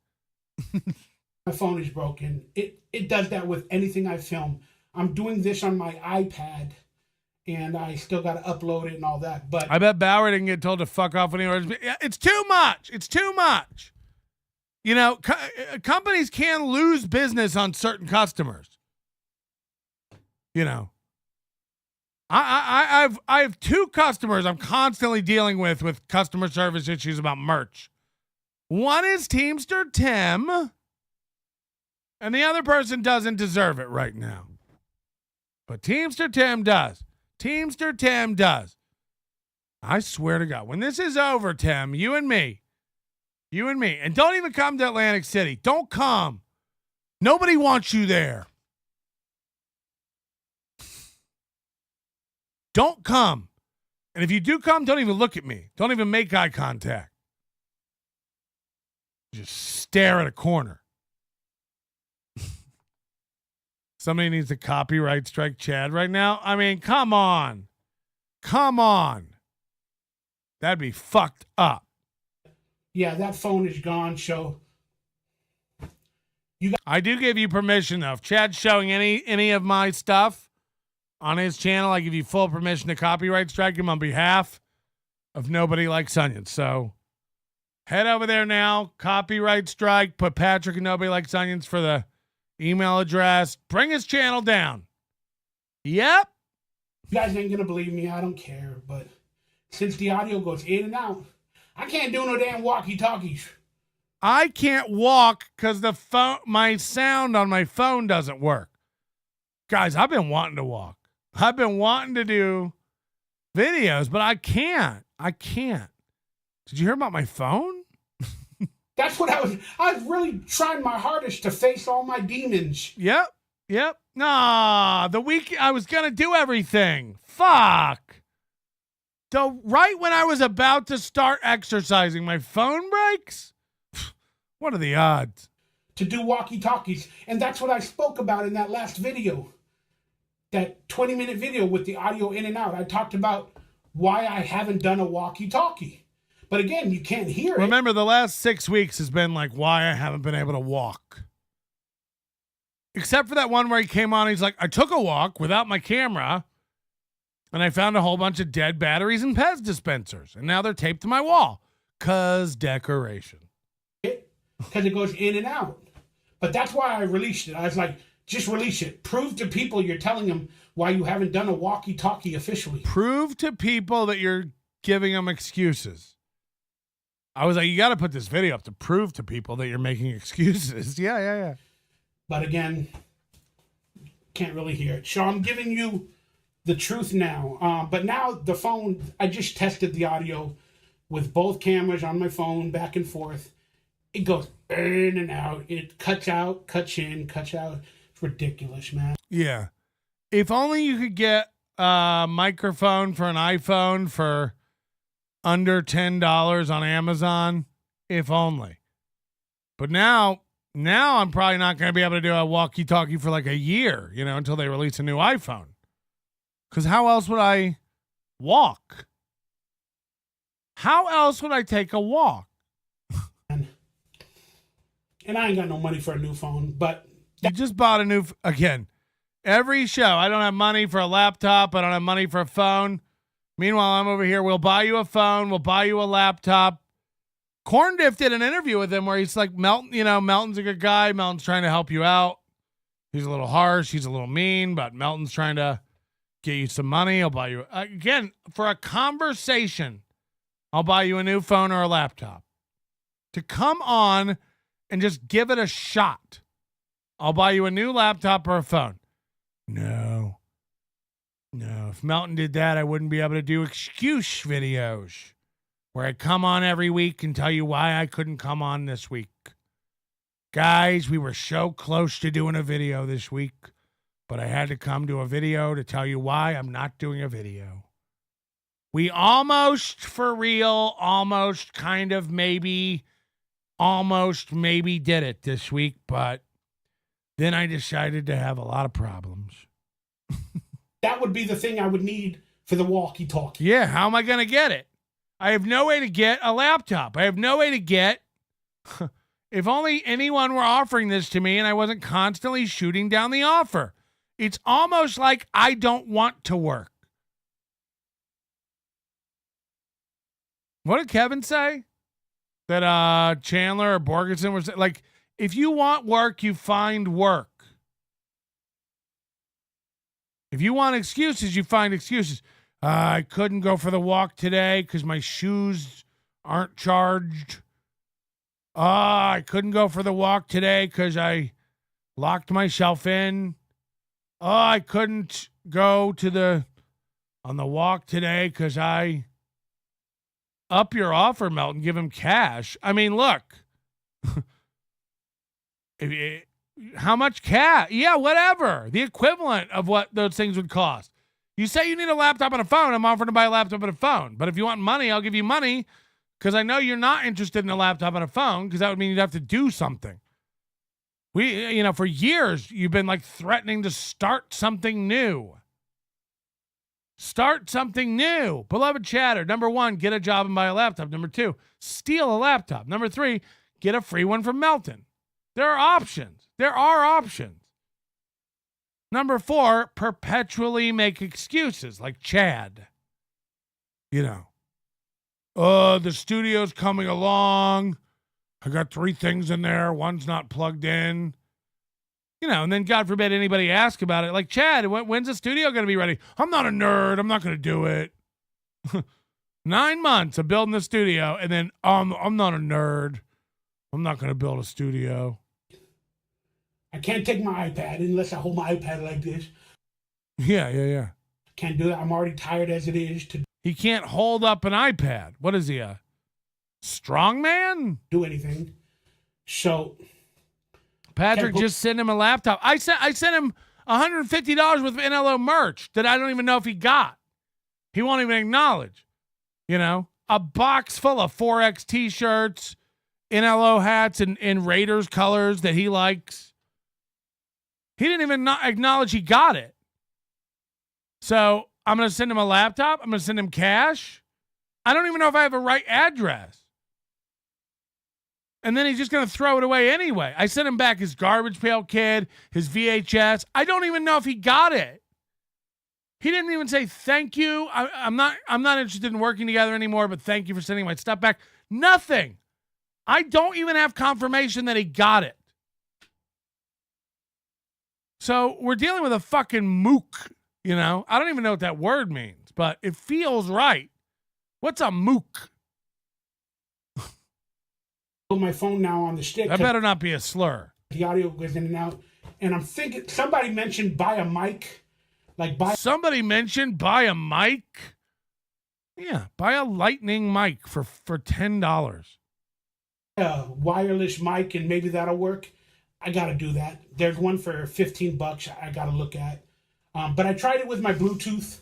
My phone is broken. It does that with anything I film. I'm doing this on my iPad, and I still got to upload it and all that. But I bet Bauer didn't get told to fuck off when he orders. It's too much. It's too much. You know, companies can lose business on certain customers. You know, I have two customers I'm constantly dealing with customer service issues about merch. One is Teamster Tim, and the other person doesn't deserve it right now. But Teamster Tim does. Teamster Tim does. I swear to God, when this is over, Tim, you and me, and don't even come to Atlantic City. Don't come. Nobody wants you there. Don't come. And if you do come, don't even look at me. Don't even make eye contact. Just stare at a corner. Somebody needs to copyright strike Chad right now. I mean, come on. Come on. That'd be fucked up. Yeah, that phone is gone, so I do give you permission, though. If Chad's showing any of my stuff on his channel, I give you full permission to copyright strike him on behalf of Nobody Likes Onions. So head over there now, copyright strike, put Patrick and Nobody Likes Onions for the email address. Bring his channel down. Yep. You guys ain't going to believe me. I don't care. But since the audio goes in and out, I can't do no damn walkie-talkies. I can't walk because my sound on my phone doesn't work. Guys, I've been wanting to walk. I've been wanting to do videos, but I can't. Did you hear about my phone? That's what I was really trying my hardest to face all my demons. Yep. Nah, the week I was going to do everything. Fuck. So right when I was about to start exercising, my phone breaks? What are the odds? To do walkie-talkies. And that's what I spoke about in that last video. That 20-minute video with the audio in and out. I talked about why I haven't done a walkie-talkie. But again, you can't hear it. Remember, the last 6 weeks has been like why I haven't been able to walk. Except for that one where he came on, he's like, I took a walk without my camera, and I found a whole bunch of dead batteries and Pez dispensers. And now they're taped to my wall. 'Cause decoration. Because it goes in and out. But that's why I released it. I was like, just release it. Prove to people you're telling them why you haven't done a walkie-talkie officially. Prove to people that you're giving them excuses. I was like, you got to put this video up to prove to people that you're making excuses. Yeah. But again, can't really hear it. So I'm giving you the truth now. But now the phone, I just tested the audio with both cameras on my phone, back and forth. It goes in and out. It cuts out, cuts in, cuts out. It's ridiculous, man. Yeah. If only you could get a microphone for an iPhone for under $10 on Amazon. If only. But now I'm probably not going to be able to do a walkie-talkie for like a year, until they release a new iPhone. Because how else would I walk? How else would I take a walk? And I ain't got no money for a new phone, but... You just bought a new... Again, every show, I don't have money for a laptop. I don't have money for a phone. Meanwhile, I'm over here. We'll buy you a phone. We'll buy you a laptop. Corndiff did an interview with him where he's like, Melton's a good guy. Melton's trying to help you out. He's a little harsh. He's a little mean, but Melton's trying to get you some money. I'll buy you... Again, for a conversation, I'll buy you a new phone or a laptop. To come on and just give it a shot. I'll buy you a new laptop or a phone. No. If Melton did that, I wouldn't be able to do excuse videos where I come on every week and tell you why I couldn't come on this week. Guys, we were so close to doing a video this week, but I had to come to a video to tell you why I'm not doing a video. We almost, for real, almost kind of maybe did it this week, but then I decided to have a lot of problems. That would be the thing I would need for the walkie-talkie. Yeah, how am I going to get it? I have no way to get a laptop. I have no way to get... If only anyone were offering this to me and I wasn't constantly shooting down the offer. It's almost like I don't want to work. What did Kevin say? That Chandler or Borgeson was like, if you want work, you find work. If you want excuses, you find excuses. I couldn't go for the walk today because my shoes aren't charged. I couldn't go for the walk today because I locked myself in. I couldn't go on the walk today because I... Up your offer, Melton. Give him cash. I mean, look. How much cash? Yeah, whatever. The equivalent of what those things would cost. You say you need a laptop and a phone. I'm offering to buy a laptop and a phone. But if you want money, I'll give you money because I know you're not interested in a laptop and a phone because that would mean you'd have to do something. For years, you've been like threatening to start something new. Start something new. Beloved chatter. Number 1, get a job and buy a laptop. Number 2, steal a laptop. Number 3, get a free one from Melton. There are options. Number 4, perpetually make excuses like Chad. The studio's coming along. I got 3 things in there. One's not plugged in. And then God forbid anybody ask about it. Like, Chad, when's the studio going to be ready? I'm not a nerd. I'm not going to do it. 9 months of building the studio, and then I'm not a nerd. I'm not going to build a studio. I can't take my iPad unless I hold my iPad like this. Yeah. Can't do that. I'm already tired as it is to... He can't hold up an iPad. What is he, a strongman? Do anything. So... Patrick just sent him a laptop. I sent him $150 worth of NLO merch that I don't even know if he got. He won't even acknowledge. A box full of 4X t-shirts, NLO hats, and Raiders colors that he likes. He didn't even acknowledge he got it. So I'm going to send him a laptop. I'm going to send him cash. I don't even know if I have a right address. And then he's just going to throw it away anyway. I sent him back his Garbage Pail Kid, his VHS. I don't even know if he got it. He didn't even say thank you. I'm not interested in working together anymore, but thank you for sending my stuff back. Nothing. I don't even have confirmation that he got it. So we're dealing with a fucking mook, I don't even know what that word means, but it feels right. What's a mook? put my phone now on the stick. That better not be a slur. The audio goes in and out. And I'm thinking, somebody mentioned buy a mic. Somebody mentioned buy a mic? Yeah, buy a lightning mic for $10. A wireless mic, and maybe that'll work. I got to do that. There's one for $15 I got to look at. But I tried it with my Bluetooth.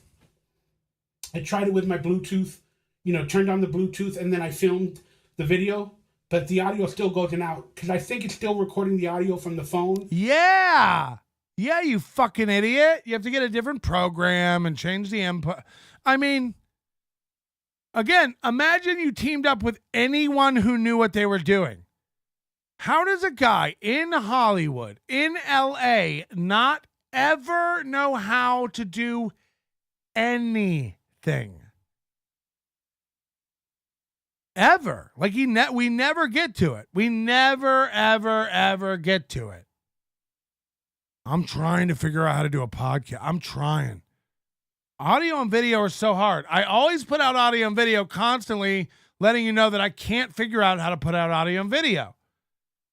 Turned on the Bluetooth, and then I filmed the video. But the audio still goes in and out because I think it's still recording the audio from the phone. Yeah. Yeah, you fucking idiot. You have to get a different program and change the input. I mean, again, imagine you teamed up with anyone who knew what they were doing. How does a guy in Hollywood, in LA, not ever know how to do anything? Ever. Like we never get to it. We never, ever, ever get to it. I'm trying to figure out how to do a podcast. I'm trying. Audio and video are so hard. I always put out audio and video constantly, letting you know that I can't figure out how to put out audio and video.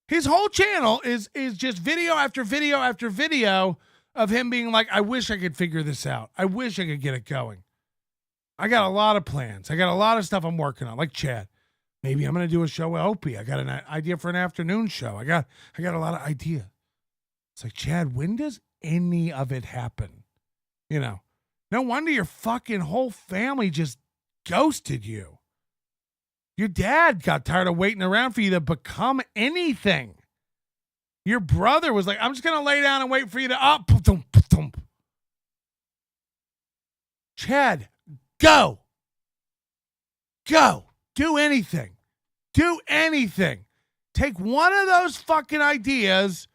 His whole channel is just video after video after video of him being like, I wish I could figure this out. I wish I could get it going. I got a lot of plans. I got a lot of stuff I'm working on, like Chad. Maybe I'm going to do a show with Opie. I got an idea for an afternoon show. I got a lot of ideas. It's like, Chad, when does any of it happen? You know, no wonder your fucking whole family just ghosted you. Your dad got tired of waiting around for you to become anything. Your brother was like, I'm just going to lay down and wait for you to Chad, go. Go. Do anything. Do anything. Take one of those fucking ideas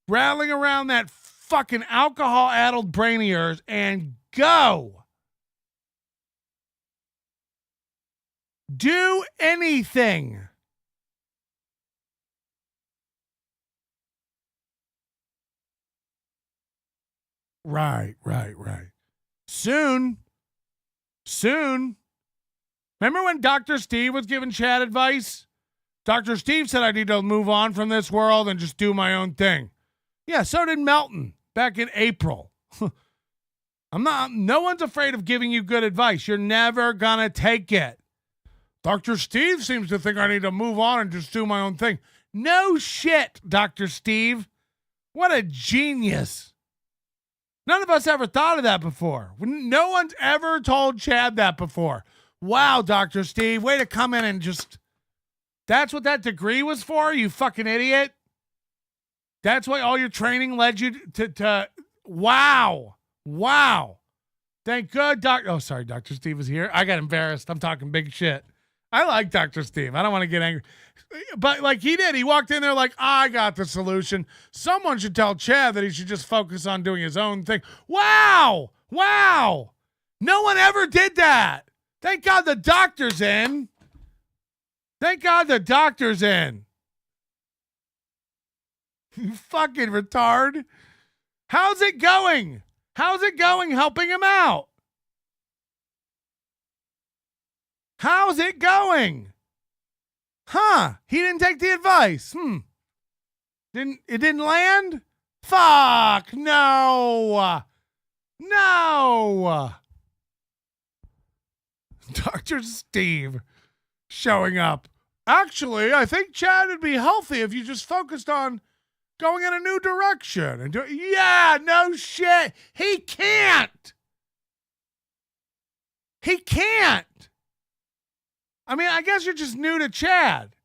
rattling around that fucking alcohol-addled brain of yours and go. Do anything. Right. Soon. Remember when Dr. Steve was giving Chad advice? Dr. Steve said I need to move on from this world and just do my own thing. Yeah, so did Melton back in April. No one's afraid of giving you good advice. You're never gonna take it. Dr. Steve seems to think I need to move on and just do my own thing. No shit, Dr. Steve. What a genius. None of us ever thought of that before. No one's ever told Chad that before. Wow, Dr. Steve, way to come in and just... That's what that degree was for, you fucking idiot? That's why all your training led you to wow. Thank God, Dr. Steve is here. I got embarrassed. I'm talking big shit. I like Dr. Steve. I don't want to get angry. But like he did. He walked in there like, I got the solution. Someone should tell Chad that he should just focus on doing his own thing. Wow. No one ever did that. Thank God the doctor's in. You fucking retard. How's it going? Helping him out? How's it going? Huh? He didn't take the advice. It didn't land? Fuck. No. Dr. Steve showing up. Actually, I think Chad would be healthy if you just focused on going in a new direction and yeah, no shit. He can't. I mean, I guess you're just new to Chad.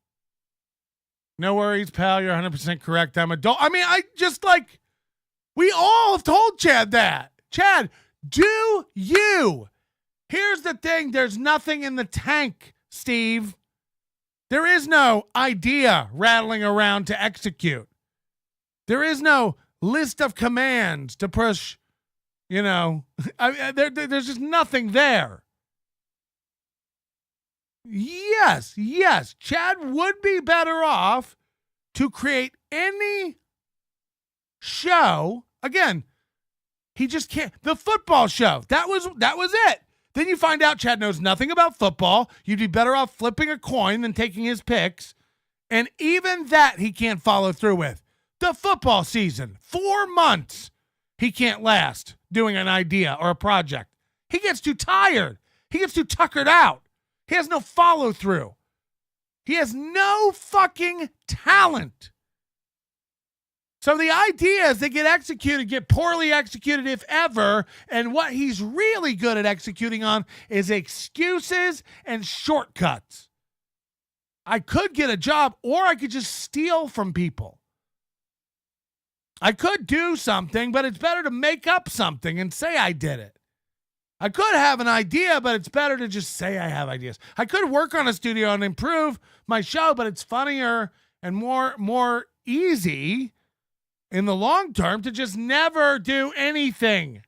No worries, pal. You're 100% correct. I'm adult. I mean, we all have told Chad that. Chad, do you? Here's the thing. There's nothing in the tank, Steve. There is no idea rattling around to execute. There is no list of commands to push, there's just nothing there. Yes, Chad would be better off to create any show. Again, he just can't. The football show, that was it. Then you find out Chad knows nothing about football. You'd be better off flipping a coin than taking his picks And even that he can't follow through with. The football season, 4 months, he can't last doing an idea or a project. He gets too tired. He gets too tuckered out. He has no follow through. He has no fucking talent. So the ideas that get executed get poorly executed, if ever, and what he's really good at executing on is excuses and shortcuts. I could get a job, or I could just steal from people. I could do something, but it's better to make up something and say I did it. I could have an idea, but it's better to just say I have ideas. I could work on a studio and improve my show, but it's funnier and more easy in the long term to just never do anything.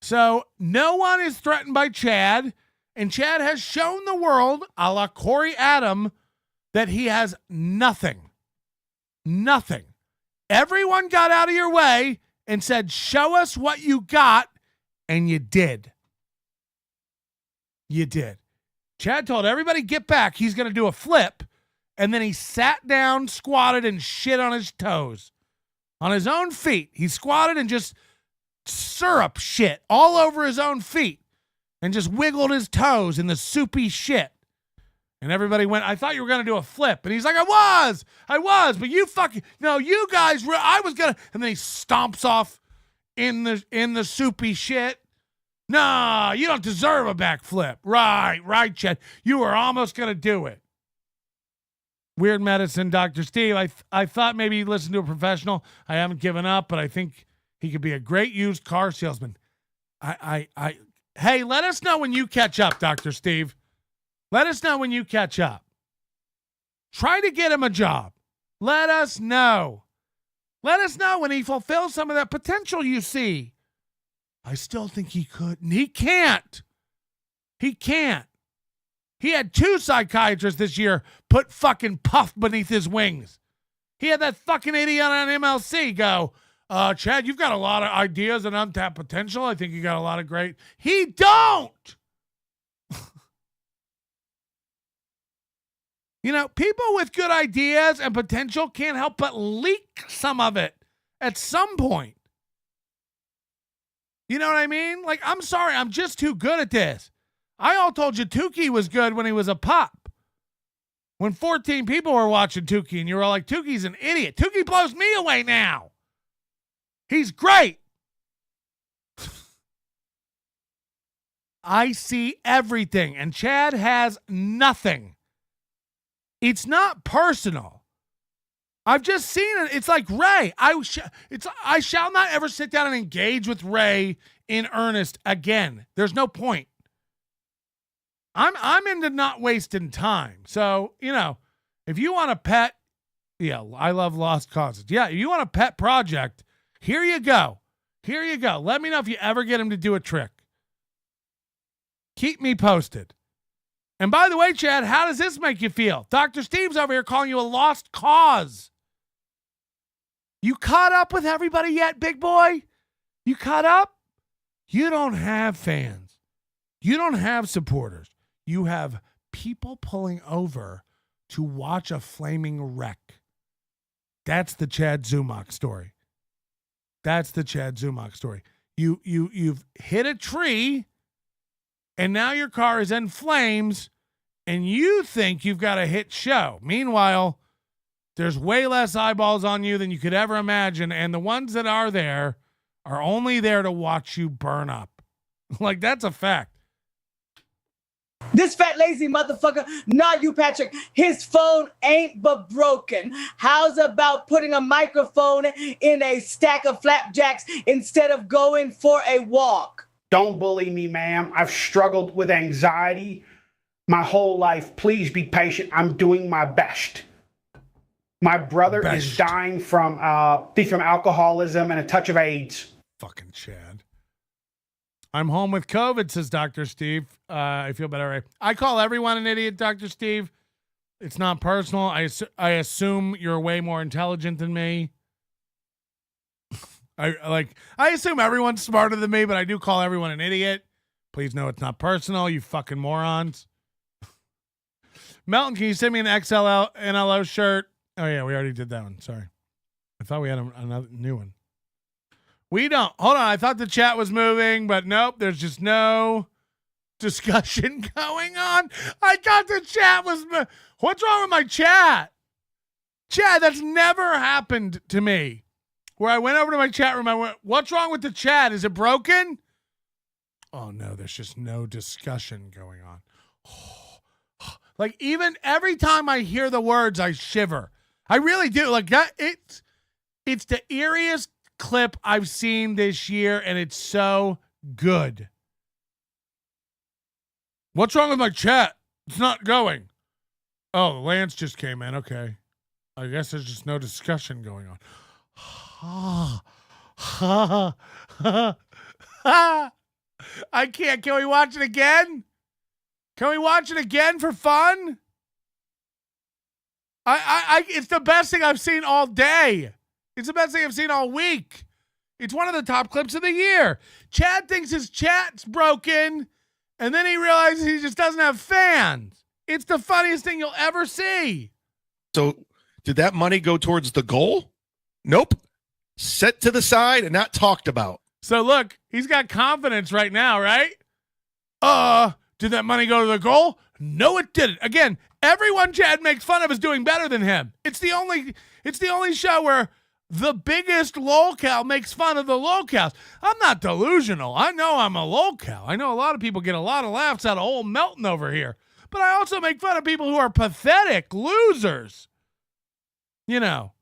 So no one is threatened by Chad, and Chad has shown the world, a la Corey Adam, that he has nothing. Nothing. Everyone got out of your way and said, show us what you got, and you did. You did. Chad told everybody, get back. He's going to do a flip. And then he sat down, squatted, and shit on his toes. On his own feet. He squatted and just syrup shit all over his own feet. And just wiggled his toes in the soupy shit. And everybody went, I thought you were going to do a flip. And he's like, I was. But you fucking, no, you guys, I was going to. And then he stomps off in the soupy shit. Nah, you don't deserve a backflip. Right, Chad. You were almost going to do it. Weird Medicine, Dr. Steve. I thought maybe he'd listen to a professional. I haven't given up, but I think he could be a great used car salesman. Hey, let us know when you catch up, Dr. Steve. Let us know when you catch up. Try to get him a job. Let us know. Let us know when he fulfills some of that potential you see. I still think he could. And he can't. He can't. He had 2 psychiatrists this year put fucking puff beneath his wings. He had that fucking idiot on MLC go, Chad, you've got a lot of ideas and untapped potential. I think you got a lot of great. He don't. You know, people with good ideas and potential can't help but leak some of it at some point. You know what I mean? Like, I'm sorry, I'm just too good at this. I all told you Tukey was good when he was a pup. When 14 people were watching Tukey and you were all like, Tukey's an idiot. Tukey blows me away now. He's great. I see everything, and Chad has nothing. It's not personal. I've just seen it. It's like Ray. I shall not ever sit down and engage with Ray in earnest again. There's no point. I'm into not wasting time. So, you know, if you want a pet, yeah, I love lost causes. Yeah, if you want a pet project, here you go. Here you go. Let me know if you ever get him to do a trick. Keep me posted. And by the way, Chad, how does this make you feel? Dr. Steve's over here calling you a lost cause. You caught up with everybody yet, big boy? You caught up? You don't have fans. You don't have supporters. You have people pulling over to watch a flaming wreck. That's the Chad Zumock story. That's the Chad Zumock story. You've hit a tree, and now your car is in flames, and you think you've got a hit show. Meanwhile, there's way less eyeballs on you than you could ever imagine, and the ones that are there are only there to watch you burn up. Like, that's a fact. This fat lazy motherfucker, not you, Patrick. His phone ain't but broken. How's about putting a microphone in a stack of flapjacks instead of going for a walk? Don't bully me, ma'am. I've struggled with anxiety my whole life. Please be patient. I'm doing my best. My brother is dying from alcoholism and a touch of AIDS. Fucking Chad. I'm home with COVID, says Dr. Steve. I feel better. Right? I call everyone an idiot, Dr. Steve. It's not personal. I assume you're way more intelligent than me. I assume everyone's smarter than me, but I do call everyone an idiot. Please know it's not personal, you fucking morons. Melton, can you send me an XLL NLO shirt? Oh yeah, we already did that one. Sorry. I thought we had another new one. We don't. Hold on. I thought the chat was moving, but nope. There's just no discussion going on. I thought the chat was. What's wrong with my chat? Chat, that's never happened to me. Where I went over to my chat room, I went, what's wrong with the chat? Is it broken? Oh no, there's just no discussion going on. Like even every time I hear the words, I shiver. I really do. Like that, it's the eeriest clip I've seen this year, and it's so good. What's wrong with my chat? It's not going. Oh, Lance just came in. Okay. I guess there's just no discussion going on. I can't. Can we watch it again? Can we watch it again for fun? It's the best thing I've seen all day. It's the best thing I've seen all week. It's one of the top clips of the year. Chad thinks his chat's broken, and then he realizes he just doesn't have fans. It's the funniest thing you'll ever see. So did that money go towards the goal? Nope. Set to the side and not talked about. So look, he's got confidence right now, right? Did that money go to the goal? No, it didn't. Again, everyone Chad makes fun of is doing better than him. It's the only show where the biggest lolcow makes fun of the lolcows. I'm not delusional. I know I'm a lolcow. I know a lot of people get a lot of laughs out of old Melton over here. But I also make fun of people who are pathetic losers. You know,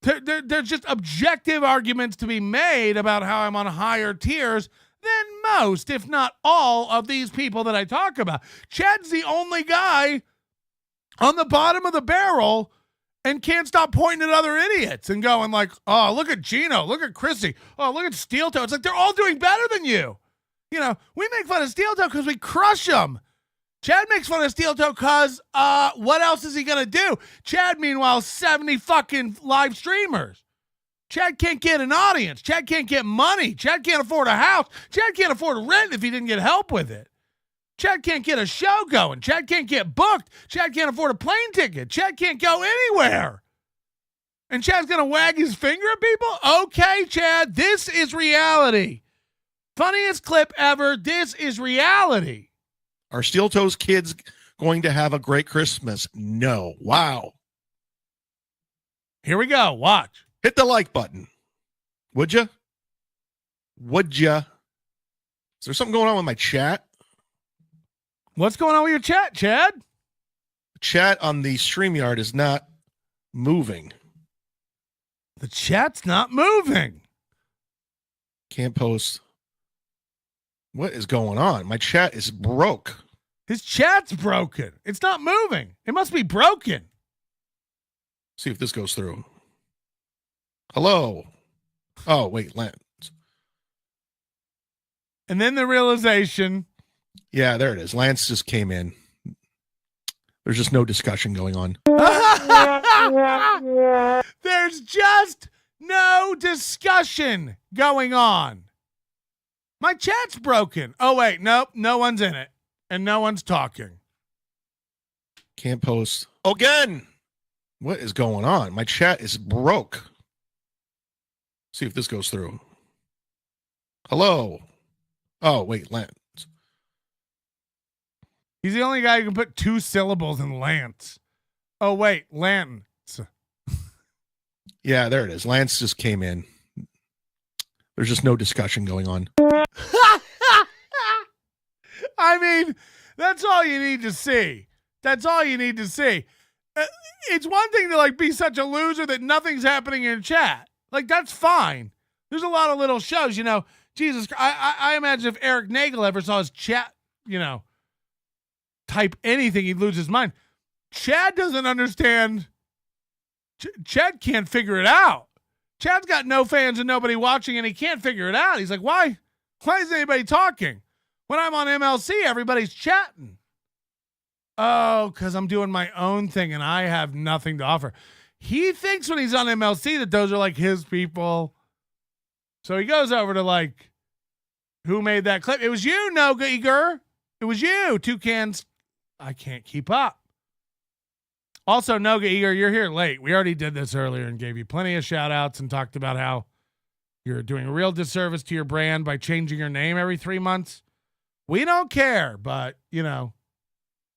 there's just objective arguments to be made about how I'm on higher tiers than most, if not all, of these people that I talk about. Chad's the only guy on the bottom of the barrel and can't stop pointing at other idiots and going like, oh, look at Gino, look at Chrissy, oh, look at Steel Toe. It's like they're all doing better than you. You know, we make fun of Steel Toe because we crush them. Chad makes fun of Steel Toe because what else is he going to do? Chad, meanwhile, 70 fucking live streamers. Chad can't get an audience. Chad can't get money. Chad can't afford a house. Chad can't afford rent if he didn't get help with it. Chad can't get a show going. Chad can't get booked. Chad can't afford a plane ticket. Chad can't go anywhere. And Chad's going to wag his finger at people? Okay, Chad, this is reality. Funniest clip ever. This is reality. Are Steel Toe's kids going to have a great Christmas? No. Wow. Here we go. Watch. Hit the like button. Would you? Would you? Is there something going on with my chat? What's going on with your chat, Chad? Chat on the StreamYard is not moving. The chat's not moving. Can't post. What is going on? My chat is broke. His chat's broken. It's not moving. It must be broken. See if this goes through. Hello. Oh, wait, Lance. And then the realization. Yeah, there it is. Lance just came in. There's just no discussion going on. There's just no discussion going on. My chat's broken. Oh, wait. Nope. No one's in it. And no one's talking. Can't post. Again. What is going on? My chat is broke. See if this goes through. Hello. Oh, wait, Lance. He's the only guy who can put 2 syllables in Lance. Oh, wait, Lance. Yeah, there it is. Lance just came in. There's just no discussion going on. I mean, that's all you need to see. That's all you need to see. It's one thing to like be such a loser that nothing's happening in chat. Like, that's fine. There's a lot of little shows, you know. Jesus, I imagine if Eric Nagel ever saw his chat, you know, type anything, he'd lose his mind. Chad doesn't understand. Chad can't figure it out. Chad's got no fans and nobody watching, and he can't figure it out. He's like, why is anybody talking? When I'm on MLC, everybody's chatting. Oh, because I'm doing my own thing and I have nothing to offer. He thinks when he's on MLC that those are like his people. So he goes over to like, who made that clip? It was you, No Eager. It was you. 2 cans. I can't keep up. Also, Noga Eager, you're here late. We already did this earlier and gave you plenty of shout outs and talked about how you're doing a real disservice to your brand by changing your name every 3 months. We don't care, but, you know,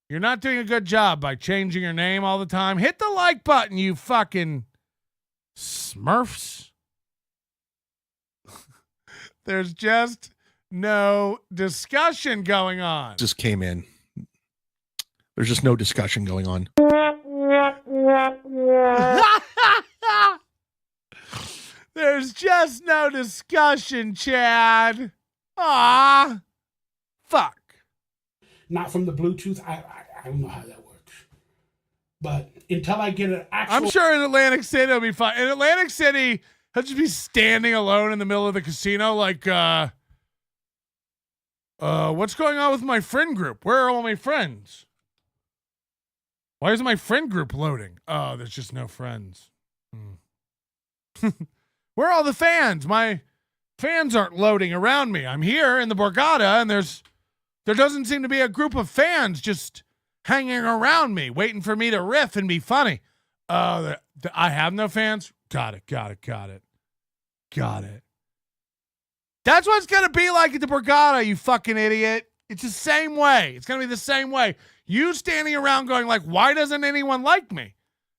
you're not doing a good job by changing your name all the time. Hit the like button, you fucking Smurfs. There's just no discussion going on. Just came in. There's just no discussion going on. There's just no discussion, Chad. Ah, fuck. Not from the Bluetooth. I don't know how that works. But until I get an actual... I'm sure in Atlantic City it'll be fine. In Atlantic City, he'll just be standing alone in the middle of the casino like, what's going on with my friend group? Where are all my friends? Why isn't my friend group loading? Oh, there's just no friends. Where are all the fans? My fans aren't loading around me. I'm here in the Borgata, and there doesn't seem to be a group of fans just hanging around me, waiting for me to riff and be funny. I have no fans? Got it. That's what it's going to be like at the Borgata, you fucking idiot. It's the same way. It's going to be the same way. You standing around going like, why doesn't anyone like me?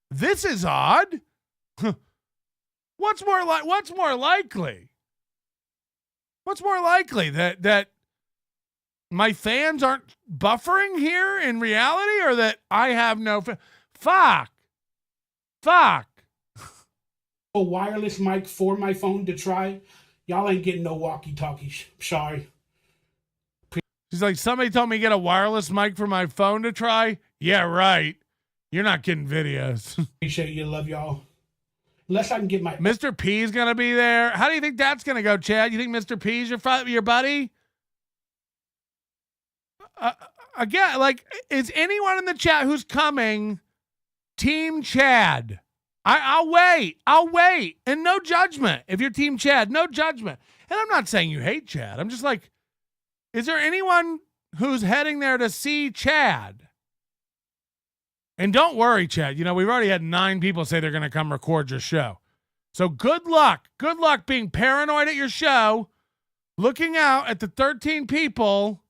This is odd. What's more likely? What's more likely that my fans aren't buffering here in reality, or that I have no fuck. A wireless mic for my phone to try. Y'all ain't getting no walkie-talkies. Sorry. He's like, somebody told me to get a wireless mic for my phone to try. Yeah, right. You're not getting videos. Appreciate you. Love y'all. Unless I can get my... Mr. P's going to be there. How do you think that's going to go, Chad? You think Mr. P's your buddy? Again, like, is anyone in the chat who's coming Team Chad? I'll wait. And no judgment. If you're Team Chad, no judgment. And I'm not saying you hate Chad. I'm just like, is there anyone who's heading there to see Chad? And don't worry, Chad. You know, we've already had 9 people say they're going to come record your show. So good luck. Good luck being paranoid at your show, looking out at the 13 people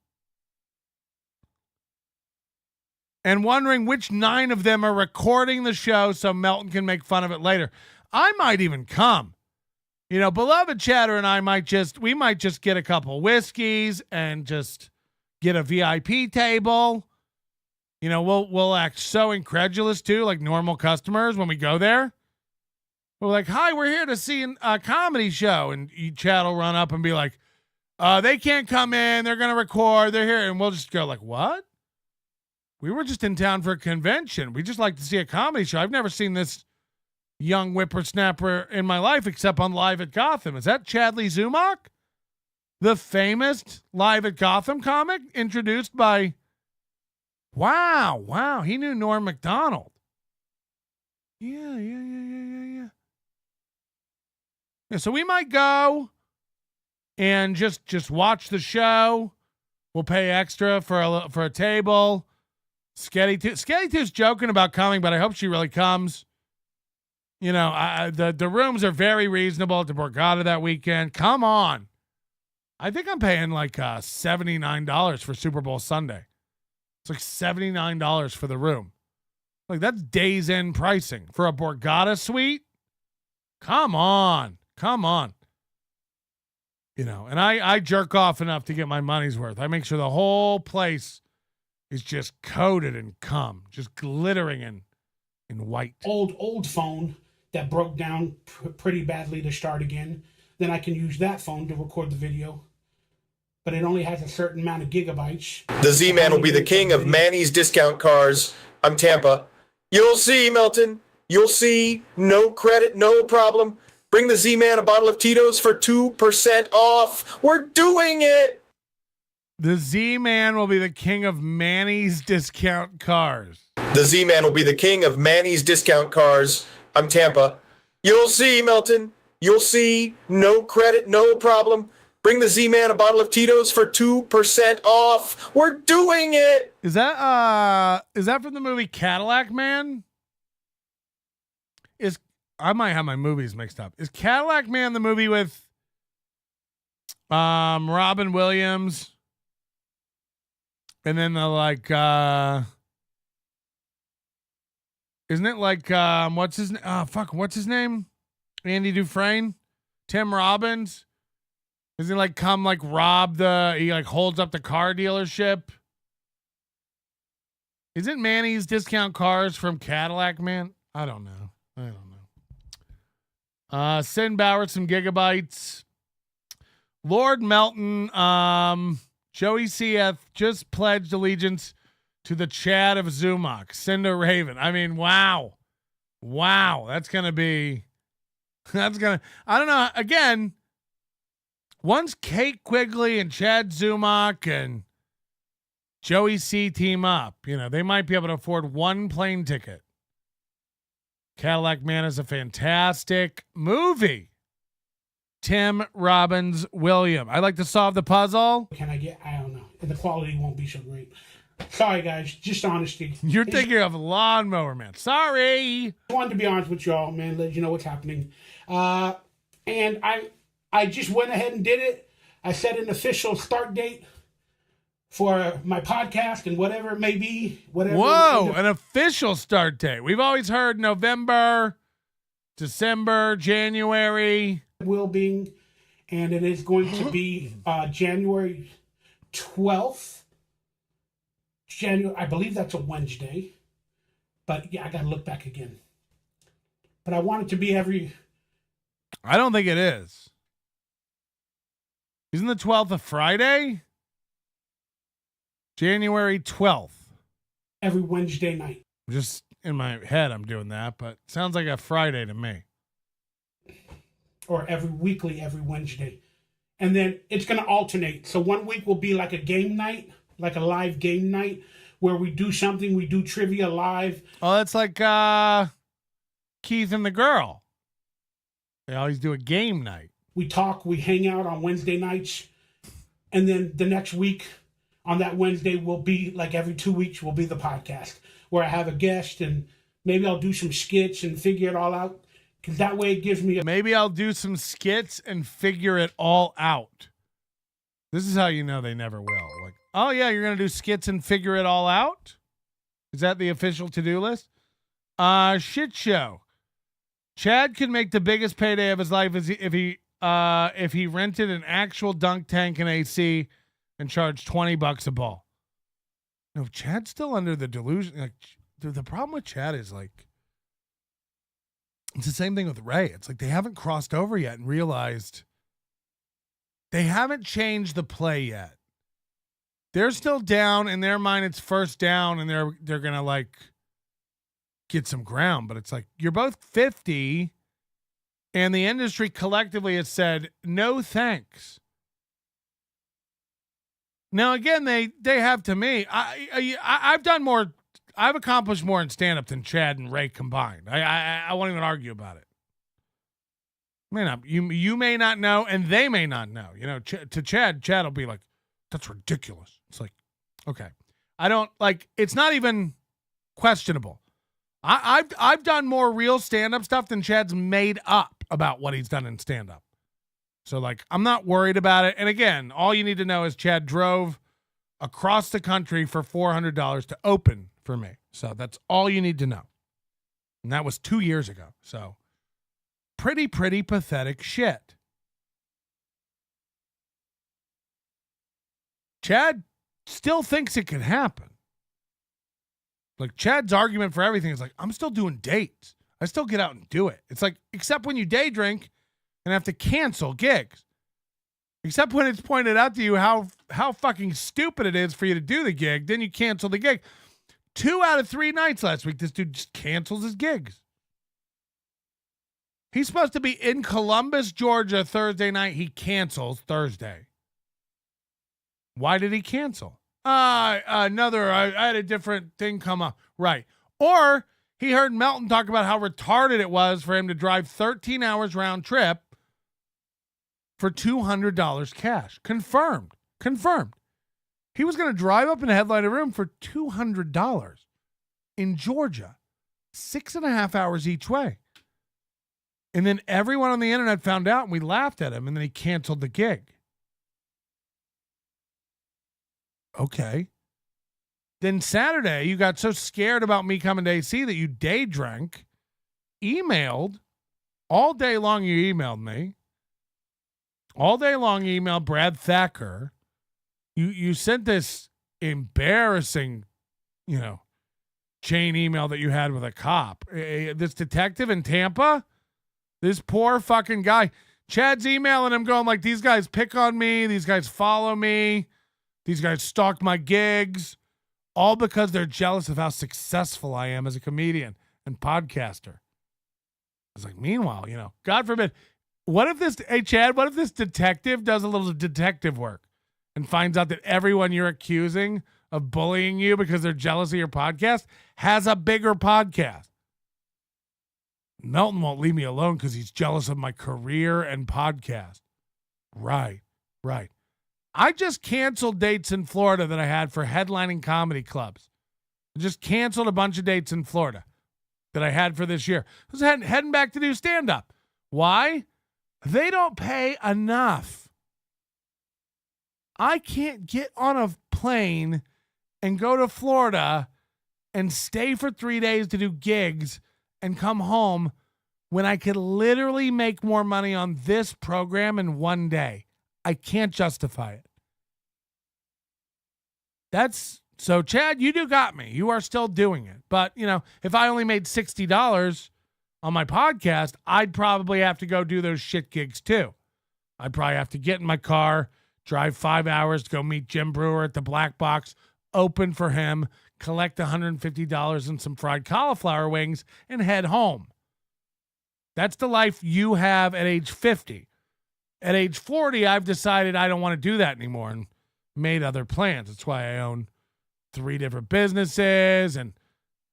and wondering which 9 of them are recording the show so Melton can make fun of it later. I might even come. You know, beloved Chatter and I might just get a couple whiskeys and just get a VIP table. You know, we'll act so incredulous too, like normal customers when we go there. We're like, hi, we're here to see a comedy show. And Chad will run up and be like, they can't come in. They're going to record. They're here. And we'll just go like, what? We were just in town for a convention. We just like to see a comedy show. I've never seen this young whippersnapper in my life except on Live at Gotham. Is that Chadley Zumock? The famous Live at Gotham comic introduced by... Wow. He knew Norm Macdonald. Yeah. Yeah, so we might go and just watch the show. We'll pay extra for a table. Sketty 2's joking about coming, but I hope she really comes. You know, the rooms are very reasonable at the Borgata that weekend. Come on. I think I'm paying like $79 for Super Bowl Sunday. It's like $79 for the room. Like, that's days in pricing for a Borgata suite. Come on. You know, and I jerk off enough to get my money's worth. I make sure the whole place is just coated in cum, just glittering in white. Old phone that broke down pretty badly to start again. Then I can use that phone to record the video. But it only has a certain amount of gigabytes. The Z-Man will be the king of Manny's discount cars. I'm Tampa. You'll see, Melton. You'll see. No credit, no problem. Bring the Z-Man a bottle of Tito's for 2% off. We're doing it. The Z-Man will be the king of Manny's discount cars. The Z-Man will be the king of Manny's discount cars. I'm Tampa. You'll see, Melton. You'll see. No credit, no problem. Bring the Z-Man a bottle of Tito's for 2% off. We're doing it. Is that from the movie Cadillac Man? I might have my movies mixed up. Is Cadillac Man the movie with Robin Williams? And then the isn't it like what's his name? Andy Dufresne? Tim Robbins? Does he come rob he holds up the car dealership? Isn't Manny's Discount Cars from Cadillac Man? I don't know. Sin Bauer, some gigabytes. Lord Melton, Joey CF just pledged allegiance to the Chad of Zumock. Cinder Raven. I mean, wow. That's going to, I don't know. Again, once Kate Quigley and Chad Zumock and Joey C team up, they might be able to afford one plane ticket. Cadillac Man is a fantastic movie. Tim Robbins William. I'd like to solve the puzzle. I don't know. And the quality won't be so great. Sorry, guys. Just honesty. You're thinking of Lawnmower Man. Sorry. I wanted to be honest with y'all, man. Let you know what's happening. And I just went ahead and did it. I set an official start date for my podcast and whatever it may be. Whoa, an official start date. We've always heard November, December, January. Will be, and it is going to be January 12th. I believe that's a Wednesday. But yeah, I got to look back again. But I want it to be I don't think it is. Isn't the 12th a Friday? January 12th. Every Wednesday night. Just in my head, I'm doing that, but sounds like a Friday to me. Or every Wednesday. And then it's going to alternate. So one week will be like a game night, like a live game night, where we do something. We do trivia live. Oh, that's like Keith and the girl. They always do a game night. We talk, we hang out on Wednesday nights. And then the next week, on that Wednesday, will be like every 2 weeks will be the podcast where I have a guest and maybe I'll do some skits and figure it all out. Because that way it gives me maybe I'll do some skits and figure it all out. This is how you know they never will. Like, oh yeah, you're going to do skits and figure it all out? Is that the official to-do list? Shit show. Chad could make the biggest payday of his life if he rented an actual dunk tank and AC and charged $20 a ball. No, Chad's still under the delusion. Like, the problem with Chad is it's the same thing with Ray. It's like they haven't crossed over yet and realized they haven't changed the play yet. They're still down in their mind. It's first down and they're going to get some ground, but it's like, you're both 50 and the industry collectively has said, no, thanks. Now, again, they have to me. I've done more. I've accomplished more in stand-up than Chad and Ray combined. I won't even argue about it. You may not know, and they may not know. To Chad will be like, "That's ridiculous." It's like, okay, I don't like. It's not even questionable. I've done more real stand-up stuff than Chad's made up about what he's done in stand-up. So, I'm not worried about it. And again, all you need to know is Chad drove across the country for $400 to open for me. So that's all you need to know. And that was 2 years ago. So pretty pathetic shit. Chad still thinks it can happen. Chad's argument for everything is I'm still doing dates. I still get out and do it. It's except when you day drink and have to cancel gigs. Except when it's pointed out to you how fucking stupid it is for you to do the gig, then you cancel the gig. 2 out of 3 nights last week, this dude just cancels his gigs. He's supposed to be in Columbus, Georgia, Thursday night. He cancels Thursday. Why did he cancel? I had a different thing come up. Right. Or he heard Melton talk about how retarded it was for him to drive 13 hours round trip for $200 cash. Confirmed. He was going to drive up in a headliner room for $200 in Georgia, 6.5 hours each way. And then everyone on the internet found out and we laughed at him and then he canceled the gig. Okay. Then Saturday, you got so scared about me coming to AC that you day drank, emailed, all day long you emailed me. All day long you emailed Brad Thacker. You sent this embarrassing, chain email that you had with a cop. This detective in Tampa, this poor fucking guy. Chad's emailing him going like, these guys pick on me. These guys follow me. These guys stalk my gigs. All because they're jealous of how successful I am as a comedian and podcaster. I was like, meanwhile, God forbid. What if this detective does a little detective work and finds out that everyone you're accusing of bullying you because they're jealous of your podcast has a bigger podcast? Melton won't leave me alone because he's jealous of my career and podcast. Right. I just canceled dates in Florida that I had for headlining comedy clubs. I just canceled a bunch of dates in Florida that I had for this year. I was heading back to do stand-up. Why? They don't pay enough. I can't get on a plane and go to Florida and stay for 3 days to do gigs and come home when I could literally make more money on this program in one day. I can't justify it. So Chad, you do got me. You are still doing it. But, if I only made $60 on my podcast, I'd probably have to go do those shit gigs too. I'd probably have to get in my car, drive 5 hours to go meet Jim Brewer at the Black Box, open for him, collect $150 and some fried cauliflower wings, and head home. That's the life you have at age 50. At age 40, I've decided I don't want to do that anymore and made other plans. That's why I own 3 different businesses and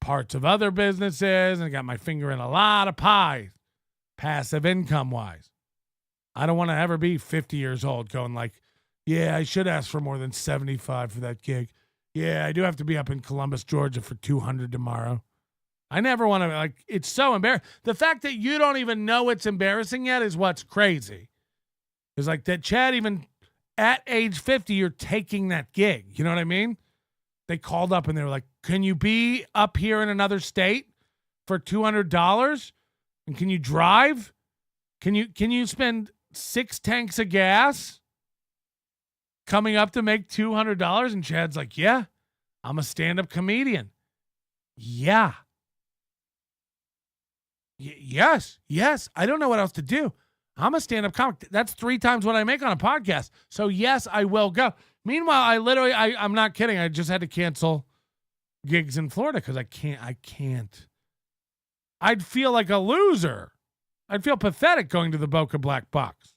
parts of other businesses, and I got my finger in a lot of pies, passive income-wise. I don't want to ever be 50 years old going like, yeah, I should ask for more than 75 for that gig. Yeah, I do have to be up in Columbus, Georgia for 200 tomorrow. I never want to, it's so embarrassing. The fact that you don't even know it's embarrassing yet is what's crazy. It's like that, Chad, even at age 50, you're taking that gig. You know what I mean? They called up and they were like, can you be up here in another state for $200? And can you drive? Can you spend 6 tanks of gas coming up to make $200? And Chad's like, yeah, I'm a stand-up comedian. Yeah. Yes. I don't know what else to do. I'm a stand-up comic. That's 3 times what I make on a podcast. So yes, I will go. Meanwhile, I'm not kidding. I just had to cancel gigs in Florida because I can't. I'd feel like a loser. I'd feel pathetic going to the Boca Black Box.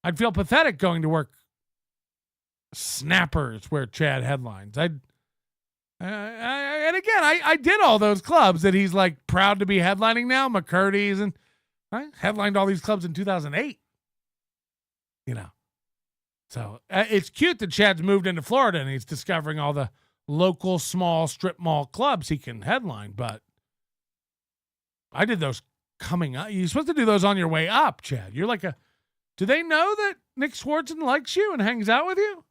I'd feel pathetic going to work Snappers where Chad headlines. And again, I did all those clubs that he's like proud to be headlining now, McCurdy's, and I headlined all these clubs in 2008. So it's cute that Chad's moved into Florida and he's discovering all the local small strip mall clubs he can headline. But I did those coming up. You're supposed to do those on your way up, Chad. You're like do they know that Nick Swartzen likes you and hangs out with you?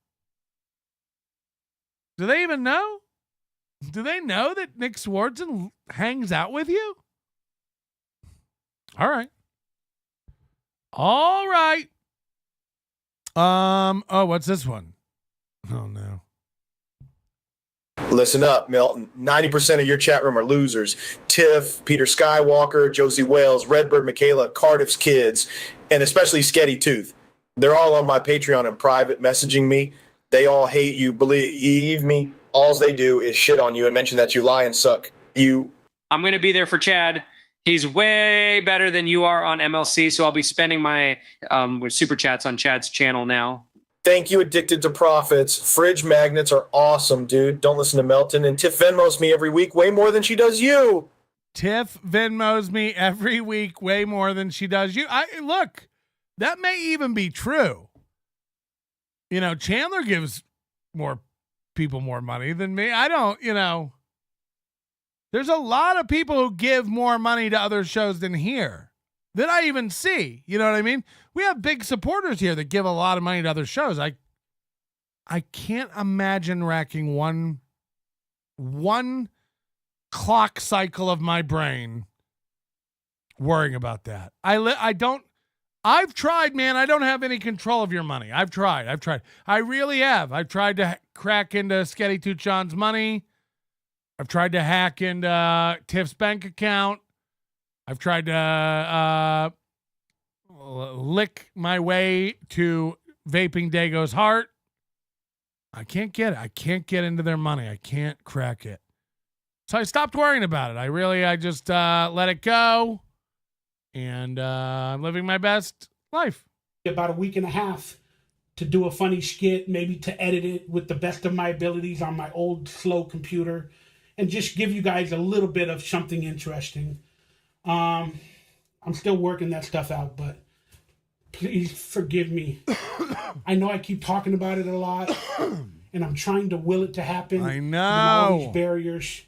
Do they even know? Do they know that Nick Swartzen hangs out with you? All right. What's this one? Oh, no. Listen up, Milton. 90% of your chat room are losers. Tiff, Peter Skywalker, Josie Wales, Redbird Michaela, Cardiff's kids, and especially Sketty Tooth. They're all on my Patreon and private messaging me. They all hate you. Believe me, all they do is shit on you and mention that you lie and suck. I'm going to be there for Chad. He's way better than you are on MLC, so I'll be spending my with super chats on Chad's channel now. Thank you, Addicted to Profits. Fridge magnets are awesome, dude. Don't listen to Melton. And Tiff Venmos me every week way more than she does you. Tiff Venmos me every week way more than she does you. Look, that may even be true. Chandler gives more people more money than me. I don't, There's a lot of people who give more money to other shows than here. that I even see. You know what I mean? We have big supporters here that give a lot of money to other shows. I can't imagine racking one clock cycle of my brain worrying about that. I've tried, man. I don't have any control of your money. I've tried. I really have. I've tried to crack into Sketty Tuchon's money. I've tried to hack into Tiff's bank account. I've tried to lick my way to Vaping Dago's heart. I can't get it. I can't get into their money. I can't crack it. So I stopped worrying about it. I just let it go. And I'm living my best life. About a week and a half to do a funny skit, maybe to edit it with the best of my abilities on my old slow computer, and just give you guys a little bit of something interesting. I'm still working that stuff out, but please forgive me. I know I keep talking about it a lot, and I'm trying to will it to happen. I know. And all these barriers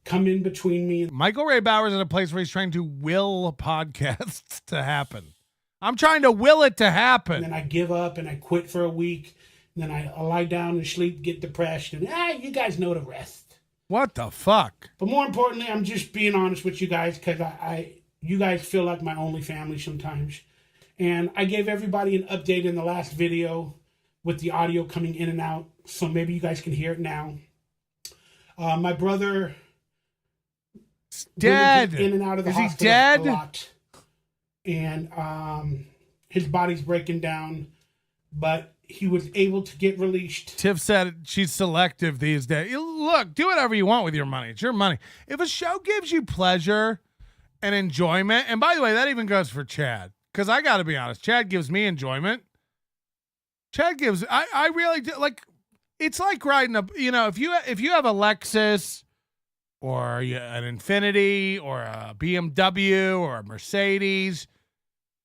come in between me. Michael Ray Bauer's at a place where he's trying to will podcasts to happen. I'm trying to will it to happen. And then I give up and I quit for a week. And then I lie down and sleep, get depressed, and you guys know the rest. What the fuck? But more importantly, I'm just being honest with you guys, because you guys feel like my only family sometimes. And I gave everybody an update in the last video with the audio coming in and out, so maybe you guys can hear it now. My brother dead. In and out of the hospital. Is he dead? A lot. And his body's breaking down, but he was able to get released. Tiff said she's selective these days. Look, do whatever you want with your money. It's your money. If a show gives you pleasure and enjoyment, and by the way, that even goes for Chad, because I got to be honest, Chad gives me enjoyment. Chad gives, I really do, like, it's like riding a, if you have a Lexus or an Infinity or a BMW or a Mercedes,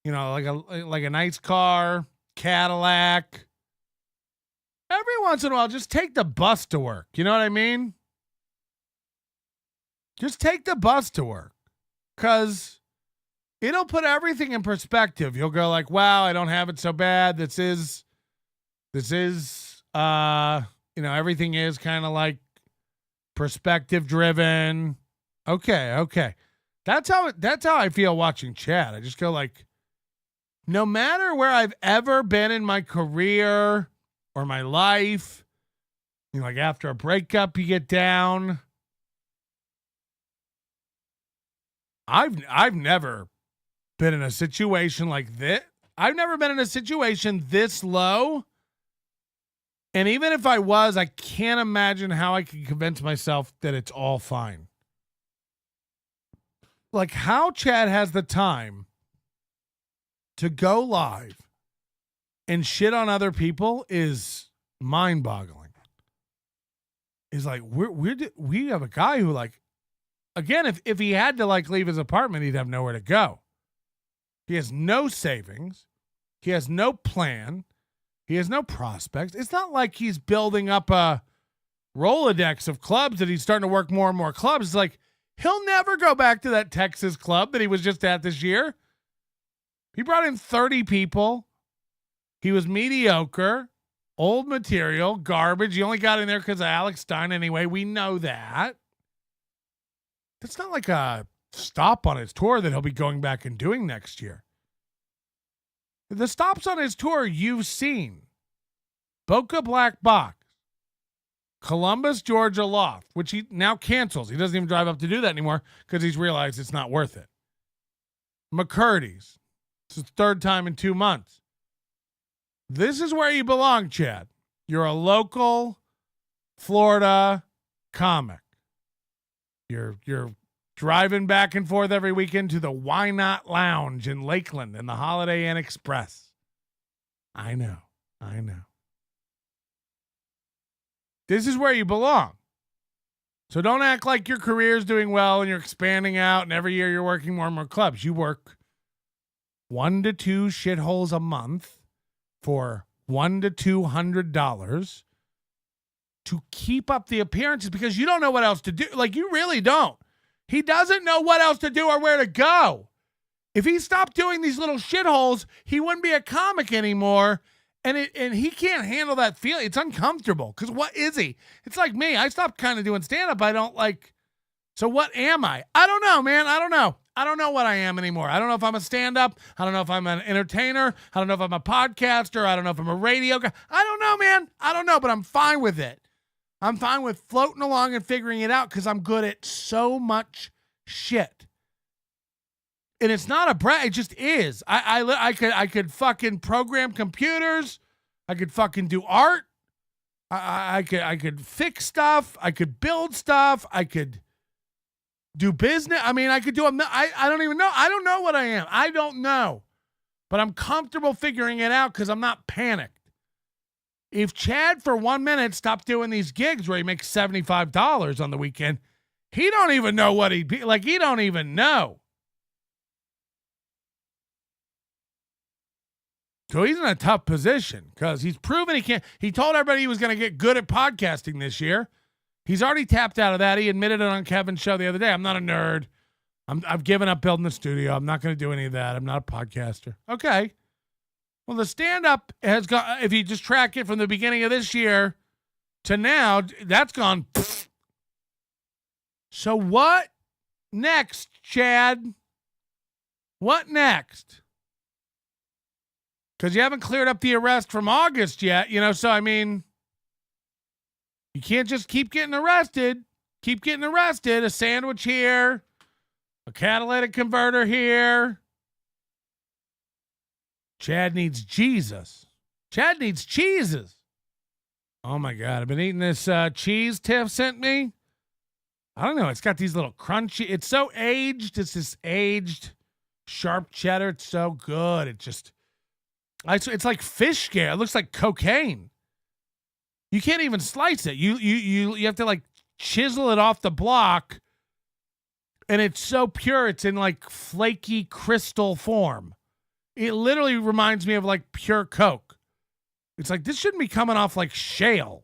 like a nice car, Cadillac, every once in a while, just take the bus to work. You know what I mean? Just take the bus to work, because it'll put everything in perspective. You'll go like, wow, I don't have it so bad. This is, everything is kind of like perspective driven. Okay. That's how I feel watching Chad. I just go like, no matter where I've ever been in my career or my life, like after a breakup, you get down. I've never been in a situation like this. I've never been in a situation this low. And even if I was, I can't imagine how I could convince myself that it's all fine. Like how Chad has the time to go live and shit on other people is mind-boggling. Is like we have a guy who, like, again, if he had to like leave his apartment, he'd have nowhere to go. He has no savings. He has no plan. He has no prospects. It's not like he's building up a Rolodex of clubs that he's starting to work more and more clubs. It's like he'll never go back to that Texas club that he was just at this year. He brought in 30 people. He was mediocre, old material, garbage. He only got in there because of Alex Stein anyway. We know that. That's not like a stop on his tour that he'll be going back and doing next year. The stops on his tour you've seen: Boca Black Box, Columbus, Georgia Loft, which he now cancels. He doesn't even drive up to do that anymore because he's realized it's not worth it. McCurdy's. It's his third time in 2 months. This is where you belong, Chad. You're a local Florida comic. You're driving back and forth every weekend to the Why Not Lounge in Lakeland and the Holiday Inn Express. I know. This is where you belong. So don't act like your career's doing well and you're expanding out and every year you're working more and more clubs. You work 1 to 2 shitholes a month for $100 to $200 to keep up the appearances because you don't know what else to do. Like, you really don't. He doesn't know what else to do or where to go. If he stopped doing these little shitholes, he wouldn't be a comic anymore. And he can't handle that feeling. It's uncomfortable. Because what is he? It's like me. I stopped kind of doing stand-up. I don't like... So what am I? I don't know, man. I don't know. I don't know what I am anymore. I don't know if I'm a stand-up. I don't know if I'm an entertainer. I don't know if I'm a podcaster. I don't know if I'm a radio guy. I don't know, man. I don't know, but I'm fine with it. I'm fine with floating along and figuring it out because I'm good at so much shit. And it's not a brag. It just is. I could fucking program computers. I could fucking do art. I could fix stuff. I could build stuff. I could do business. I mean, I could do I don't even know. I don't know what I am. I don't know. But I'm comfortable figuring it out because I'm not panicked. If Chad for 1 minute stopped doing these gigs where he makes $75 on the weekend, he don't even know what he'd be like. He don't even know. So he's in a tough position because he's proven he can't. He told everybody he was going to get good at podcasting this year. He's already tapped out of that. He admitted it on Kevin's show the other day. I'm not a nerd. I've given up building the studio. I'm not going to do any of that. I'm not a podcaster. Okay. Well, the stand-up has gone, if you just track it from the beginning of this year to now, that's gone. Pfft. So what next, Chad? What next? Because you haven't cleared up the arrest from August yet, so I mean, you can't just keep getting arrested. Keep getting arrested. A sandwich here, a catalytic converter here. Chad needs Jesus. Chad needs cheeses. Oh my God. I've been eating this cheese Tiff sent me. I don't know. It's got these little crunchy. It's so aged. It's this aged sharp cheddar. It's so good. It's like fish scale. It looks like cocaine. You can't even slice it. You have to like chisel it off the block. And it's so pure. It's in like flaky crystal form. It literally reminds me of like pure Coke. It's like, this shouldn't be coming off like shale.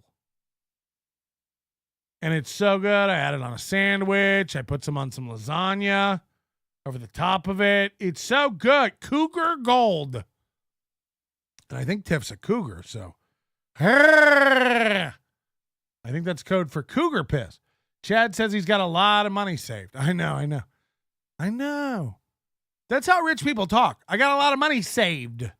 And it's so good. I had it on a sandwich. I put some on some lasagna over the top of it. It's so good. Cougar Gold. And I think Tiff's a cougar, so. I think that's code for cougar piss. Chad says he's got a lot of money saved. I know. That's how rich people talk. I got a lot of money saved.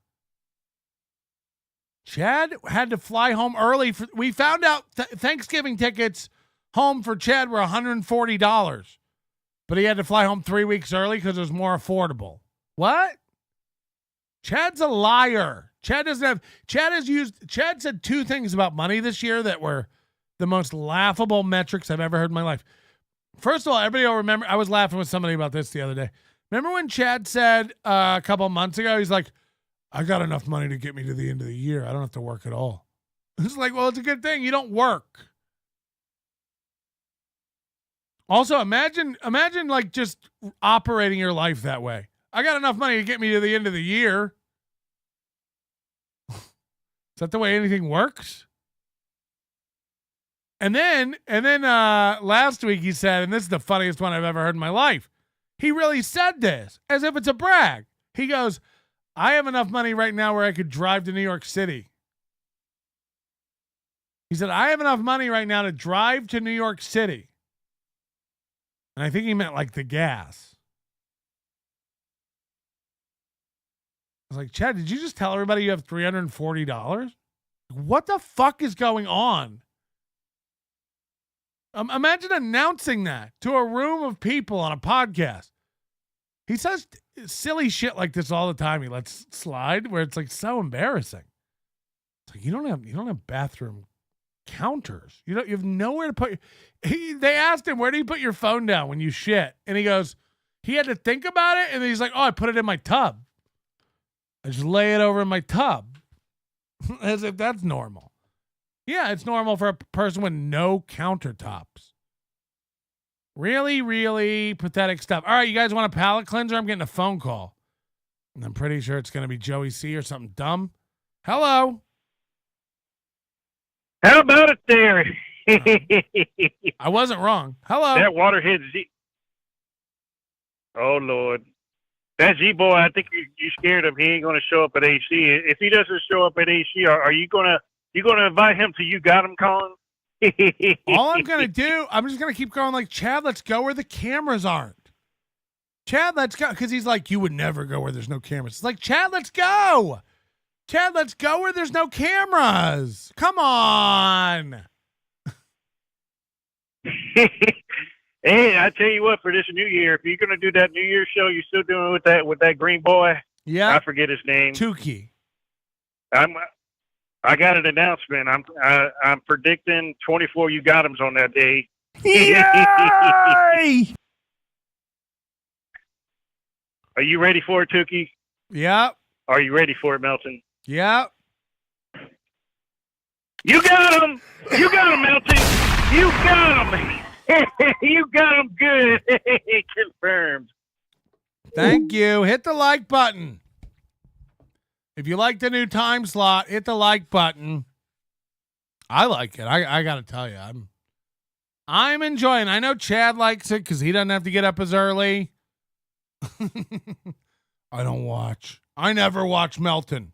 Chad had to fly home early. We found out Thanksgiving tickets home for Chad were $140. But he had to fly home 3 weeks early because it was more affordable. What? Chad's a liar. Chad said two things about money this year that were the most laughable metrics I've ever heard in my life. First of all, everybody will remember, I was laughing with somebody about this the other day. Remember when Chad said a couple of months ago, he's like, I got enough money to get me to the end of the year. I don't have to work at all. It's like, well, it's a good thing. You don't work. Also, imagine like just operating your life that way. I got enough money to get me to the end of the year. Is that the way anything works? And then last week he said, and this is the funniest one I've ever heard in my life. He really said this as if it's a brag. He goes, I have enough money right now where I could drive to New York City. He said, I have enough money right now to drive to New York City. And I think he meant like the gas. I was like, Chad, did you just tell everybody you have $340? What the fuck is going on? Imagine announcing that to a room of people on a podcast. He says silly shit like this all the time. He lets slide where it's like so embarrassing. It's like you don't have bathroom counters. You have nowhere to put. They asked him, where do you put your phone down when you shit? And he goes, he had to think about it, and then he's like, oh, I put it in my tub. I just lay it over in my tub, as if that's normal. Yeah, it's normal for a person with no countertops. Really, really pathetic stuff. All right, you guys want a palate cleanser? I'm getting a phone call. And I'm pretty sure it's going to be Joey C or something dumb. Hello. How about it there? I wasn't wrong. Hello. That water hits deep. Oh, Lord. That G-boy, I think you scared him. He ain't going to show up at AC. If he doesn't show up at AC, are you going to invite him to You Got Him, Colin? All I'm going to do, I'm just going to keep going like, Chad, let's go where the cameras aren't. Chad, let's go. Because he's like, you would never go where there's no cameras. It's like, Chad, let's go. Chad, let's go where there's no cameras. Come on. Hey, I tell you what, for this New Year, if you're going to do that New Year show, you're still doing it with that green boy. Yeah. I forget his name. Tukey. I got an announcement. I'm predicting 24 You Got 'Ems on that day. Yay! Are you ready for it, Tukey? Yep. Are you ready for it, Melton? Yep. You got him! You got him, Melton! You got him! You got him good! Confirmed. Thank you. Hit the like button. If you like the new time slot, hit the like button. I like it. I got to tell you, I'm enjoying. I know Chad likes it because he doesn't have to get up as early. I don't watch. I never watch Melton.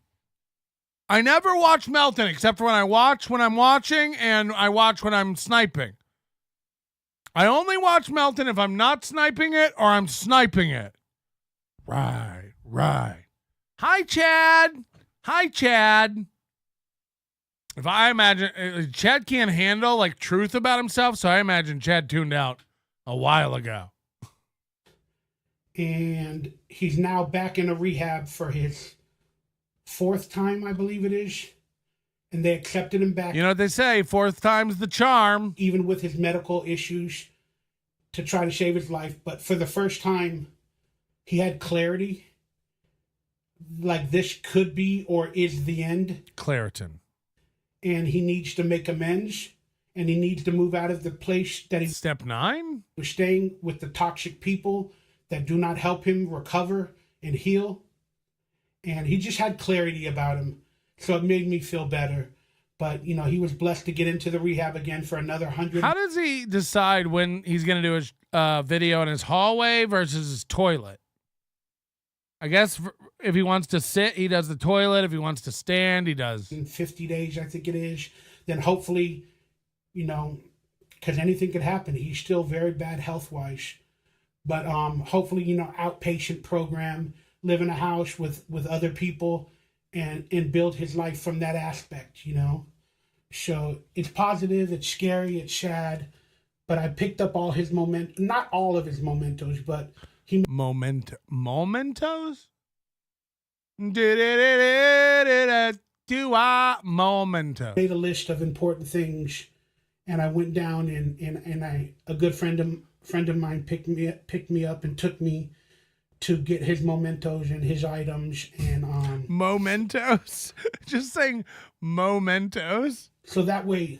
I never watch Melton except for when I'm watching, and I watch when I'm sniping. I only watch Melton if I'm not sniping it or I'm sniping it. Right. Hi, Chad. If I imagine Chad can't handle like truth about himself, so I imagine Chad tuned out a while ago. And he's now back in a rehab for his 4th time, I believe it is. And they accepted him back. You know what they say, 4th time's the charm. Even with his medical issues to try to save his life. But for the first time, he had clarity. Like this could be or is the end. Claritin. And he needs to make amends. And he needs to move out of the place that he... Step 9? Was staying with the toxic people that do not help him recover and heal. And he just had clarity about him. So it made me feel better. But, you know, he was blessed to get into the rehab again for another 100. How does he decide when he's going to do his video in his hallway versus his toilet? I guess if he wants to sit, he does the toilet. If he wants to stand, he does. In 50 days, I think it is. Then hopefully, you know, because anything could happen. He's still very bad health-wise. But hopefully, you know, outpatient program, live in a house with other people and build his life from that aspect, you know. So it's positive, it's scary, it's sad. But I picked up all his not all of his mementos, but he... Mementos? Memento. Made a list of important things, and I went down and a good friend of mine picked me up and took me to get his mementos and his items and mementos. Just saying mementos. So that way,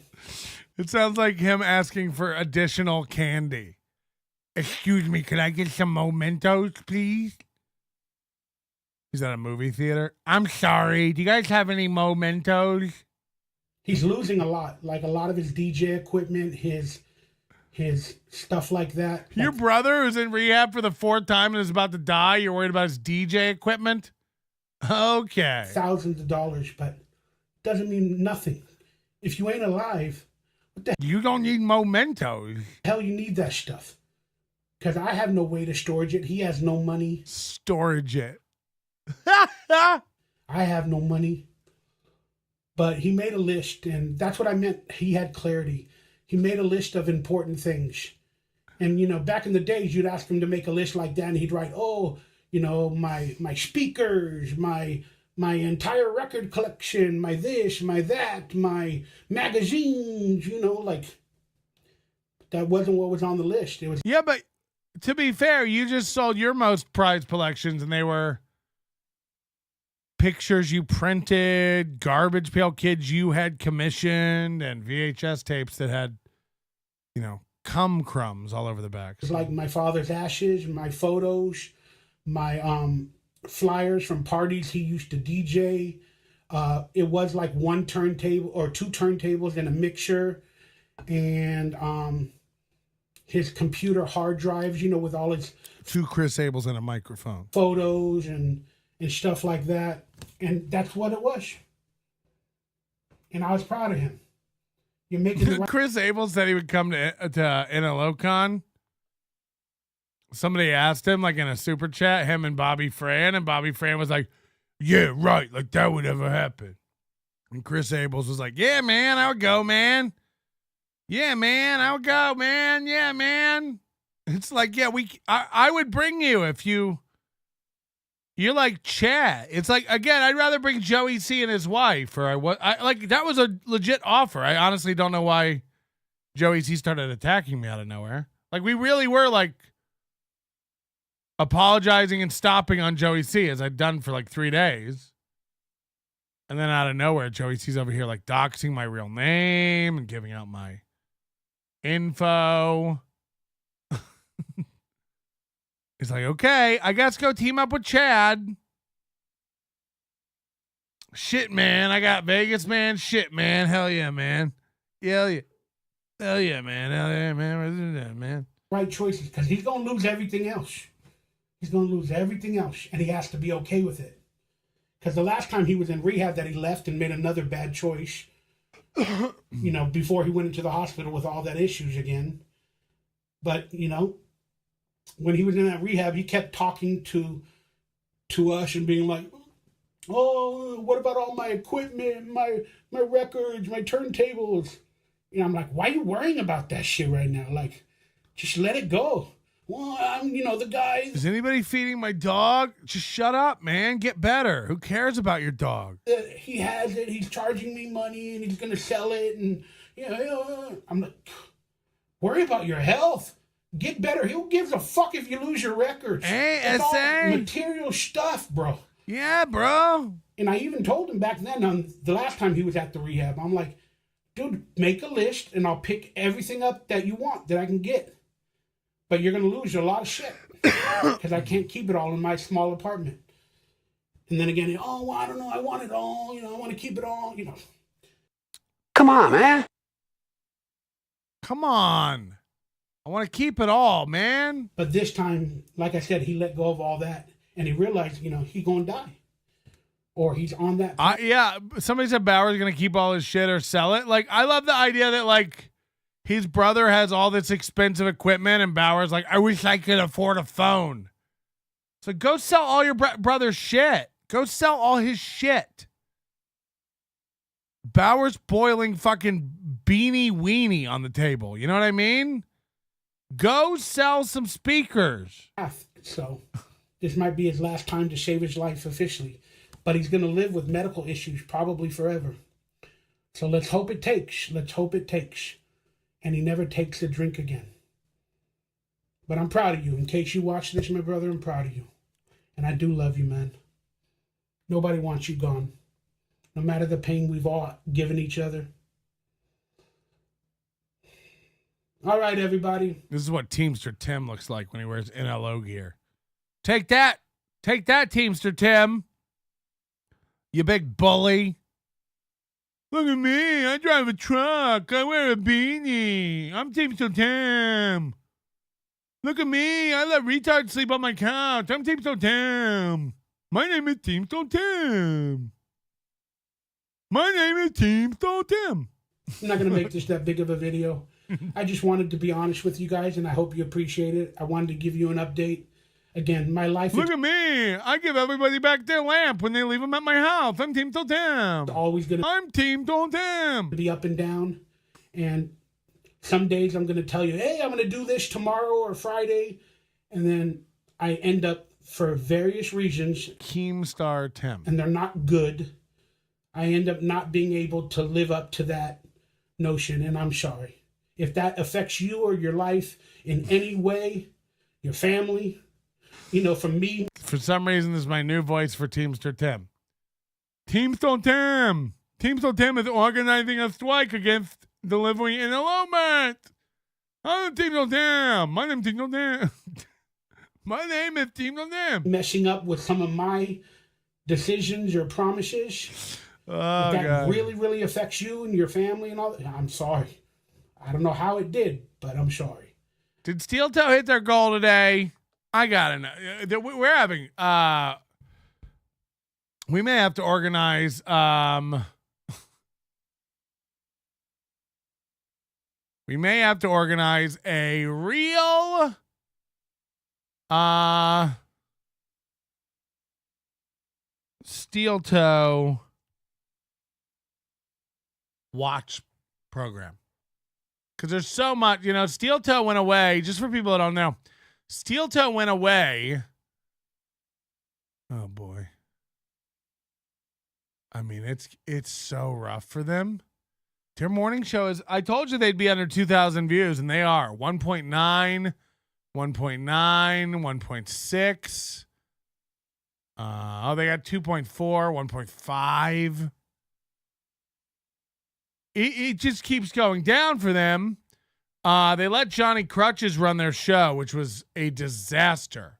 it sounds like him asking for additional candy. Excuse me, could I get some mementos, please? He's at a movie theater. I'm sorry. Do you guys have any mementos? He's losing a lot, like a lot of his DJ equipment, his stuff like that. Your brother who's in rehab for the 4th time and is about to die, you're worried about his DJ equipment? Okay. Thousands of dollars, but doesn't mean nothing. If you ain't alive, what the you don't need mementos. Hell, you need that stuff. Because I have no way to storage it. He has no money. Storage it. I have no money. But he made a list, and that's what I meant. He had clarity. He made a list of important things. And, you know, back in the days, you'd ask him to make a list like that, and he'd write, oh, you know, my speakers, my entire record collection, my this, my that, my magazines, you know, like, that wasn't what was on the list. It was... Yeah, but to be fair, you just sold your most prized collections, and they were pictures you printed, Garbage Pail Kids you had commissioned, and VHS tapes that had, you know, cum crumbs all over the back. It's like my father's ashes, my photos, my flyers from parties he used to DJ. It was like 1 turntable or 2 turntables and a mixer, and his computer hard drives, you know, with all his 2 Chris Abels and a microphone. photos and stuff like that. And that's what it was. And I was proud of him. You're making the right. Chris Abel said he would come to NLOCon. Somebody asked him, like in a super chat, him and Bobby Fran, and Bobby Fran was like, yeah, right, like that would ever happen. And Chris Abels was like, yeah, man, I would go, man. Yeah, man, I would go, man. Yeah, man. It's like, yeah, I would bring you if you're like Chad. It's like, again, I'd rather bring Joey C and his wife, or like that was a legit offer. I honestly don't know why Joey C started attacking me out of nowhere. Like, we really were like apologizing and stopping on Joey C, as I'd done for like 3 days. And then out of nowhere, Joey C's over here like doxing my real name and giving out my info. He's like, okay, I guess go team up with Chad. Shit, man. I got Vegas, man. Shit, man. Hell yeah, man. Hell yeah. Hell yeah, man. Hell yeah, man. Man. Right choices, because he's going to lose everything else. He's going to lose everything else, and he has to be okay with it. Because the last time he was in rehab that he left and made another bad choice, you know, before he went into the hospital with all that issues again. But, you know, when he was in that rehab, he kept talking to us and being like, oh, what about all my equipment, my records, my turntables? You know, I'm like, why are you worrying about that shit right now? Like, just let it go. Well, I'm, you know, the guy. Is anybody feeding my dog? Just shut up, man. Get better. Who cares about your dog? He has it. He's charging me money, and he's going to sell it. And, you know, I'm like, worry about your health. Get better. Who gives a fuck if you lose your records? Hey, it's all SA. material stuff, bro. Yeah, bro. And I even told him back then, on the last time he was at the rehab, I'm like, dude, make a list, and I'll pick everything up that you want that I can get. But you're going to lose a lot of shit because I can't keep it all in my small apartment. And then again, oh, well, I don't know. I want it all. You know, I want to keep it all, you know. Come on, man. Come on. I want to keep it all, man. But this time, like I said, he let go of all that. And he realized, you know, he's going to die. Or he's on that. Yeah. Somebody said Bauer's going to keep all his shit or sell it. Like, I love the idea that, like, his brother has all this expensive equipment, and Bauer's like, I wish I could afford a phone. So go sell all your brother's shit. Go sell all his shit. Bauer's boiling fucking beanie weenie on the table. You know what I mean? Go sell some speakers. So this might be his last time to save his life officially. But he's going to live with medical issues probably forever. So let's hope it takes. Let's hope it takes. And he never takes a drink again. But I'm proud of you. In case you watch this, my brother, I'm proud of you. And I do love you, man. Nobody wants you gone. No matter the pain we've all given each other. All right, everybody. This is what Teamster Tim looks like when he wears NLO gear. Take that. Take that, Teamster Tim. You big bully. Look at me. I drive a truck. I wear a beanie. I'm Teamster Tim. Look at me. I let retards sleep on my couch. I'm Teamster Tim. My name is Teamster Tim. My name is Teamster Tim. I'm not going to make this that big of a video. I just wanted to be honest with you guys, and I hope you appreciate it. I wanted to give you an update. Again, my life. Look at me. I give everybody back their lamp when they leave them at my house. I'm Team Totem. Always gonna. I'm Team Totem. Be up and down. And some days I'm going to tell you, hey, I'm going to do this tomorrow or Friday. And then I end up, for various reasons. Keemstar Tim. And they're not good. I end up not being able to live up to that notion. And I'm sorry. If that affects you or your life in any way, your family, you know, from me. For some reason, this is my new voice for Teamster Tim. Teamster Tim. Teamster Tim is organizing a strike against delivering an enrollment. I'm Teamster Tim. My name is Teamster Tim. My name is Teamster Tim. Messing up with some of my decisions or promises. Oh, that God. really, really affects you and your family and all that. I'm sorry. I don't know how it did, but I'm sorry. Did Steel Toe hit their goal today? I gotta know. We're having. We may have to organize. We may have to organize a real. Steel Toe watch program. Because there's so much, Steel Toe went away, just for people that don't know. Steel Toe went away. Oh boy. I mean, it's so rough for them. Their morning show is, I told you they'd be under 2,000 views, and they are 1.9, 1.9, 1.6. They got 2.4, 1.5. It just keeps going down for them. They let Johnny Crutches run their show, which was a disaster.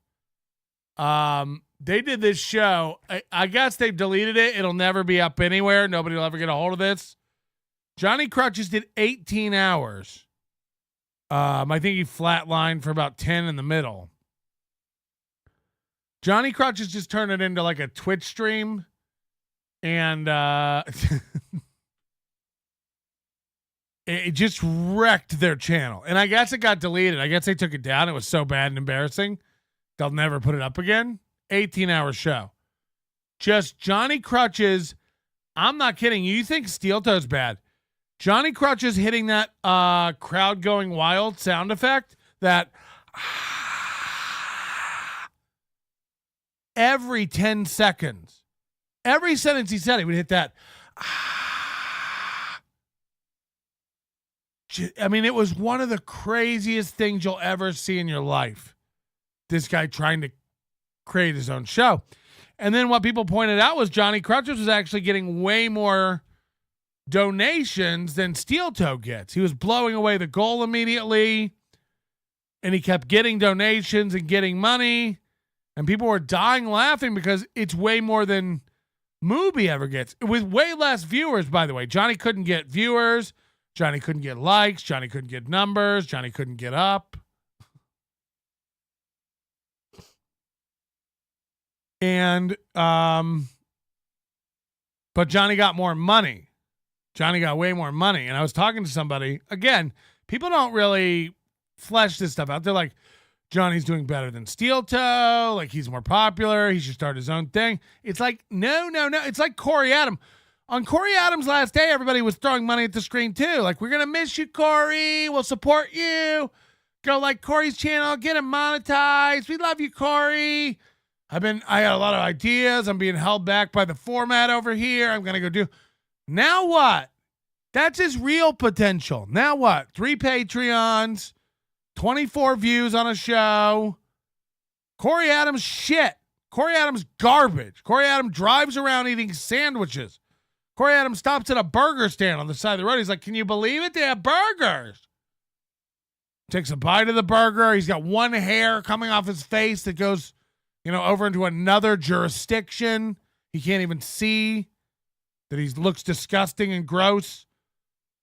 They did this show. I guess they've deleted it. It'll never be up anywhere. Nobody will ever get a hold of this. Johnny Crutches did 18 hours. I think he flatlined for about 10 in the middle. Johnny Crutches just turned it into like a Twitch stream. And it just wrecked their channel. And I guess it got deleted. I guess they took it down. It was so bad and embarrassing. They'll never put it up again. 18-hour show. Just Johnny Crutches. I'm not kidding. You think Steel Toe's bad. Johnny Crutches hitting that crowd going wild sound effect. That every 10 seconds. Every sentence he said, he would hit that. I mean, it was one of the craziest things you'll ever see in your life. This guy trying to create his own show. And then what people pointed out was Johnny Crutches was actually getting way more donations than Steel Toe gets. He was blowing away the goal immediately, and he kept getting donations and getting money, and people were dying laughing because it's way more than Mooby ever gets. With way less viewers, by the way. Johnny couldn't get viewers. Johnny couldn't get likes. Johnny couldn't get numbers. Johnny couldn't get up. And, but Johnny got more money. Johnny got way more money. And I was talking to somebody, again, people don't really flesh this stuff out. They're like, Johnny's doing better than Steel Toe. Like, he's more popular. He should start his own thing. It's like, no. It's like Corey Adam. On Corey Adams' last day, everybody was throwing money at the screen too. Like, we're going to miss you, Corey. We'll support you. Go like Corey's channel. Get him monetized. We love you, Corey. I got a lot of ideas. I'm being held back by the format over here. I'm going to go do. Now what? That's his real potential. Now what? 3 Patreons, 24 views on a show. Corey Adams shit. Corey Adams garbage. Corey Adams drives around eating sandwiches. Corey Adams stops at a burger stand on the side of the road. He's like, can you believe it? They have burgers. Takes a bite of the burger. He's got one hair coming off his face that goes, over into another jurisdiction. He can't even see that he looks disgusting and gross.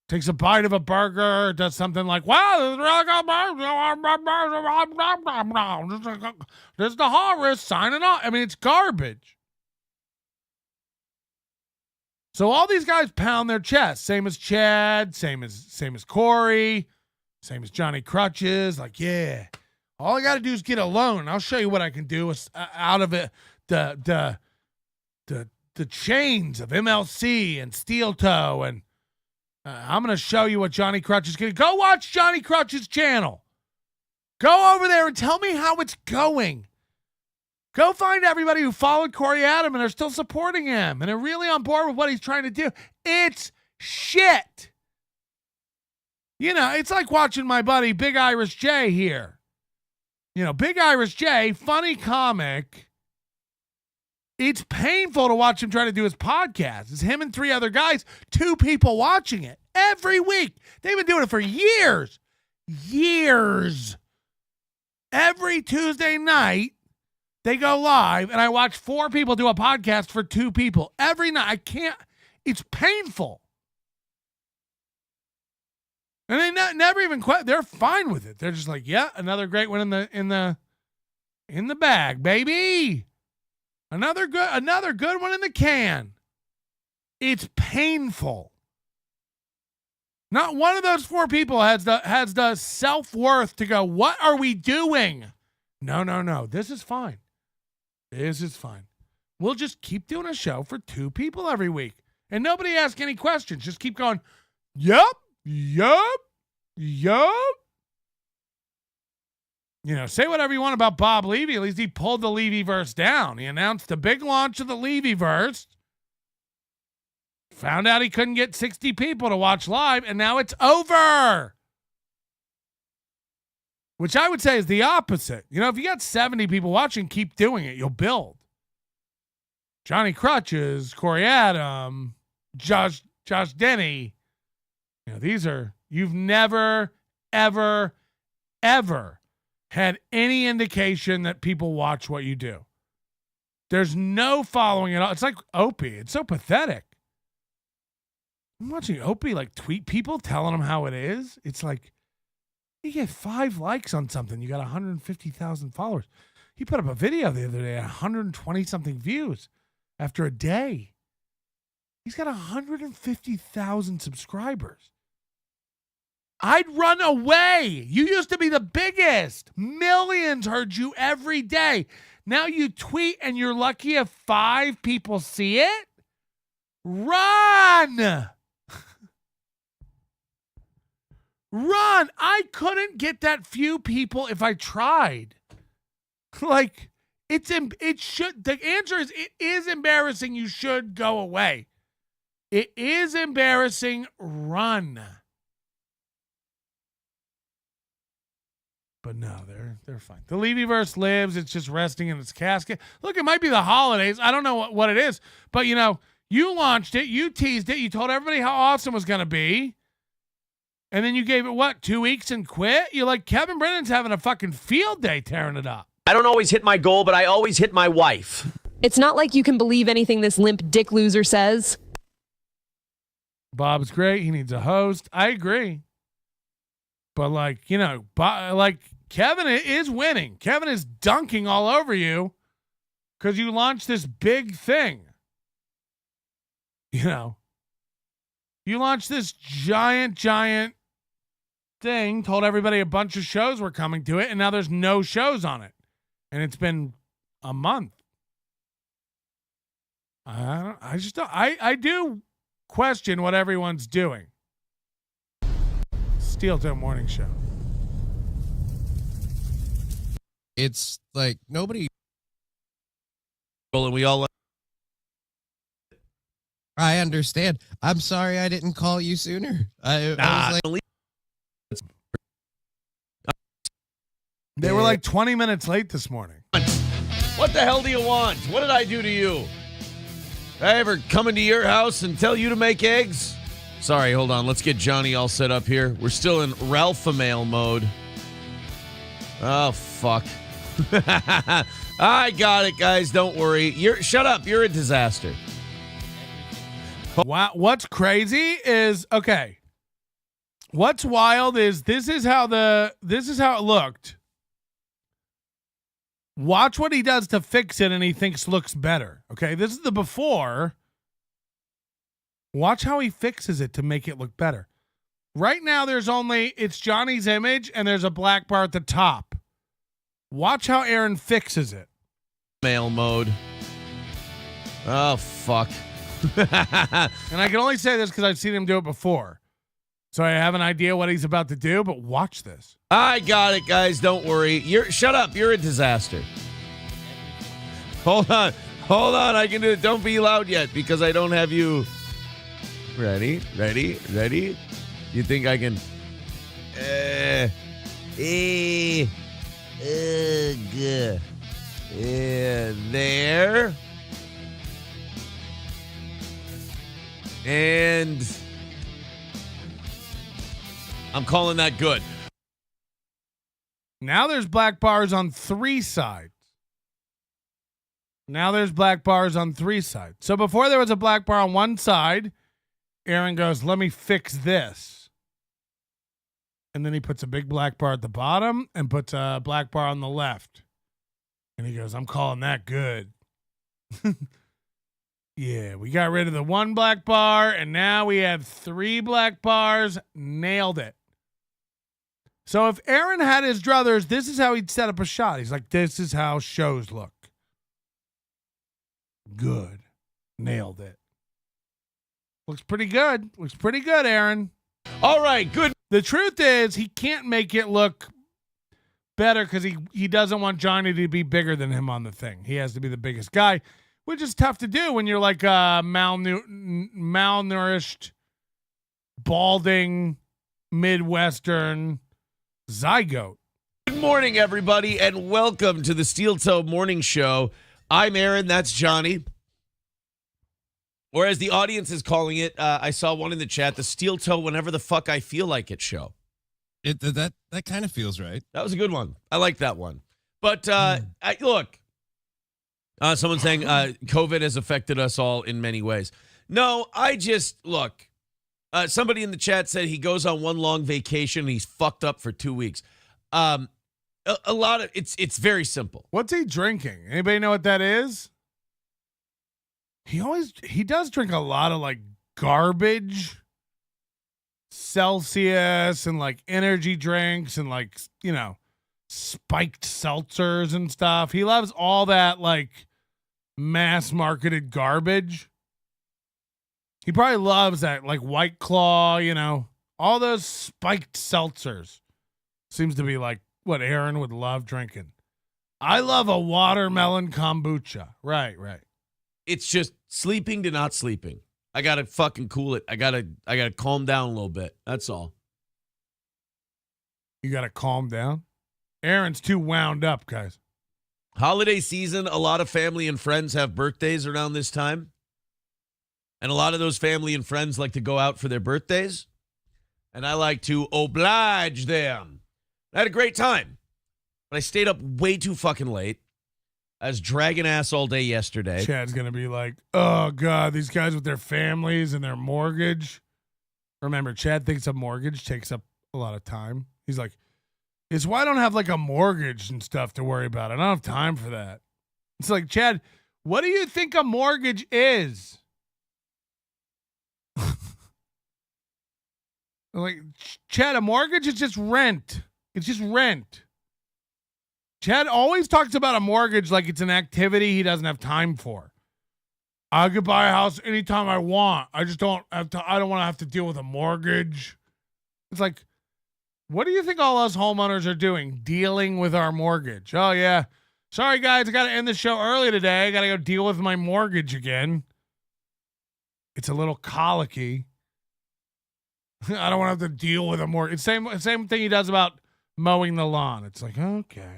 Takes a bite of a burger. Does something like, wow, this is really good. This is the Horace signing off. I mean, it's garbage. So all these guys pound their chest. Same as Chad, same as Corey, same as Johnny Crutches. Like, yeah, all I got to do is get a loan. I'll show you what I can do out of it. The chains of MLC and Steel Toe, and I'm going to show you what Johnny Crutches can do. Go watch Johnny Crutches' channel. Go over there and tell me how it's going. Go find everybody who followed Corey Adam and are still supporting him and are really on board with what he's trying to do. It's shit. It's like watching my buddy Big Irish J here. Big Irish J, funny comic. It's painful to watch him try to do his podcast. It's him and 3 other guys, 2 people watching it every week. They've been doing it for years. Years. Every Tuesday night, they go live, and I watch 4 people do a podcast for 2 people every night. I can't. It's painful. And they never even they're fine with it. They're just like, yeah, another great one in the bag, baby. Another good one in the can. It's painful. Not one of those 4 people has the self-worth to go, what are we doing? No. This is fine. This is fine. We'll just keep doing a show for 2 people every week. And nobody ask any questions. Just keep going, yup. Say whatever you want about Bob Levy. At least he pulled the Levy-verse down. He announced the big launch of the Levy-verse. Found out he couldn't get 60 people to watch live, and now it's over. Which I would say is the opposite. If you got 70 people watching, keep doing it. You'll build. Johnny Crutches, Corey Adam, Josh Denny. You've never, ever, ever had any indication that people watch what you do. There's no following at all. It's like Opie. It's so pathetic. I'm watching Opie tweet people telling them how it is. It's like you get 5 likes on something. You got 150,000 followers. He put up a video the other day at 120 something views after a day. He's got 150,000 subscribers. I'd run away. You used to be the biggest. Millions heard you every day. Now you tweet and you're lucky if 5 people see it. Run. Run. I couldn't get that few people if I tried. The answer is it is embarrassing. You should go away. It is embarrassing. Run. But no, they're fine. The Levy-verse lives. It's just resting in its casket. Look, it might be the holidays. I don't know what it is. But, you launched it. You teased it. You told everybody how awesome it was going to be. And then you gave it, 2 weeks and quit? You're like, Kevin Brennan's having a fucking field day tearing it up. I don't always hit my goal, but I always hit my wife. It's not like you can believe anything this limp dick loser says. Bob's great. He needs a host. I agree. But Kevin is winning. Kevin is dunking all over you because you launched this big thing. You launched this giant thing, told everybody a bunch of shows were coming to it, and now there's no shows on it. And it's been a month. I do question what everyone's doing. Steel Toe Morning Show. It's like nobody. Well, and we all. I understand. I'm sorry I didn't call you sooner. I was like. They were like 20 minutes late this morning. What the hell do you want? What did I do to you? Did I ever come into your house and tell you to make eggs? Sorry, hold on. Let's get Johnny all set up here. We're still in Ralph-a-mail mode. Oh, fuck. I got it, guys. Don't worry. Shut up. You're a disaster. Wow. What's crazy is, okay. What's wild is this is how it looked. Watch what he does to fix it and he thinks looks better. Okay, this is the before. Watch how he fixes it to make it look better. Right now it's Johnny's image and there's a black bar at the top. Watch how Aaron fixes it. Mail mode. Oh, fuck. And I can only say this because I've seen him do it before. So I have an idea what he's about to do, but watch this. I got it, guys. Don't worry. Shut up. You're a disaster. Hold on. I can do it. Don't be loud yet because I don't have you. Ready? You think I can? There. And I'm calling that good. Now there's black bars on 3 sides. So before there was a black bar on one side, Aaron goes, let me fix this. And then he puts a big black bar at the bottom and puts a black bar on the left. And he goes, I'm calling that good. Yeah, we got rid of the one black bar, and now we have 3 black bars. Nailed it. So if Aaron had his druthers, this is how he'd set up a shot. He's like, this is how shows look. Good. Nailed it. Looks pretty good. Looks pretty good, Aaron. All right, good. The truth is, he can't make it look better because he doesn't want Johnny to be bigger than him on the thing. He has to be the biggest guy, which is tough to do when you're like a malnourished, balding, Midwestern zygote. Good morning, everybody, and welcome to the Steel Toe Morning Show. I'm Aaron. That's Johnny. Or as the audience is calling it, I saw one in the chat, the Steel Toe Whenever the Fuck I Feel Like It show. That kind of feels right. That was a good one. I like that one. But look, someone's saying COVID has affected us all in many ways. No, look. Somebody in the chat said he goes on one long vacation and he's fucked up for 2 weeks. A lot of it's very simple. What's he drinking? Anybody know what that is? He does drink a lot of like garbage, Celsius, and like energy drinks and like, spiked seltzers and stuff. He loves all that like mass marketed garbage. He probably loves that like White Claw, all those spiked seltzers. Seems to be like what Aaron would love drinking. I love a watermelon kombucha. Right. It's just sleeping to not sleeping. I gotta fucking cool it. I gotta calm down a little bit. That's all. You gotta calm down? Aaron's too wound up, guys. Holiday season, a lot of family and friends have birthdays around this time. And a lot of those family and friends like to go out for their birthdays. And I like to oblige them. I had a great time. But I stayed up way too fucking late. I was dragging ass all day yesterday. Chad's going to be like, oh, God, these guys with their families and their mortgage. Remember, Chad thinks a mortgage takes up a lot of time. He's like, it's why I don't have like a mortgage and stuff to worry about. I don't have time for that. It's like, Chad, what do you think a mortgage is? Like, Chad, a mortgage is just rent. It's just rent. Chad always talks about a mortgage like it's an activity he doesn't have time for. I could buy a house anytime I want. I just don't have to. I don't want to have to deal with a mortgage. It's like, what do you think all us homeowners are doing? Dealing with our mortgage. Oh, yeah. Sorry, guys. I got to end the show early today. I got to go deal with my mortgage again. It's a little colicky. I don't want to have to deal with a mortgage. Same thing he does about mowing the lawn. It's like, okay.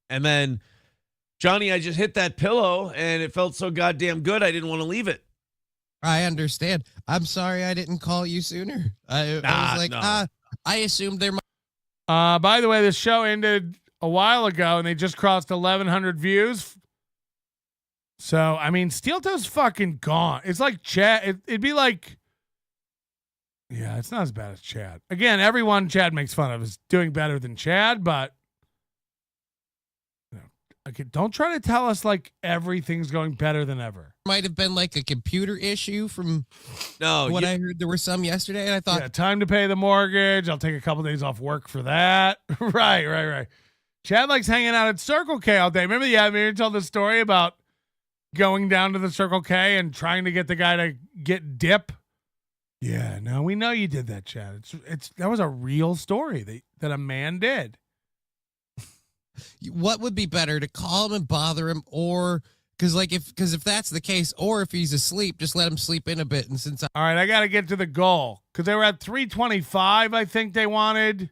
And then, Johnny, I just hit that pillow and it felt so goddamn good. I didn't want to leave it. I understand. I'm sorry I didn't call you sooner. I was like, no. I assumed there might. By the way, the show ended a while ago and they just crossed 1,100 views. So, I mean, Steel Toe's fucking gone. It's like Chad. It'd be like, yeah, it's not as bad as Chad. Again, everyone Chad makes fun of is doing better than Chad, but okay, don't try to tell us like everything's going better than ever. Might have been like a computer issue from what I heard. There were some yesterday, and I thought, yeah, time to pay the mortgage. I'll take a couple days off work for that. Right. Chad likes hanging out at Circle K all day. Remember, you told the story about going down to the Circle K and trying to get the guy to get dip. Yeah, no, we know you did that, Chad. That was a real story that a man did. what would be better, to call him and bother him, or because if that's the case, or if he's asleep, just let him sleep in a bit. And all right, I got to get to the goal because they were at 325. I think they wanted.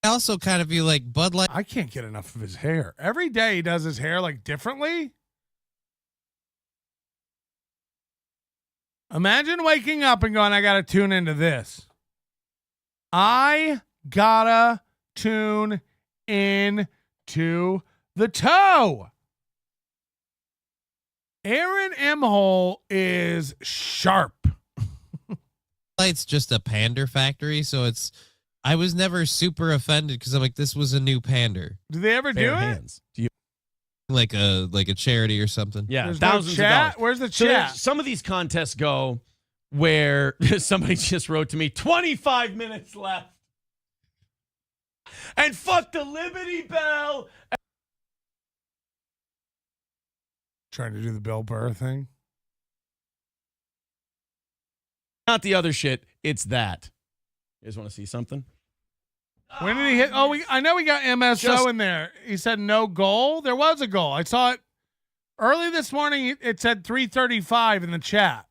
I also kind of feel like Bud Light. I can't get enough of his hair. Every day he does his hair like differently. Imagine waking up and going, I got to tune into this. I gotta tune in to the toe. Aaron Imholte is sharp. It's just a pander factory, so I was never super offended because I'm like, this was a new pander. Do they ever do it? Do you like a charity or something? Yeah, There's thousands no of chat? dollars. Where's the So chat? some of these contests go where somebody just wrote to me, 25 minutes left. And fuck the Liberty Bell. Trying to do the Bill Burr thing. Not the other shit. It's that. You guys want to see something? When did he hit? Oh, I know we got MSO in there. He said no goal. There was a goal. I saw it early this morning. It said 3:35 in the chat.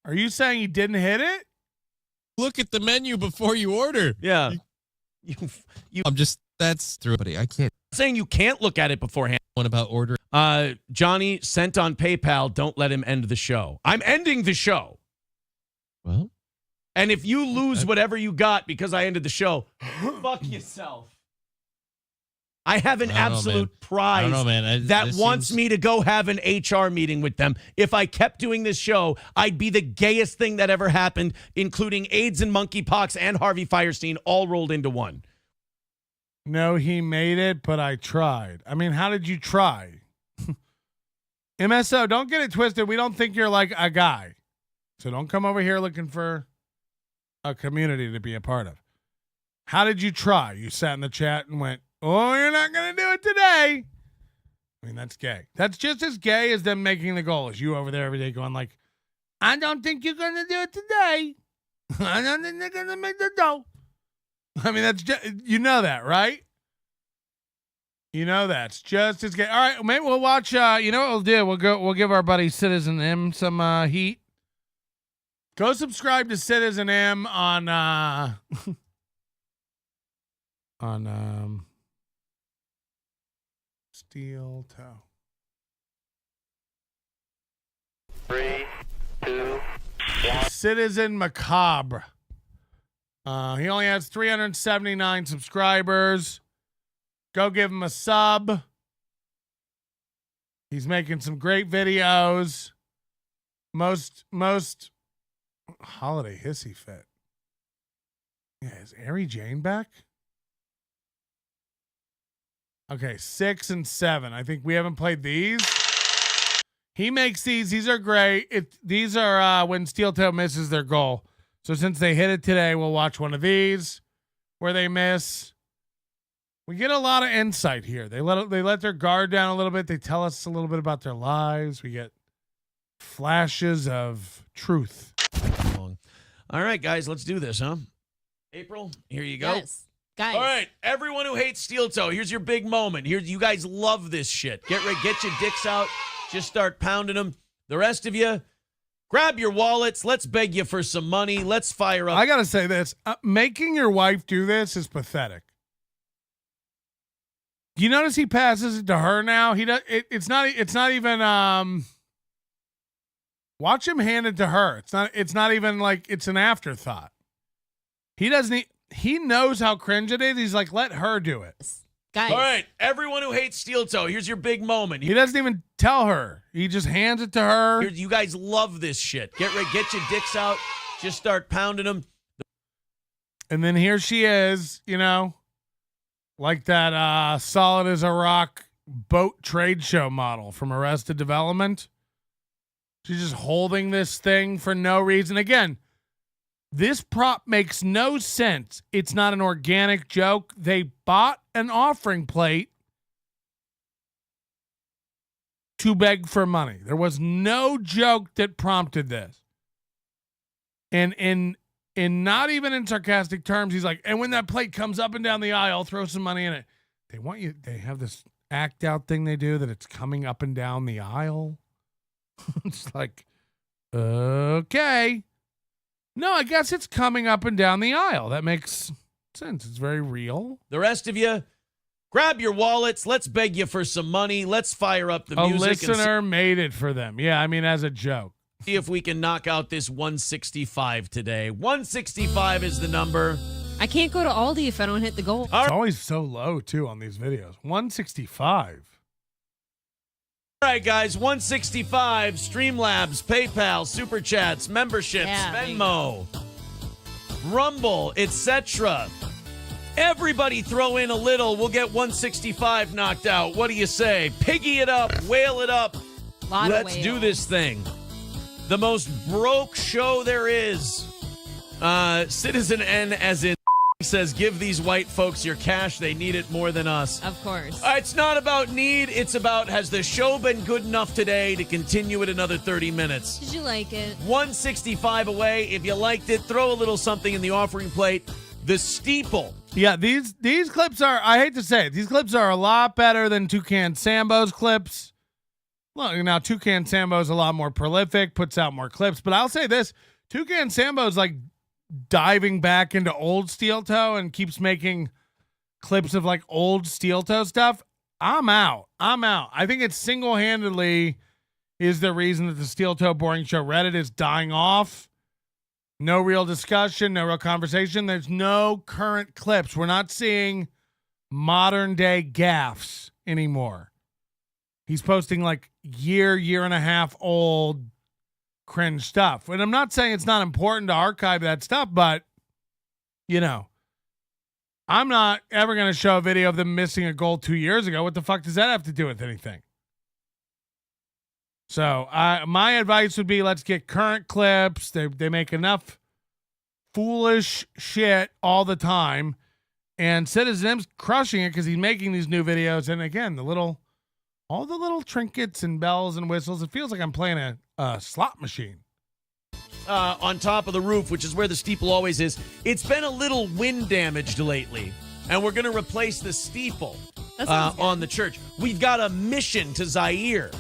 Are you saying he didn't hit it? Look at the menu before you order. Yeah. That's through, buddy. I can't. I'm saying you can't look at it beforehand. One about ordering. Johnny sent on PayPal. Don't let him end the show. I'm ending the show. Well. And if you lose whatever you got because I ended the show, fuck yourself. I have an absolute prize that wants me to go have an HR meeting with them. If I kept doing this show, I'd be the gayest thing that ever happened, including AIDS and monkeypox and Harvey Firestein all rolled into one. No, he made it, but I tried. I mean, how did you try? MSO, don't get it twisted. We don't think you're like a guy. So don't come over here looking for a community to be a part of. How did you try? You sat in the chat and went, oh, you're not going to do it today. I mean, that's gay. That's just as gay as them making the goal as you over there every day going like, I don't think you're going to do it today. I don't think they're going to make the dough. I mean, that's just, you know that, right? You know that's just as gay. All right, maybe we'll watch, you know what we'll do? We'll give our buddy Citizen M some heat. Go subscribe to Citizen M on Steel Toe. 3, 2, 1. Citizen Macabre. He only has 379 subscribers. Go give him a sub. He's making some great videos. Most holiday hissy fit. Yeah, is Ari Jane back? Okay, 6 and 7. I think we haven't played these. He makes these. These are great. These are when Steel Toe misses their goal. So since they hit it today, we'll watch one of these where they miss. We get a lot of insight here. They let their guard down a little bit. They tell us a little bit about their lives. We get flashes of truth. All right, guys, let's do this, huh? April, here you go. Yes, guys. All right, everyone who hates Steel Toe, here's your big moment. Here, you guys love this shit. Get ready, get your dicks out. Just start pounding them. The rest of you, grab your wallets. Let's beg you for some money. Let's fire up. I gotta say this: making your wife do this is pathetic. You notice he passes it to her now. He does. It's not even. Watch him hand it to her. It's not even like it's an afterthought. He doesn't. He knows how cringe it is. He's like, let her do it. Guys. All right, everyone who hates Steel Toe, here's your big moment. He doesn't even tell her. He just hands it to her. Here, you guys love this shit. Get ready, get your dicks out. Just start pounding them. And then here she is, you know, like that solid as a rock boat trade show model from Arrested Development. She's just holding this thing for no reason. Again, this prop makes no sense. It's not an organic joke. They bought an offering plate to beg for money. There was no joke that prompted this. And in not even in sarcastic terms, he's like, and when that plate comes up and down the aisle, throw some money in it. They have this act out thing they do that it's coming up and down the aisle. It's like, okay. No, I guess it's coming up and down the aisle. That makes sense. It's very real. The rest of you, grab your wallets. Let's beg you for some money. Let's fire up the music. A listener made it for them. Yeah, I mean, as a joke. See if we can knock out this 165 today. 165 is the number. I can't go to Aldi if I don't hit the goal. It's always so low, too, on these videos. 165. All right, guys, 165, Streamlabs, PayPal, Super Chats, memberships, Venmo, Rumble, etc. Everybody throw in a little. We'll get 165 knocked out. What do you say? Piggy it up, whale it up. Let's do this thing. The most broke show there is. Citizen N, as in, says, give these white folks your cash. They need it more than us. Of course. It's not about need. It's about, has the show been good enough today to continue it another 30 minutes? Did you like it? 165 away. If you liked it, throw a little something in the offering plate. The steeple. Yeah, these clips are, I hate to say it, these clips are a lot better than Toucan Sambo's clips. Look, now Toucan Sambo's a lot more prolific, puts out more clips, but I'll say this, Toucan Sambo's like diving back into old Steel Toe and keeps making clips of like old Steel Toe stuff. I'm out. I think it single-handedly is the reason that the Steel Toe Boring Show Reddit is dying off. No real discussion, no real conversation. There's no current clips. We're not seeing modern day gaffes anymore. He's posting like year and a half old cringe stuff. And I'm not saying it's not important to archive that stuff, but you know, I'm not ever going to show a video of them missing a goal 2 years ago. What the fuck does that have to do with anything? So my advice would be, let's get current clips. They make enough foolish shit all the time. And Citizen M's crushing it because he's making these new videos. And again, all the little trinkets and bells and whistles. It feels like I'm playing a slot machine. On top of the roof, which is where the steeple always is. It's been a little wind damaged lately. And we're going to replace the steeple on the church. We've got a mission to Zaire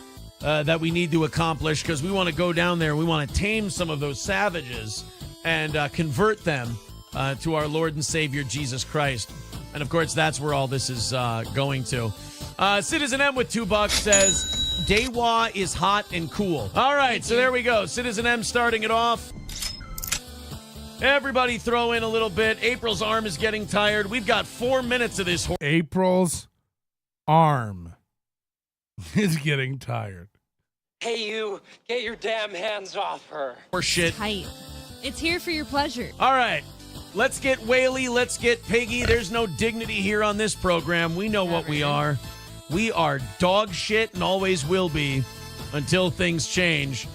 that we need to accomplish because we want to go down there and we want to tame some of those savages and convert them to our Lord and Savior Jesus Christ. And of course, that's where all this is going to. Citizen M with $2 says, Dewa is hot and cool. All right, so there we go. Citizen M starting it off. Everybody throw in a little bit. April's arm is getting tired. We've got 4 minutes of this. April's arm is getting tired. Hey, you, get your damn hands off her. Or shit. Tight. It's here for your pleasure. All right. Let's get Whaley. Let's get Piggy. There's no dignity here on this program. We know what we are. We are dog shit and always will be until things change.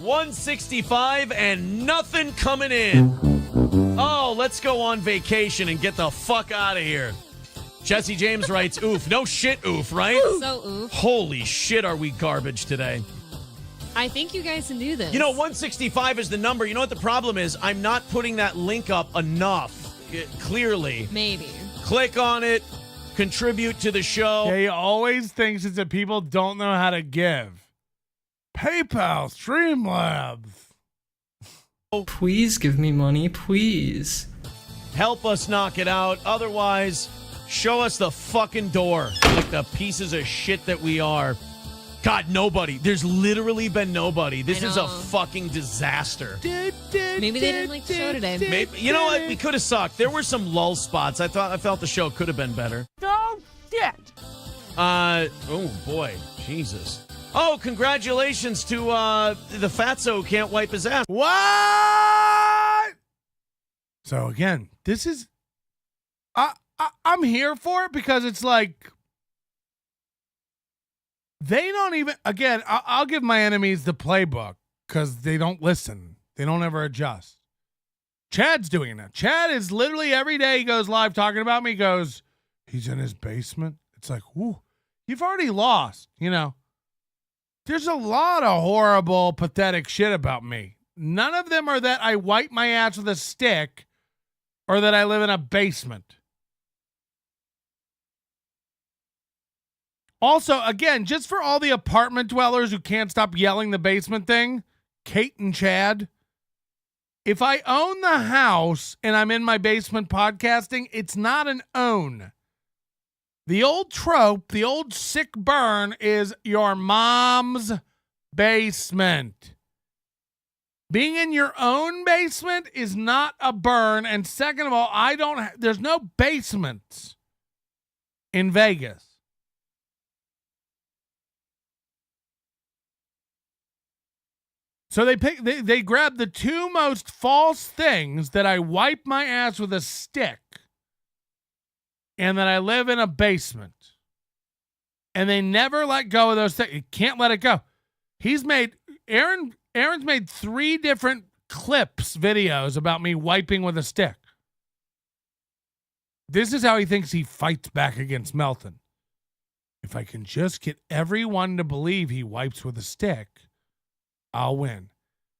165 and nothing coming in. Oh, let's go on vacation and get the fuck out of here. Jesse James writes, oof. No shit, oof, right? So oof. Holy shit, are we garbage today? I think you guys can do this. You know, 165 is the number. You know what the problem is? I'm not putting that link up enough, clearly. Maybe. Click on it. Contribute to the show. He always thinks it's that people don't know how to give. PayPal, Streamlabs. Please give me money, please. Help us knock it out. Otherwise, show us the fucking door like the pieces of shit that we are. God, nobody. There's literally been nobody. This is a fucking disaster. Maybe they didn't like the show today. Maybe, you know what? We could have sucked. There were some lull spots. I felt the show could have been better. Oh, shit. Oh, boy. Jesus. Oh, congratulations to the fatso who can't wipe his ass. What? So, again, this is... I'm here for it because it's like... They don't even, again, I'll give my enemies the playbook because they don't listen. They don't ever adjust. Chad's doing it now. Chad is literally every day he goes live talking about me. He goes, he's in his basement. It's like, whoo, you've already lost, you know. There's a lot of horrible, pathetic shit about me. None of them are that I wipe my ass with a stick or that I live in a basement. Also, again, just for all the apartment dwellers who can't stop yelling the basement thing, Kate and Chad, if I own the house and I'm in my basement podcasting, it's not an own. The old trope, the old sick burn is your mom's basement. Being in your own basement is not a burn. And second of all, there's no basements in Vegas. So they grabbed the two most false things, that I wipe my ass with a stick and that I live in a basement. And they never let go of those things. You can't let it go. Aaron's made 3 different videos about me wiping with a stick. This is how he thinks he fights back against Melton. If I can just get everyone to believe he wipes with a stick, I'll win.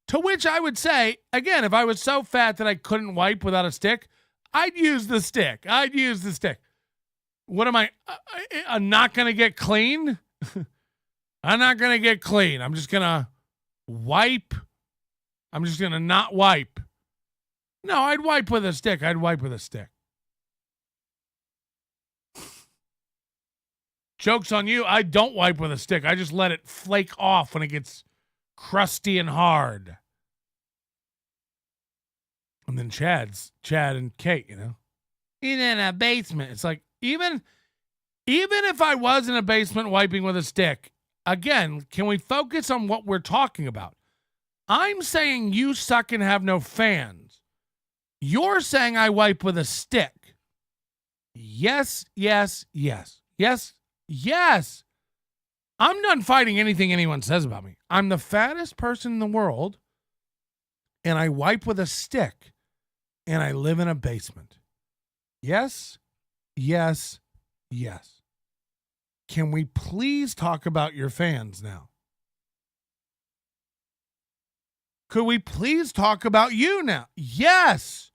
To which I would say, again, if I was so fat that I couldn't wipe without a stick, I'd use the stick. What am I? I'm not going to get clean? I'm not going to get clean. I'm just going to wipe. I'm just going to not wipe. No, I'd wipe with a stick. Joke's on you. I don't wipe with a stick. I just let it flake off when it gets crusty and hard. And then Chad and Kate, in a basement. It's like, even if I was in a basement wiping with a stick, again, can we focus on what we're talking about? I'm saying you suck and have no fans. You're saying I wipe with a stick. Yes. I'm done fighting anything anyone says about me. I'm the fattest person in the world, and I wipe with a stick, and I live in a basement. Yes. Can we please talk about your fans now? Could we please talk about you now? Yes.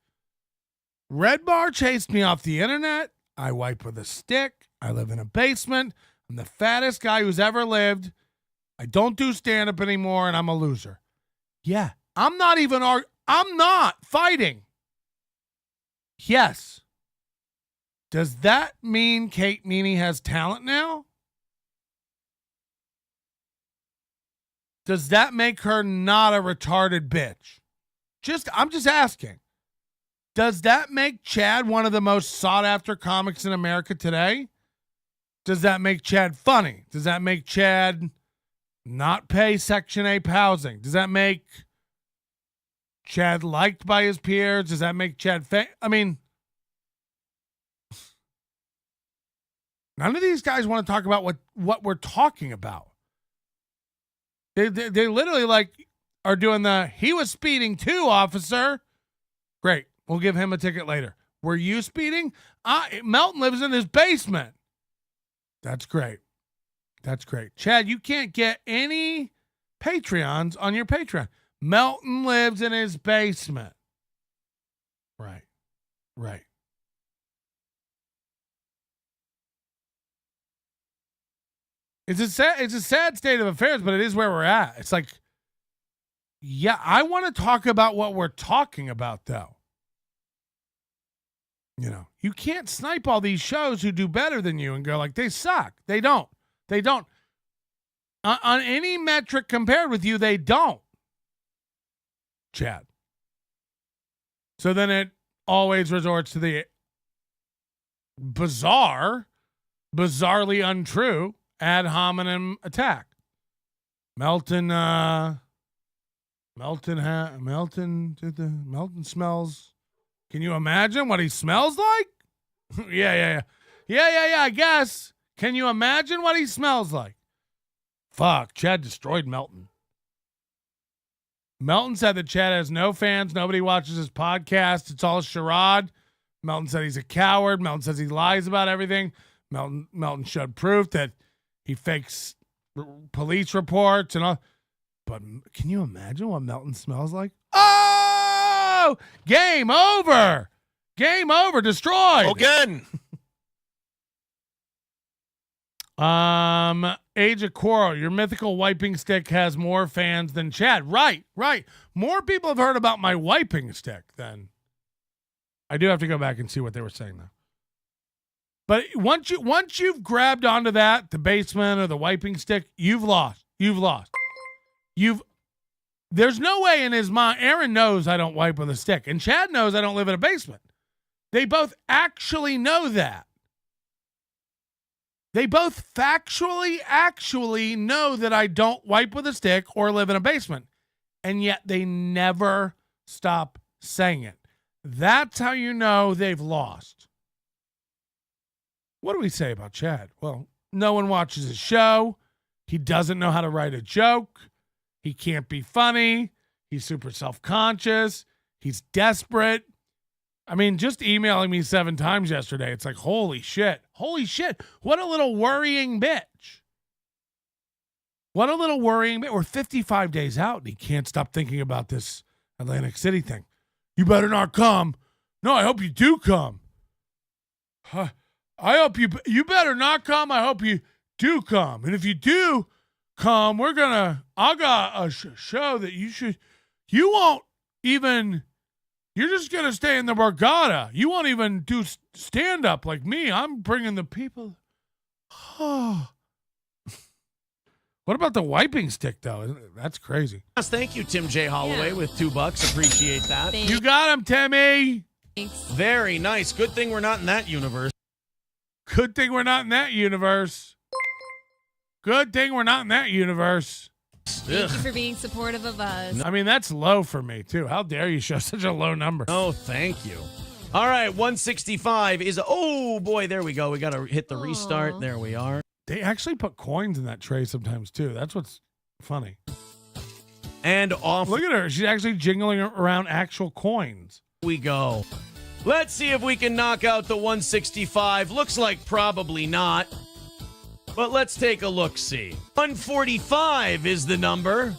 Red Bar chased me off the internet. I wipe with a stick. I live in a basement. I'm the fattest guy who's ever lived. I don't do stand-up anymore, and I'm a loser. Yeah. I'm not fighting. Yes. Does that mean Kate Meany has talent now? Does that make her not a retarded bitch? I'm just asking. Does that make Chad one of the most sought-after comics in America today? Does that make Chad funny? Does that make Chad not pay Section 8 housing? Does that make Chad liked by his peers? Does that make Chad none of these guys want to talk about what we're talking about. They literally are doing he was speeding too, officer. Great. We'll give him a ticket later. Were you speeding? Melton lives in his basement. That's great. Chad, you can't get any Patreons on your Patreon. Melton lives in his basement. Right. It's a sad state of affairs, but it is where we're at. It's like, yeah, I want to talk about what we're talking about, though. You can't snipe all these shows who do better than you and go they suck. They don't. On any metric compared with you, they don't. Chad. So then it always resorts to the bizarrely untrue ad hominem attack. Melton smells. Can you imagine what he smells like? Yeah, I guess. Can you imagine what he smells like? Fuck, Chad destroyed Melton. Melton said that Chad has no fans. Nobody watches his podcast. It's all a charade. Melton said he's a coward. Melton says he lies about everything. Melton showed proof that he fakes police reports and all. But can you imagine what Melton smells like? Oh! Game over! Destroyed! Again! Age of Quarrel, your mythical wiping stick has more fans than Chad. Right. More people have heard about my wiping stick than. I do have to go back and see what they were saying though. But once you've grabbed onto that, the basement or the wiping stick, you've lost. There's no way in his mind. Aaron knows I don't wipe with a stick, and Chad knows I don't live in a basement. They both actually know that. They both factually actually know that I don't wipe with a stick or live in a basement. and yet they never stop saying it. That's how you know they've lost. What do we say about Chad? Well, no one watches his show. He doesn't know how to write a joke. He can't be funny. He's super self-conscious. He's desperate. I mean, just emailing me 7 times yesterday, it's like, holy shit. Holy shit. What a little worrying bitch. What a little worrying bitch. We're 55 days out, and he can't stop thinking about this Atlantic City thing. You better not come. No, I hope you do come. I hope you better not come. I hope you do come. And if you do come, I got a show that you won't even, you're just going to stay in the Borgata. You won't even do stand-up like me. I'm bringing the people. What about the wiping stick, though? That's crazy. Thank you, Tim J. Holloway, with $2. Appreciate that. Thanks. You got him, Timmy. Thanks. Very nice. Good thing we're not in that universe. Good thing we're not in that universe. Good thing we're not in that universe. Thank you for being supportive of us. I mean, that's low for me, too. How dare you show such a low number? Oh, thank you. All right, 165 is... Oh, boy, there we go. We got to hit the restart. There we are. They actually put coins in that tray sometimes, too. That's what's funny. And off... Look at her. She's actually jingling around actual coins. We go. Let's see if we can knock out the 165. Looks like probably not. But let's take a look-see. 145 is the number.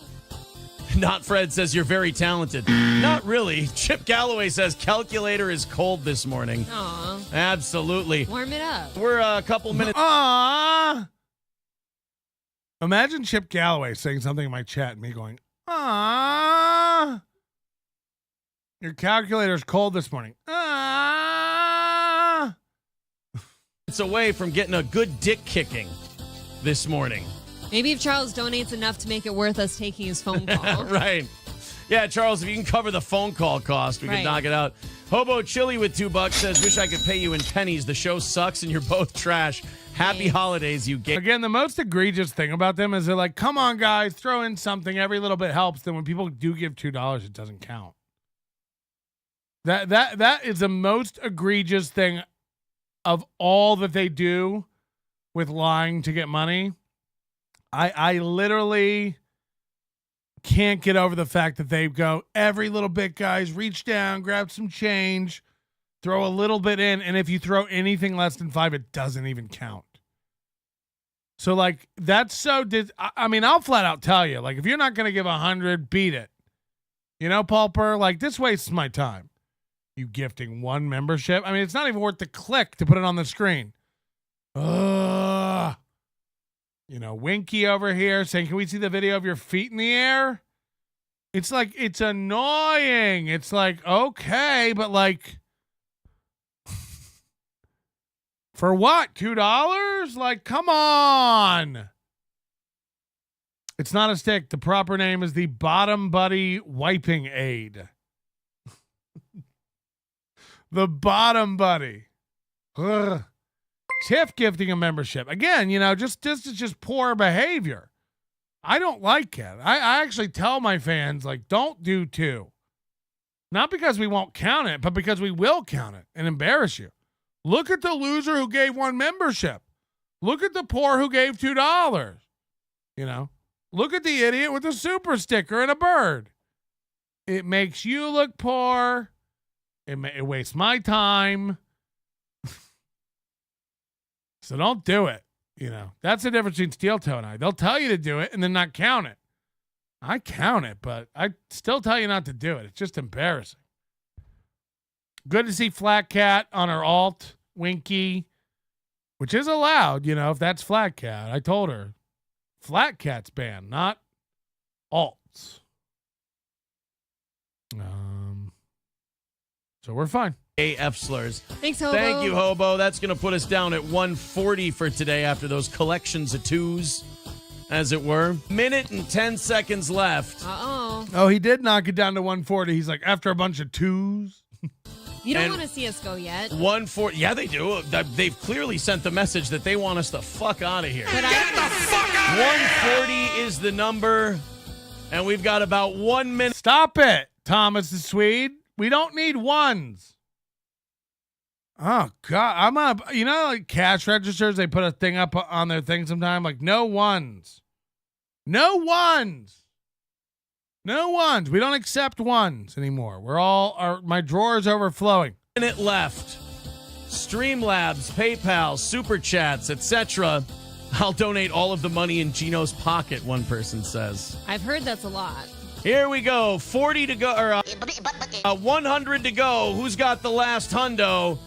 Not Fred says you're very talented. Not really. Chip Galloway says calculator is cold this morning. Aw. Absolutely. Warm it up. We're a couple minutes. Aww. Imagine Chip Galloway saying something in my chat and me going, aww. Your calculator's cold this morning. Aww. It's away from getting a good dick kicking this morning. Maybe if Charles donates enough to make it worth us taking his phone call. Right. Yeah, Charles, if you can cover the phone call cost, we can knock it out. Hobo Chili with $2 says, wish I could pay you in pennies. The show sucks and you're both trash. Happy holidays, you gay. Again, the most egregious thing about them is they're like, come on, guys, throw in something. Every little bit helps. Then when people do give $2, it doesn't count. That is the most egregious thing of all that they do with lying to get money. I literally can't get over the fact that they go, every little bit, guys, reach down, grab some change, throw a little bit in, and if you throw anything less than 5, it doesn't even count. So, like, that's so... I mean, I'll flat out tell you, like, if you're not going to give 100, beat it. You know, Pulper? Like, this wastes my time. You gifting 1 membership? I mean, it's not even worth the click to put it on the screen. Ugh. You know, Winky over here saying, can we see the video of your feet in the air? It's like, it's annoying. It's like, okay, but like, for what? $2? Like, come on. It's not a stick. The proper name is the Bottom Buddy Wiping Aid. The Bottom Buddy. Ugh. Tiff gifting a membership. Again, you know, this is just poor behavior. I don't like it. I actually tell my fans, like, don't do 2. Not because we won't count it, but because we will count it and embarrass you. Look at the loser who gave 1 membership. Look at the poor who gave $2. You know, look at the idiot with a super sticker and a bird. It makes you look poor. It wastes my time. So don't do it. You know, that's the difference between Steel Toe and I. They'll tell you to do it and then not count it. I count it, but I still tell you not to do it. It's just embarrassing. Good to see Flat Cat on her alt, Winky, which is allowed, you know, if that's Flat Cat. I told her. Flat Cat's banned, not alts. So we're fine. AF slurs. Thanks, Hobo. Thank you, Hobo. That's going to put us down at 140 for today after those collections of 2s, as it were. Minute and 10 seconds left. Uh-oh. Oh, he did knock it down to 140. He's like, after a bunch of 2s. You don't want to see us go yet. 140. Yeah, they do. They've clearly sent the message that they want us the fuck out of here. But Get the fuck out 140 is the number. And we've got about 1 minute. Stop it, Thomas the Swede. We don't need ones. Oh, God. I'm up. Like cash registers, they put a thing up on their thing sometime. Like, no ones. No ones. No ones. We don't accept ones anymore. My drawer's overflowing. Minute left. Streamlabs, PayPal, Super Chats, etc. I'll donate all of the money in Gino's pocket, one person says. I've heard that's a lot. Here we go. 40 to go, or 100 to go. Who's got the last hundo?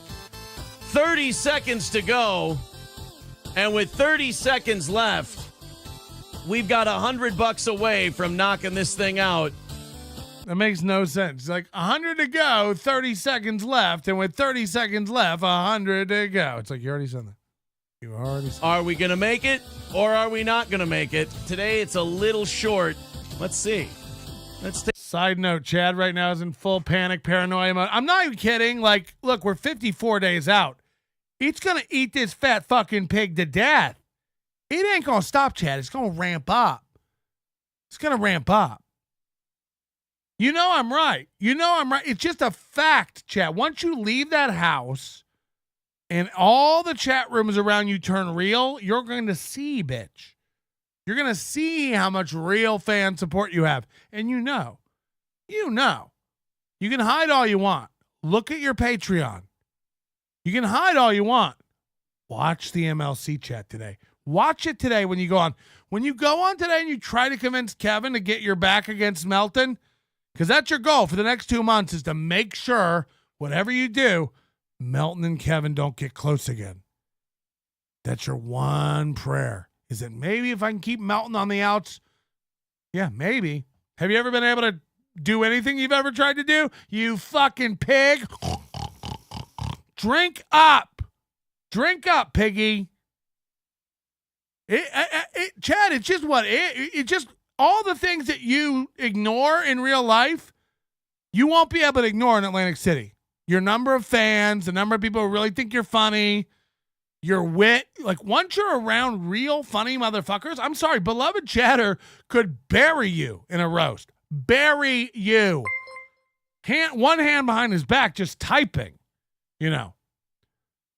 30 seconds to go. And with 30 seconds left, we've got $100 away from knocking this thing out. That makes no sense. It's like 100 to go, 30 seconds left, and with 30 seconds left, 100 to go. It's like you already said that. You already said that. Are we going to make it or are we not going to make it? Today it's a little short. Let's see. Side note, Chad right now is in full panic, paranoia mode. I'm not even kidding. Like, look, we're 54 days out. It's going to eat this fat fucking pig to death. It ain't going to stop, Chad. It's going to ramp up. It's going to ramp up. You know I'm right. It's just a fact, Chad. Once you leave that house and all the chat rooms around you turn real, you're going to see, bitch. You're going to see how much real fan support you have. And you know. You can hide all you want. Look at your Patreon. You can hide all you want. Watch the MLC chat today. Watch it today when you go on. When you go on today and you try to convince Kevin to get your back against Melton, because that's your goal for the next 2 months, is to make sure whatever you do, Melton and Kevin don't get close again. That's your one prayer. Is that maybe if I can keep Melton on the outs? Yeah, maybe. Have you ever been able to do anything you've ever tried to do? You fucking pig. Drink up. Drink up, piggy. Chad, it's just what? It just, all the things that you ignore in real life, you won't be able to ignore in Atlantic City. Your number of fans, the number of people who really think you're funny, your wit. Like, once you're around real funny motherfuckers, I'm sorry, beloved chatter could bury you in a roast. Bury you. One hand behind his back just typing,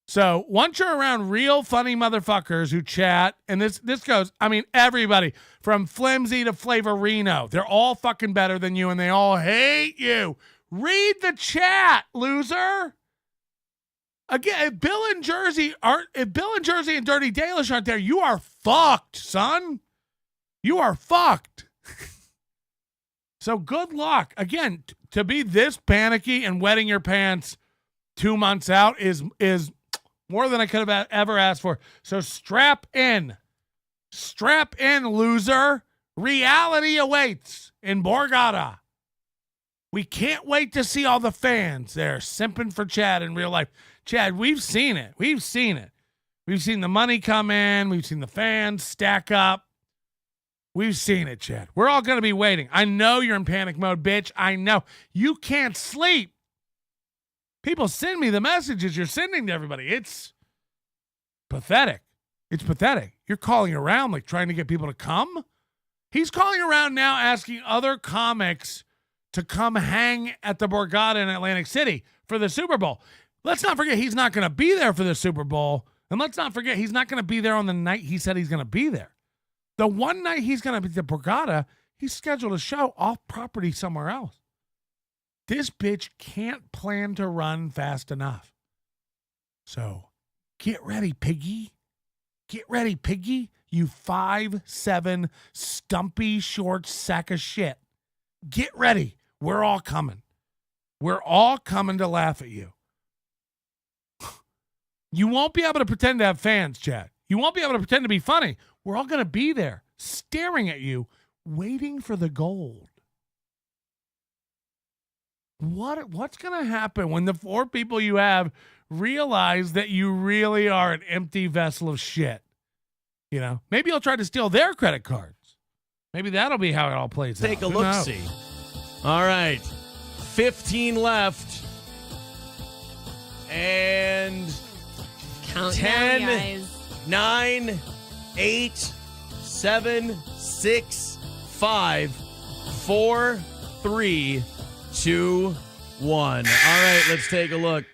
So once you're around real funny motherfuckers who chat, and this goes, everybody from Flimsy to Flavorino, they're all fucking better than you and they all hate you. Read the chat, loser. Again, if Bill and Jersey and Dirty Dalish aren't there, you are fucked, son. You are fucked. So good luck. Again, to be this panicky and wetting your pants 2 months out is more than I could have ever asked for. So strap in. Strap in, loser. Reality awaits in Borgata. We can't wait to see all the fans there simping for Chad in real life. Chad, we've seen it. We've seen it. We've seen the money come in. We've seen the fans stack up. We've seen it, Chad. We're all going to be waiting. I know you're in panic mode, bitch. I know. You can't sleep. People send me the messages you're sending to everybody. It's pathetic. It's pathetic. You're calling around, like trying to get people to come. He's calling around now asking other comics to come hang at the Borgata in Atlantic City for the Super Bowl. Let's not forget he's not going to be there for the Super Bowl. And let's not forget he's not going to be there on the night he said he's going to be there. The one night he's going to be at the Borgata, he's scheduled a show off property somewhere else. This bitch can't plan to run fast enough. So get ready, piggy. Get ready, piggy. You 5'7" stumpy short sack of shit. Get ready. We're all coming. We're all coming to laugh at you. You won't be able to pretend to have fans, Chad. You won't be able to pretend to be funny. We're all going to be there, staring at you, waiting for the gold. What's going to happen when the 4 people you have realize that you really are an empty vessel of shit? Maybe you'll try to steal their credit cards. Maybe that'll be how it all plays out. Take a look-see. All right. 15 left. And count 10, down, guys. 9, 8, 7, 6, 5, 4, 3, 2, 1. All right, let's take a look.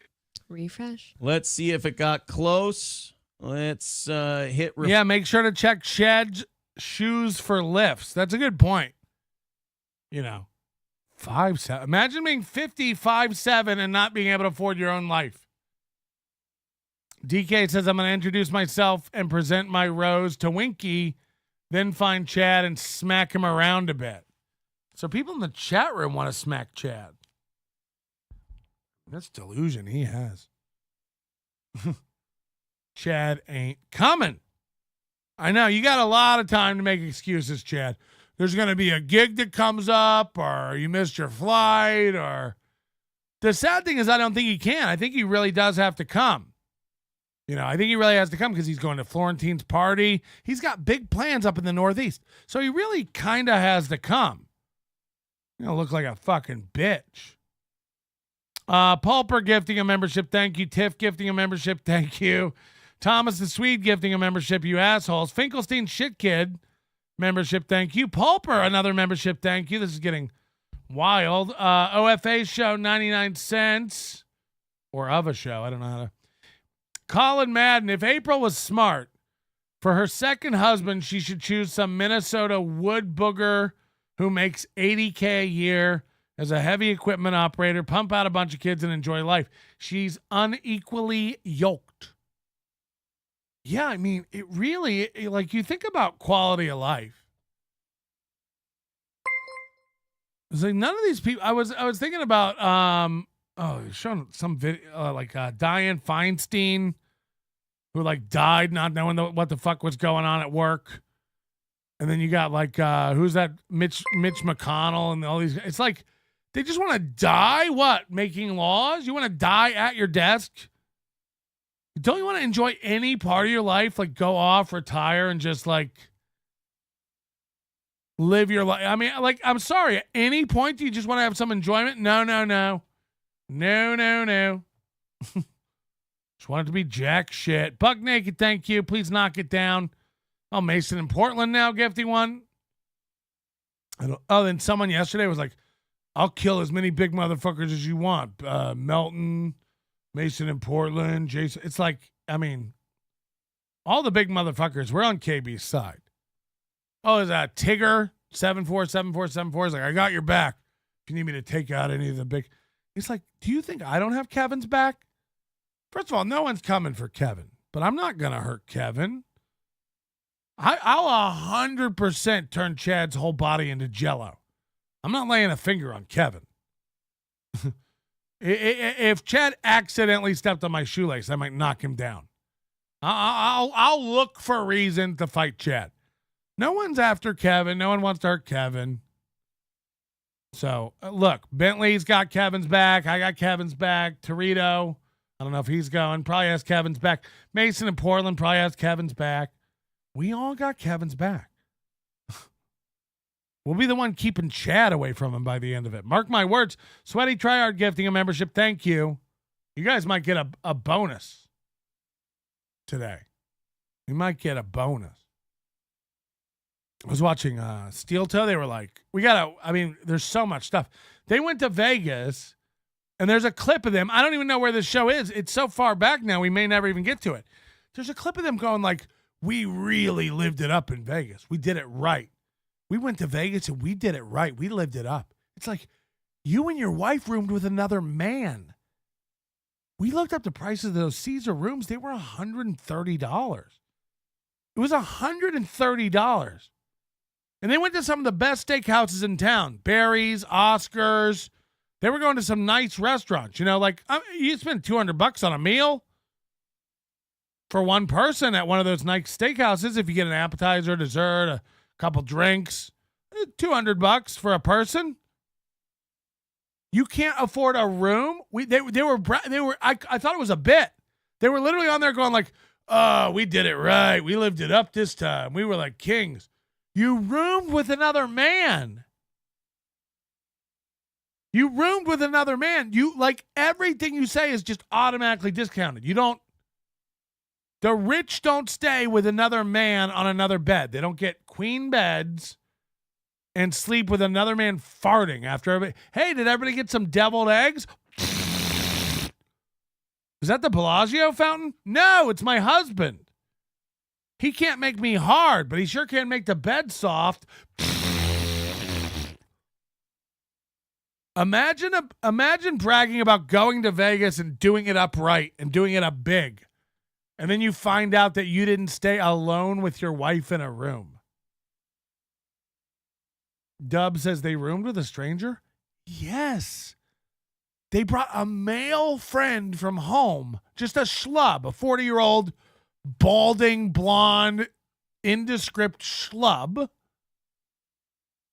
Refresh. Let's see if it got close. Let's hit. Yeah, make sure to check Chad's shoes for lifts. That's a good point. 5'7". Imagine being 55'7" and not being able to afford your own life. DK says, I'm going to introduce myself and present my rose to Winky, then find Chad and smack him around a bit. So people in the chat room want to smack Chad. That's delusion he has. Chad ain't coming. I know, you got a lot of time to make excuses, Chad. There's going to be a gig that comes up, or you missed your flight, or... The sad thing is I don't think he can. I think he really does have to come. I think he really has to come because he's going to Florentine's party. He's got big plans up in the Northeast. So he really kind of has to come. Look like a fucking bitch. Pulper gifting a membership, thank you. Tiff gifting a membership, thank you. Thomas the Swede gifting a membership, you assholes. Finkelstein Shit Kid, membership, thank you. Pulper, another membership, thank you. This is getting wild. OFA show, 99 cents. Or of a show, I don't know how to. Colin Madden, if April was smart, for her second husband, she should choose some Minnesota wood booger who makes $80K a year as a heavy equipment operator, pump out a bunch of kids, and enjoy life. She's unequally yoked. Yeah, I mean, it really, like, you think about quality of life. It's like none of these people. I was thinking about showing some video like Dianne Feinstein, who like died not knowing what the fuck was going on at work, and then you got like who's that Mitch McConnell and all these. It's like they just want to die. What, making laws? You want to die at your desk? Don't you want to enjoy any part of your life? Like go off, retire, and just like live your life. I mean, like, I'm sorry. At any point, do you just want to have some enjoyment? No. Just want it to be jack shit. Buck Naked, thank you. Please knock it down. Oh, Mason in Portland now gifting one. Then someone yesterday was like, I'll kill as many big motherfuckers as you want. Melton, Mason in Portland, Jason. It's like, I mean, all the big motherfuckers, we're on KB's side. Oh, is that Tigger? 747474 is like, I got your back. If you need me to take out any of the big. It's like, do you think I don't have Kevin's back? First of all, no one's coming for Kevin, but I'm not going to hurt Kevin. I'll 100% turn Chad's whole body into Jell-O. I'm not laying a finger on Kevin. If Chad accidentally stepped on my shoelace, I might knock him down. I'll look for a reason to fight Chad. No one's after Kevin. No one wants to hurt Kevin. So, look, Bentley's got Kevin's back. I got Kevin's back. Torito, I don't know if he's going. Probably has Kevin's back. Mason in Portland probably has Kevin's back. We all got Kevin's back. We'll be the one keeping Chad away from him by the end of it. Mark my words. Sweaty Tryhard gifting a membership. Thank you. You guys might get a bonus today. You might get a bonus. I was watching Steel Toe. They were like, there's so much stuff. They went to Vegas, and there's a clip of them. I don't even know where this show is. It's so far back now, we may never even get to it. There's a clip of them going like, we really lived it up in Vegas. We did it right. We went to Vegas, and we did it right. We lived it up. It's like, you and your wife roomed with another man. We looked up the prices of those Caesar rooms. They were $130. It was $130. And they went to some of the best steakhouses in town. Barry's, Oscars. They were going to some nice restaurants. Like you spend $200 on a meal for one person at one of those nice steakhouses. If you get an appetizer, dessert, a couple drinks, $200 for a person. You can't afford a room. They were. I thought it was a bit. They were literally on there going like, "Oh, we did it right. We lived it up this time. We were like kings." You roomed with another man. You roomed with another man. You like everything you say is just automatically discounted. The rich don't stay with another man on another bed. They don't get queen beds and sleep with another man farting after everybody. Hey, did everybody get some deviled eggs? Is that the Bellagio fountain? No, it's my husband. He can't make me hard, but he sure can make the bed soft. Imagine bragging about going to Vegas and doing it up right and doing it up big. And then you find out that you didn't stay alone with your wife in a room. Dub says they roomed with a stranger? Yes. They brought a male friend from home, just a schlub, a 40-year-old, balding, blonde, indescript schlub,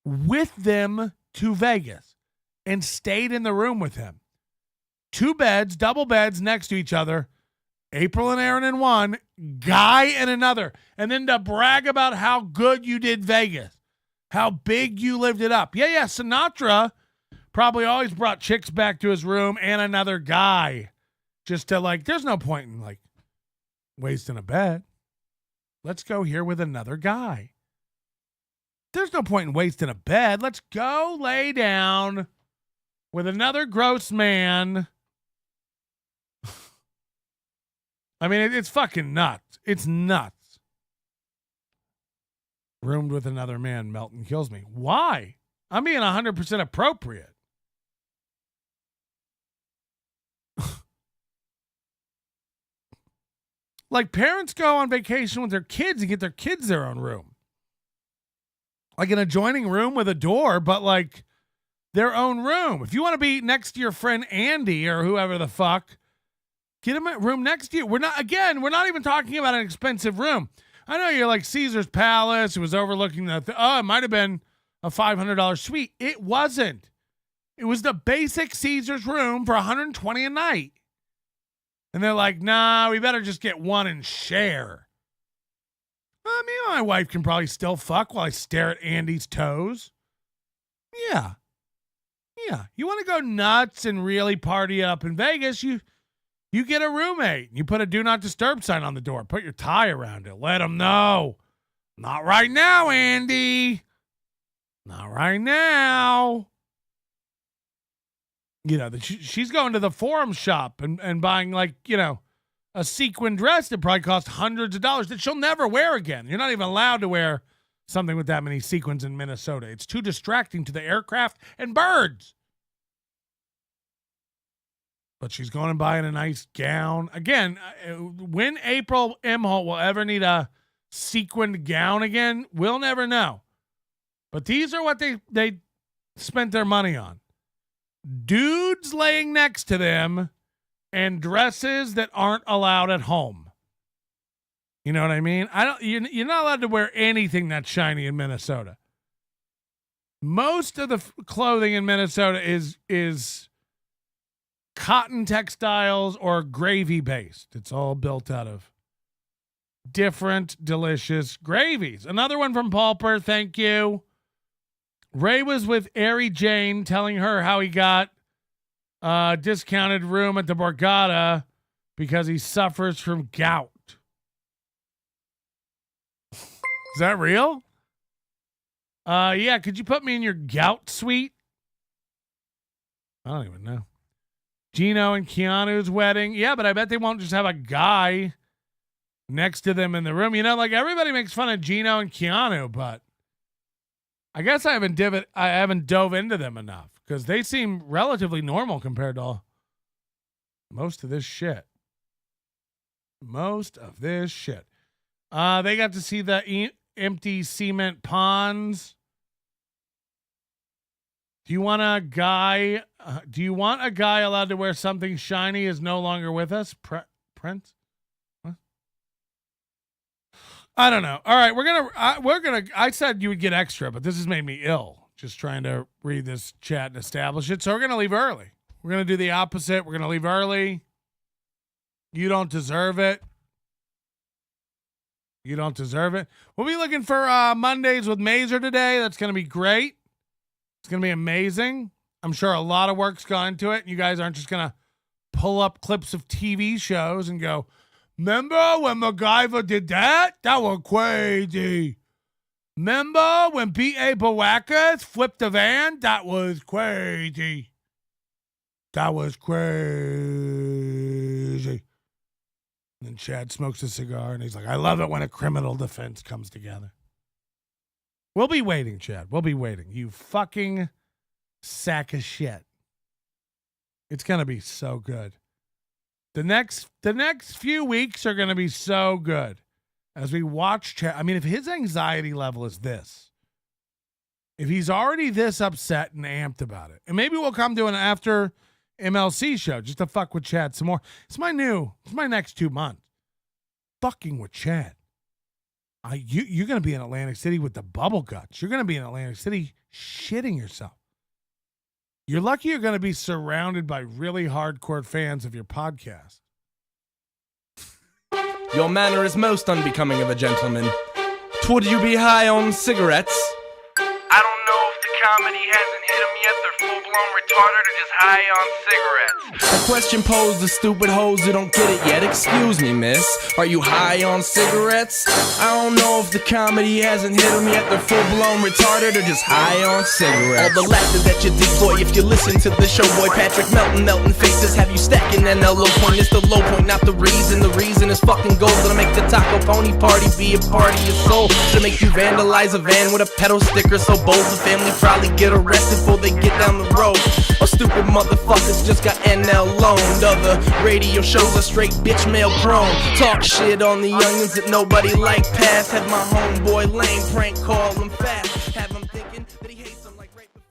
with them to Vegas and stayed in the room with him. 2 beds, double beds next to each other. April and Aaron in one, Guy in another. And then to brag about how good you did Vegas, how big you lived it up. Yeah, Sinatra probably always brought chicks back to his room and another guy just to there's no point in wasting a bed. Let's go here with another guy. There's no point in wasting a bed. Let's go lay down with another gross man. I mean, it's fucking nuts. It's nuts. Roomed with another man, Melton kills me. Why? I'm being 100% appropriate. Parents go on vacation with their kids and get their kids their own room. An adjoining room with a door, but their own room. If you want to be next to your friend Andy or whoever the fuck, get him a room next to you. We're not even talking about an expensive room. I know you're Caesar's Palace. It was overlooking it might have been a $500 suite. It wasn't. It was the basic Caesar's room for $120 a night. And they're nah, we better just get one and share. Me and my wife can probably still fuck while I stare at Andy's toes. Yeah. You want to go nuts and really party up in Vegas, you get a roommate. You put a do not disturb sign on the door. Put your tie around it. Let them know. Not right now, Andy. Not right now. She's going to the Forum shop and buying a sequin dress that probably cost hundreds of dollars that she'll never wear again. You're not even allowed to wear something with that many sequins in Minnesota. It's too distracting to the aircraft and birds. But she's going and buying a nice gown. Again, when April Imholte will ever need a sequined gown again, we'll never know. But these are what they spent their money on. Dudes laying next to them and dresses that aren't allowed at home. You know what I mean? You're not allowed to wear anything that's shiny in Minnesota. Most of the clothing in Minnesota is cotton textiles or gravy based. It's all built out of different delicious gravies. Another one from Pauper. Thank you. Ray was with Ari Jane telling her how he got a discounted room at the Borgata because he suffers from gout. Is that real? Yeah, could you put me in your gout suite? I don't even know. Gino and Keanu's wedding. Yeah, but I bet they won't just have a guy next to them in the room. Everybody makes fun of Gino and Keanu, but I guess I haven't dove into them enough because they seem relatively normal compared to most of this shit. They got to see the empty cement ponds. Do you want a guy allowed to wear something shiny is no longer with us? Prince? What? I don't know. All right, I said you would get extra, but this has made me ill just trying to read this chat and establish it. So we're going to leave early. We're going to do the opposite. We're going to leave early. You don't deserve it. You don't deserve it. We'll be looking for Mondays with Mazer today. That's going to be great. It's going to be amazing. I'm sure a lot of work's gone into it. You guys aren't just going to pull up clips of TV shows and go, remember when MacGyver did that? That was crazy. Remember when B.A. Baracus flipped the van? That was crazy. That was crazy. And then Chad smokes a cigar, and he's like, I love it when a criminal defense comes together. We'll be waiting, Chad. We'll be waiting. You fucking sack of shit. It's going to be so good. The next few weeks are going to be so good. As we watch Chad, I mean, if his anxiety level is this, if he's already this upset and amped about it, and maybe we'll come to an after MLC show just to fuck with Chad some more. It's my next 2 months. Fucking with Chad. You're going to be in Atlantic City with the bubble guts. You're going to be in Atlantic City shitting yourself. You're lucky you're going to be surrounded by really hardcore fans of your podcast. Your manner is most unbecoming of a gentleman. Would you be high on cigarettes? I don't know if the comedy hasn't hit them yet. They're full-blown retarded or just high on cigarettes. A question posed to stupid hoes who don't get it yet. Excuse me, miss. Are you high on cigarettes? I don't know if the comedy hasn't hit them yet. They're full-blown retarded or just high on cigarettes. All the laughter that you dig, boy, if you listen to the show, boy. Patrick melting faces have you stacking an low point. It's the low point, not the reason. The reason is fucking gold. Gonna make the taco pony party be a party of soul. To make you vandalize a van with a pedal sticker so bold. The family probably get arrested before they get down the road. Oh, stupid motherfuckers just got NL loaned. Other radio shows are straight bitch mail prone. Talk shit on the youngins that nobody like past. Have my homeboy lame prank call him fast. Have him thinking that he hates them like right before.